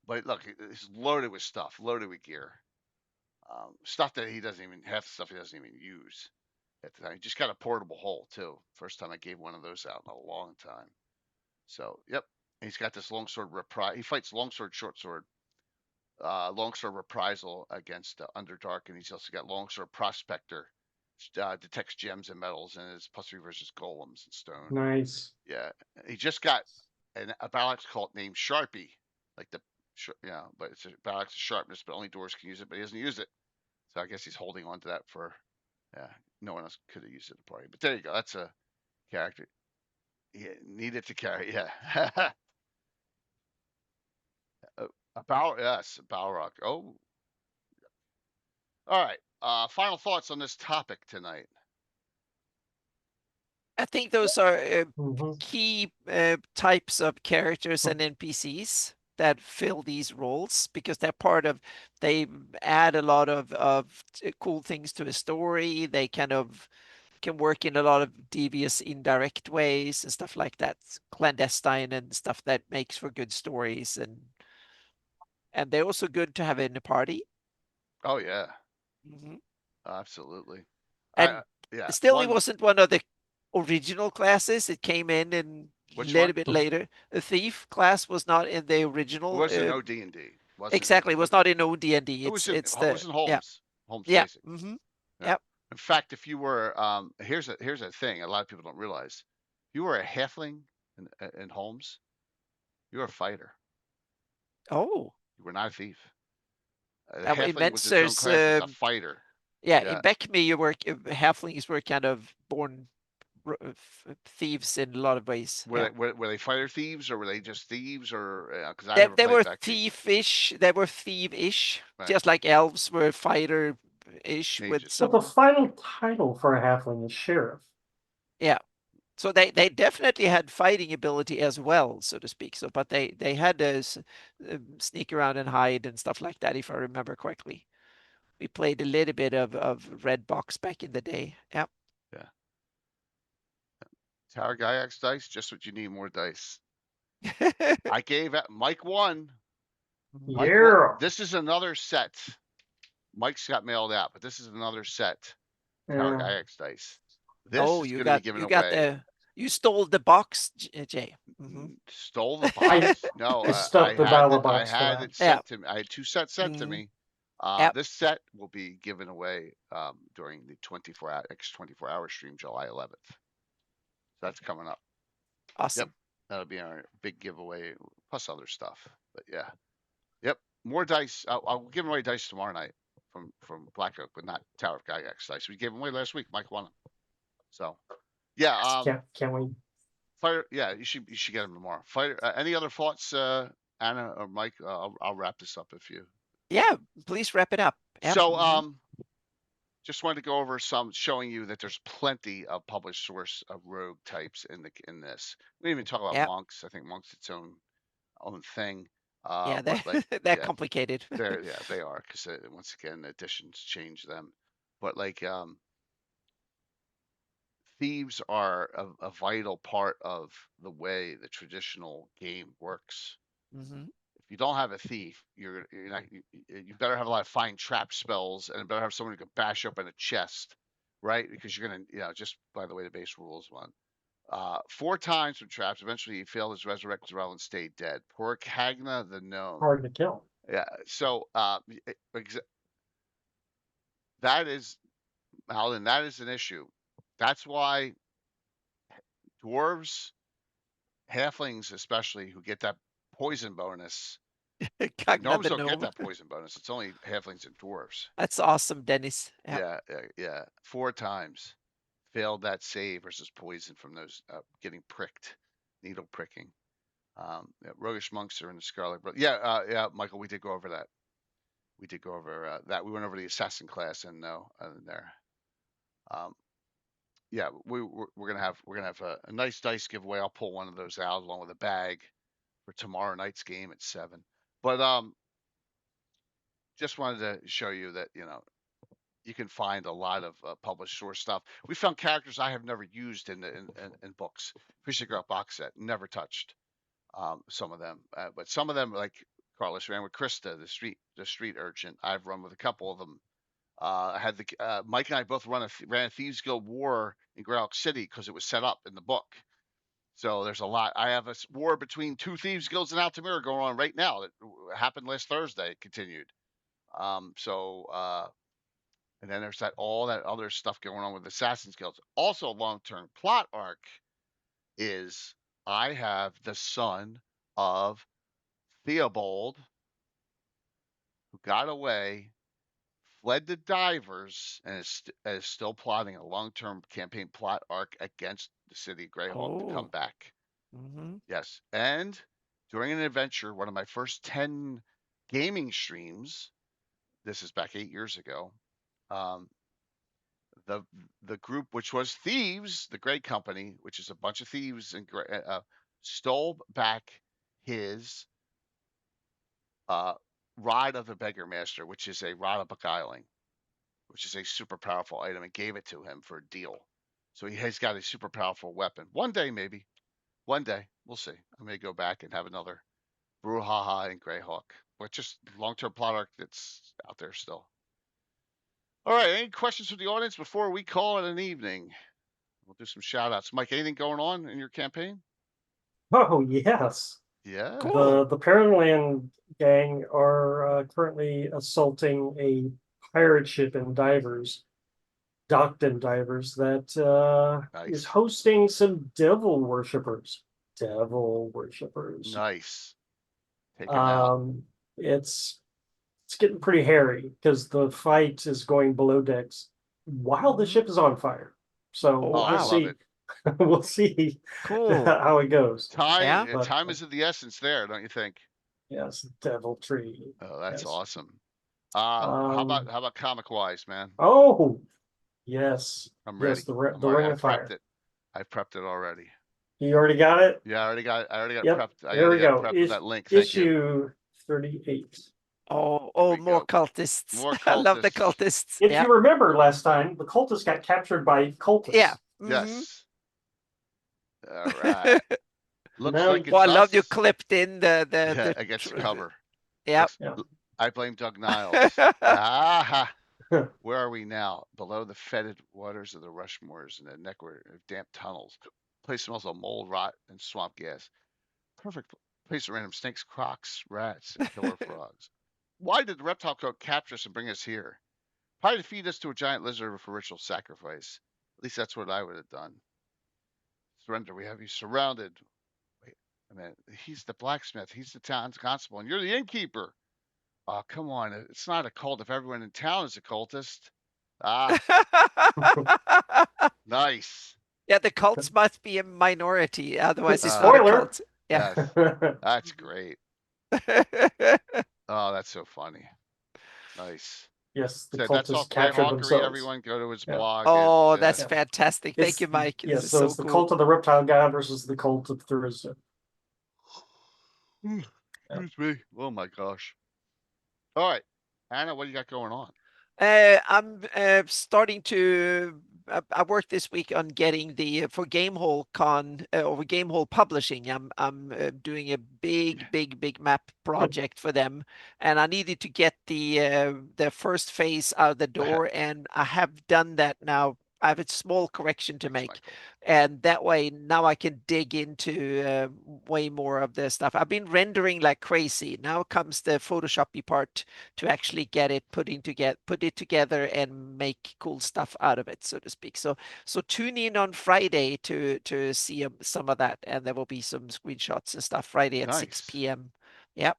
But look, he's loaded with stuff, loaded with gear, stuff that he doesn't even half the stuff he doesn't even use at the time. He just got a portable hole too. First time I gave one of those out in a long time. So yep, and he's got this longsword reprise. He fights longsword, short sword, longsword reprisal against Underdark, and he's also got longsword prospector, detects gems and metals, and is +3 versus golems and stone. Nice. Yeah, he just got a battle axe cult named Sharpie, like but it's a battle axe of sharpness, but only doors can use it, but he doesn't use it. So I guess he's holding on to that for, yeah, no one else could have used it at the party. But there you go. That's a character. Yeah, needed to carry. Yeah. Yes, Balrog. Oh, all right. Final thoughts on this topic tonight. I think those are Mhm. key types of characters and NPCs that fill these roles because they're part of. They add a lot of cool things to a story. They kind of can work in a lot of devious indirect ways and stuff like that, clandestine and stuff that makes for good stories, and they're also good to have in a party. Oh yeah, Hmm absolutely. And Yeah, still, it wasn't one of the original classes. It came in a which little one? bit later. The thief class was not in the It original. wasn't OD&D. Wasn't Exactly, it was not in OD&D. It was It's it the was in yeah Holmes yeah Basic. Yeah. yep. In fact, if you were here's a thing a lot of people don't realize. If you were a halfling in Holmes, you're a fighter. Oh, You were not a thief. The in halfling was its own Menser's class as a fighter. yeah, Yeah. in Beckme you were halflings were kind of born thieves in a lot of ways. Were Yeah, they fighter thieves or were they just thieves or because I they never they played were Beckme. thievish. They were thievish, Right. just like elves were fighter-ish with Mages. But the some. final title for a halfling is sheriff. Yeah, so they definitely had fighting ability as well, so to speak. So, but they had to sneak around and hide and stuff like that, if I remember correctly. We played a little bit of Red Box back in the day. Yeah. Yeah. Tower Gygax dice, just what you need, more dice. I gave Mike one. Mike, Yeah. this is another set. Mike's got mailed out, but this is another set. Tower Yeah. Gygax dice. This Oh, is going to be given away. you stole the box, Jay. Stole the box. No, I stuffed the battle I box for had that. it Yeah. sent to me. I had 2 sets sent to Mhm. me. Yep. This set will be given away during the 24-hour stream, July 11th. So that's coming up. Yep, Awesome. that'll be our big giveaway plus other stuff. But yeah, yep, more dice. I'll give away dice tomorrow night from Black Oak, but not Tower of Gygax dice. We gave them away last week. Mike won them. So yeah, Can't wait. Fire. Yeah, you should get them tomorrow. Fire. Any other thoughts, Anna or Mike? I'll wrap this up if you. Yeah, please wrap it up. Yep. So just wanted to go over some, showing you that there's plenty of published source of rogue types in this. We didn't even talk about Yep. monks. I think monks its own thing. Yeah, But like they're yeah, complicated. they are because once again additions change them. But like thieves are a vital part of the way the traditional game works. Hmm If you don't have a thief, you're not, you better have a lot of fine trap spells and better have someone who can bash open a chest, right? Because you're gonna, just by the way, the base rules one. 4 times with traps. Eventually, he failed his resurrect as well and stayed dead. Poor Cagna the gnome. Hard to kill. Yeah. So that is, Alan, that is an issue. That's why dwarves, halflings especially, who get that poison bonus. Cogna Gnomes the don't get gnome. that poison bonus. It's only halflings and dwarves. That's awesome, Dennis. Yep. Yeah. 4 times failed that save versus poison from those getting pricked, needle pricking. Roguish monks are in the Scarlet. But yeah, Michael, we did go over that. We did go over that. We went over the assassin class and there. Um, yeah, we're gonna have a nice dice giveaway. I'll pull one of those out along with a bag for tomorrow night's game at 7. But just wanted to show you that you can find a lot of published source stuff. We found characters I have never used in books. Fisher Girl box set, never touched some of them, but some of them like Carlos ran with Krista, the street urchin. I've run with a couple of them. I had Mike and I both ran a Thieves Guild war in Greyhawk City because it was set up in the book. So there's a lot. I have a war between 2 Thieves Guilds in Altamira going on right now that happened last Thursday. It continued. And then there's all that other stuff going on with Assassin's Guilds. Also, long-term plot arc is I have the son of Theobald who got away, fled the divers, and is still plotting a long-term campaign plot arc against the city of Greyhawk to come Oh. back. hmm Yes. And during an adventure, one of my first 10 gaming streams, this is back 8 years ago, um, the group, which was thieves, the Grey Company, which is a bunch of thieves, and stole back his Rod of the Beggar Master, which is a rod of beguiling, which is a super powerful item, and gave it to him for a deal. So he's got a super powerful weapon. One day, maybe. One day. We'll see. I may go back and have another Brouhaha and Greyhawk, but just long-term plot arc that's out there still. All right. Any questions from the audience before we call it an evening? We'll do some shout outs. Mike, anything going on in your campaign? Oh, yes. Yeah. Cool. The Parentland gang are currently assaulting a pirate ship in Divers, docked in Divers, that is Nice. hosting some devil worshippers. Devil worshippers. Nice. Take him out. It's getting pretty hairy because the fight is going below decks while the ship is on fire. So Oh, Oh, I we'll wow. love see. it. We'll see Cool. how it goes. Time, Yeah. But, time is of the essence there, don't you think? yes, devil tree. Oh, that's Yes. awesome. How about comic wise, man? Oh, yes. I'm Yes, ready. the Already. Ring I've of prepped Fire. it. I've prepped it already. You already got it? Yeah, I already got it Yep. prepped. I Here already we got go. prepped with that link. Thank you. Issue 38. Here we More go. cultists. More I love the cultists. cultists. If Yeah. you remember last time, the cultists got captured by cultists. Yeah. Yes. All right. Looks Now like you Well, I it's love you us. clipped in Yeah, against the cover. Yeah. Yeah. I blame Doug Niles. Ah, where are we now? Below the fetid waters of the Rushmores and the network of damp tunnels. Place smells of mold, rot, and swamp gas. Perfect place of random snakes, crocs, rats, and killer frogs. Why did the reptile cult capture us and bring us here? Probably to feed us to a giant lizard for ritual sacrifice. At least that's what I would have done. Surrender, we have you surrounded. Wait a minute. He's the blacksmith. He's the town's constable, and you're the innkeeper. Oh, come on. It's not a cult if everyone in town is a cultist. Ah, nice. Yeah, the cults must be a minority, otherwise it's not a Spoiler. cult. Yeah. Yes, that's great. Oh, that's so funny. Nice. Yes, the So that's all cultists captured Greyhawkery. themselves. Everyone go to his Yeah. blog. Oh, And, that's Yeah. fantastic. Thank you, Mike. Yeah, This is so so it's the cool. cult of the reptile god versus the cult of Thurism. Excuse me. Oh my gosh. All right, Anna, what do you got going on? I'm starting to. I worked this week on getting the for Gamehole Con or Gamehole Publishing. I'm doing a big map project for them, and I needed to get the first phase out of the door, and I have done that now. I have a small correction to Thanks, make, Michael. and that way now I can dig into way more of the stuff. I've been rendering like crazy. Now comes the Photoshoppy part to actually get it put it together and make cool stuff out of it, so to speak. So tune in on Friday to see some of that, and there will be some screenshots and stuff Friday at 6 Nice. p.m. Yeah.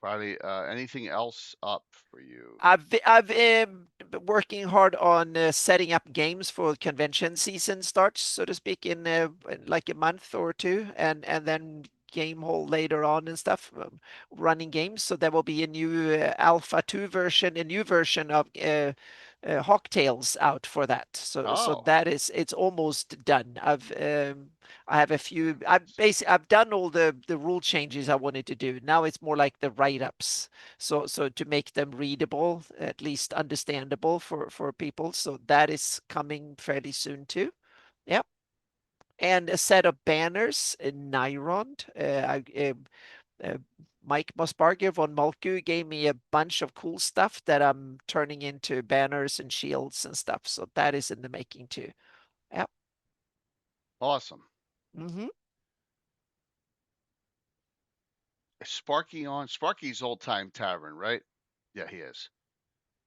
Friday. Anything else up for you? I've been working hard on setting up games for convention season starts, so to speak, in like a month or two, and then game hall later on and stuff, running games. So there will be a new Alpha 2 version, a new version of Hawk Tales out for that. So Oh, that is, it's almost done. I have a few. I've done all the rule changes I wanted to do. Now it's more like the write-ups. So to make them readable, at least understandable for people. So that is coming fairly soon too. Yep. And a set of banners in Nyrond. Mike Mosbarger von Malku gave me a bunch of cool stuff that I'm turning into banners and shields and stuff. So that is in the making too. Yep. awesome. Mm-hmm. Is Sparky on? Sparky's Old Time Tavern, right? Yeah, he is.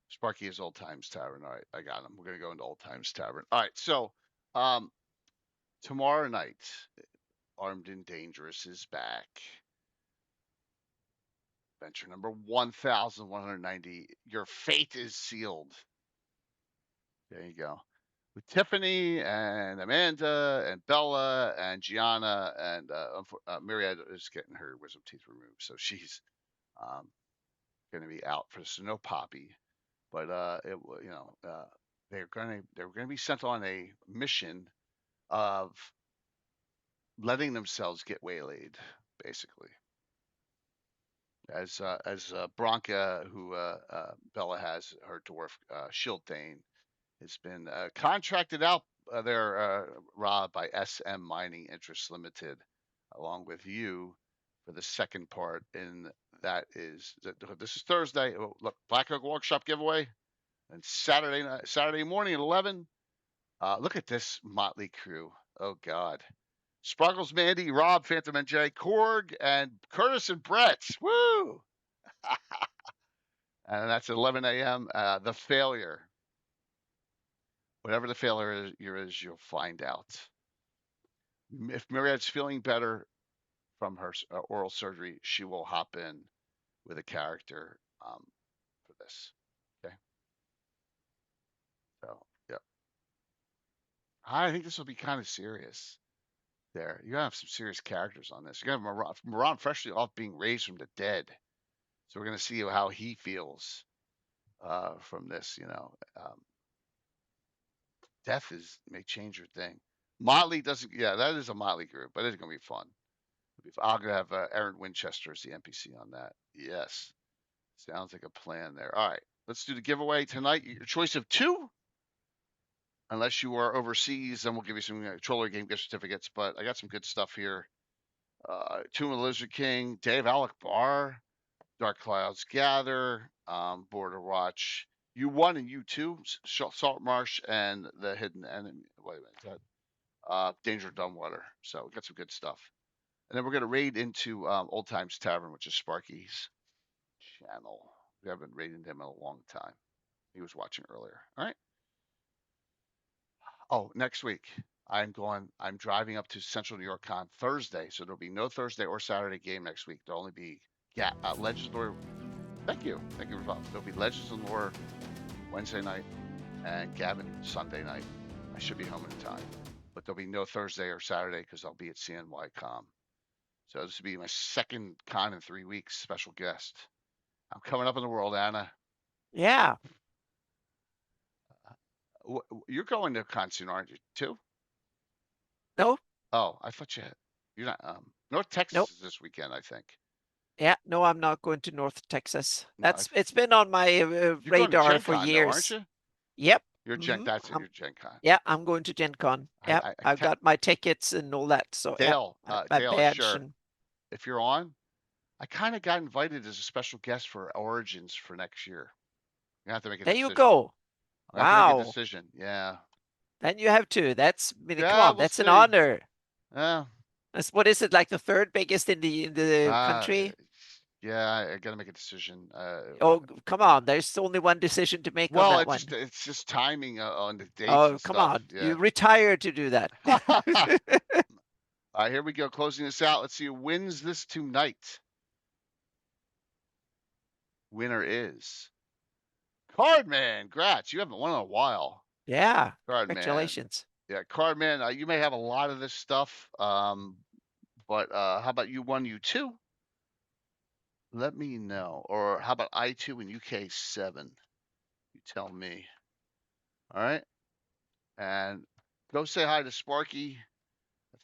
Sparky is Old Times Tavern. All right, I got him. We're gonna go into Old Times Tavern. All right, so tomorrow night, Armed and Dangerous is back. Adventure number 1190. Your fate is sealed. There you go. With Tiffany and Amanda and Bella and Gianna and Myriad is getting her wisdom teeth removed, so she's going to be out for this. So no Poppy, but they're going to be sent on a mission of letting themselves get waylaid, basically. as Bronca, who Bella has, her dwarf Shield Thane, has been contracted out there, Rob, by SM Mining Interests Limited, along with you for the second part. And that is this is Thursday. Oh, look, Black Oak Workshop giveaway, and Saturday morning at 11. Look at this motley crew. Oh God. Sparkles, Mandy, Rob, Phantom NJ, Korg, and Curtis and Brett. Woo! And that's 11 a.m. The failure. Whatever the failure is, you'll find out. If Myriad's feeling better from her oral surgery, she will hop in with a character for this. Okay. So, yep. I think this will be kind of serious. There, you're gonna have some serious characters on this. You're gonna have Moran freshly off being raised from the dead, so we're gonna see how he feels from this. Death may change your thing. Motley doesn't. Yeah, that is a Motley group, but it's gonna be fun. I'm gonna have Aaron Winchester as the NPC on that. Yes, sounds like a plan there. All right, let's do the giveaway tonight. Your choice of 2. Unless you are overseas, then we'll give you some Troller Game gift certificates. But I got some good stuff here. Tomb of the Lizard King, Dave Alec Bar, Dark Clouds Gather, Border Watch, U1 and U2, Salt Marsh, and the Hidden Enemy. Wait a minute, Danger Dumbwater. So we got some good stuff. And then we're going to raid into Old Times Tavern, which is Sparky's channel. We haven't raided him in a long time. He was watching earlier. All right. Oh, next week I'm driving up to Central New York Con Thursday, so there'll be no Thursday or Saturday game next week. There'll only be Legends of Lore. Thank you, Rob. There'll be Legends of Lore Wednesday night and Gavin Sunday night. I should be home in time, but there'll be no Thursday or Saturday because I'll be at CNYCom. So this will be my second con in 3 weeks. Special guest. I'm coming up in the world, Anna. Yeah. You're going to con soon, aren't you? Too? No. Oh, I thought you're not. North Texas Nope. is this weekend, I think. Yeah, no, I'm not going to North Texas. No, It's been on my radar for Con, years. though, aren't you? Yep. You're That's your Gen Con. Yeah, I'm going to Gen Con. Yeah, I've got my tickets and all that. So Dale, my badge sure. and... If you're on, I kind of got invited as a special guest for Origins for next year. You have to make a decision. There you go. Wow. Make a decision. Yeah. Then you have to. Come on, that's an see. honor. Yeah. What is it, like the third biggest in the country? Yeah, I gotta make a decision. Oh, come on! There's only one decision to make on that one. It's just timing on the dates. Oh, come on! Yeah. You retired to do that. All right, here we go. Closing this out. Let's see who wins this tonight. Winner is Cardman. Grats. You haven't won in a while. Yeah. Cardman. Congratulations. Yeah, Cardman. You may have a lot of this stuff, but how about U1, U2? Let me know. Or how about I2 and UK7? You tell me. All right. And go say hi to Sparky.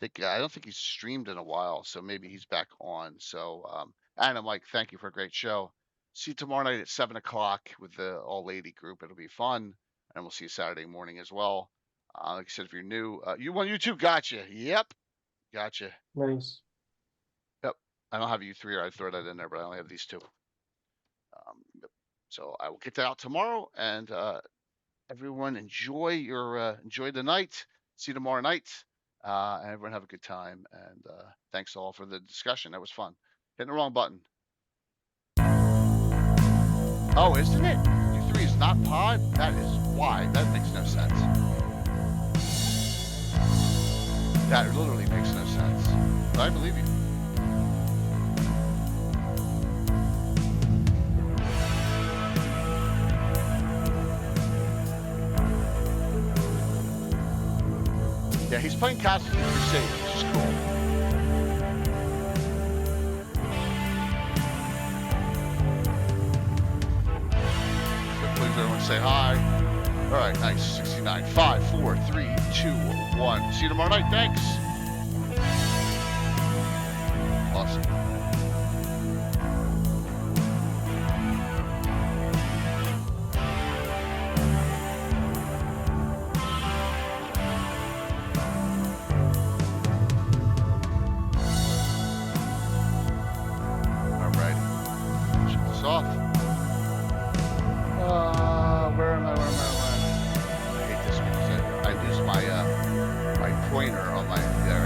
I don't think he's streamed in a while, so maybe he's back on. So, Anna, Mike, thank you for a great show. See you tomorrow night at 7 o'clock with the all-lady group. It'll be fun. And we'll see you Saturday morning as well. Like I said, if you're new, U1, U2, gotcha. Yep. Gotcha. Nice. Yep. I don't have U3, or I'd throw that in there, but I only have these 2. So I will get that out tomorrow, and everyone enjoy the night. See you tomorrow night, and everyone have a good time. And thanks all for the discussion. That was fun. Hitting the wrong button. Oh, isn't it? U3 is not pod? That is why. That makes no sense. That literally makes no sense. But I believe you. Yeah, he's playing Cosmic Crusade, which is cool. So please, everyone, say hi. All right, nice. 69. 5, 4, 3, 2, 1. See you tomorrow night. Thanks.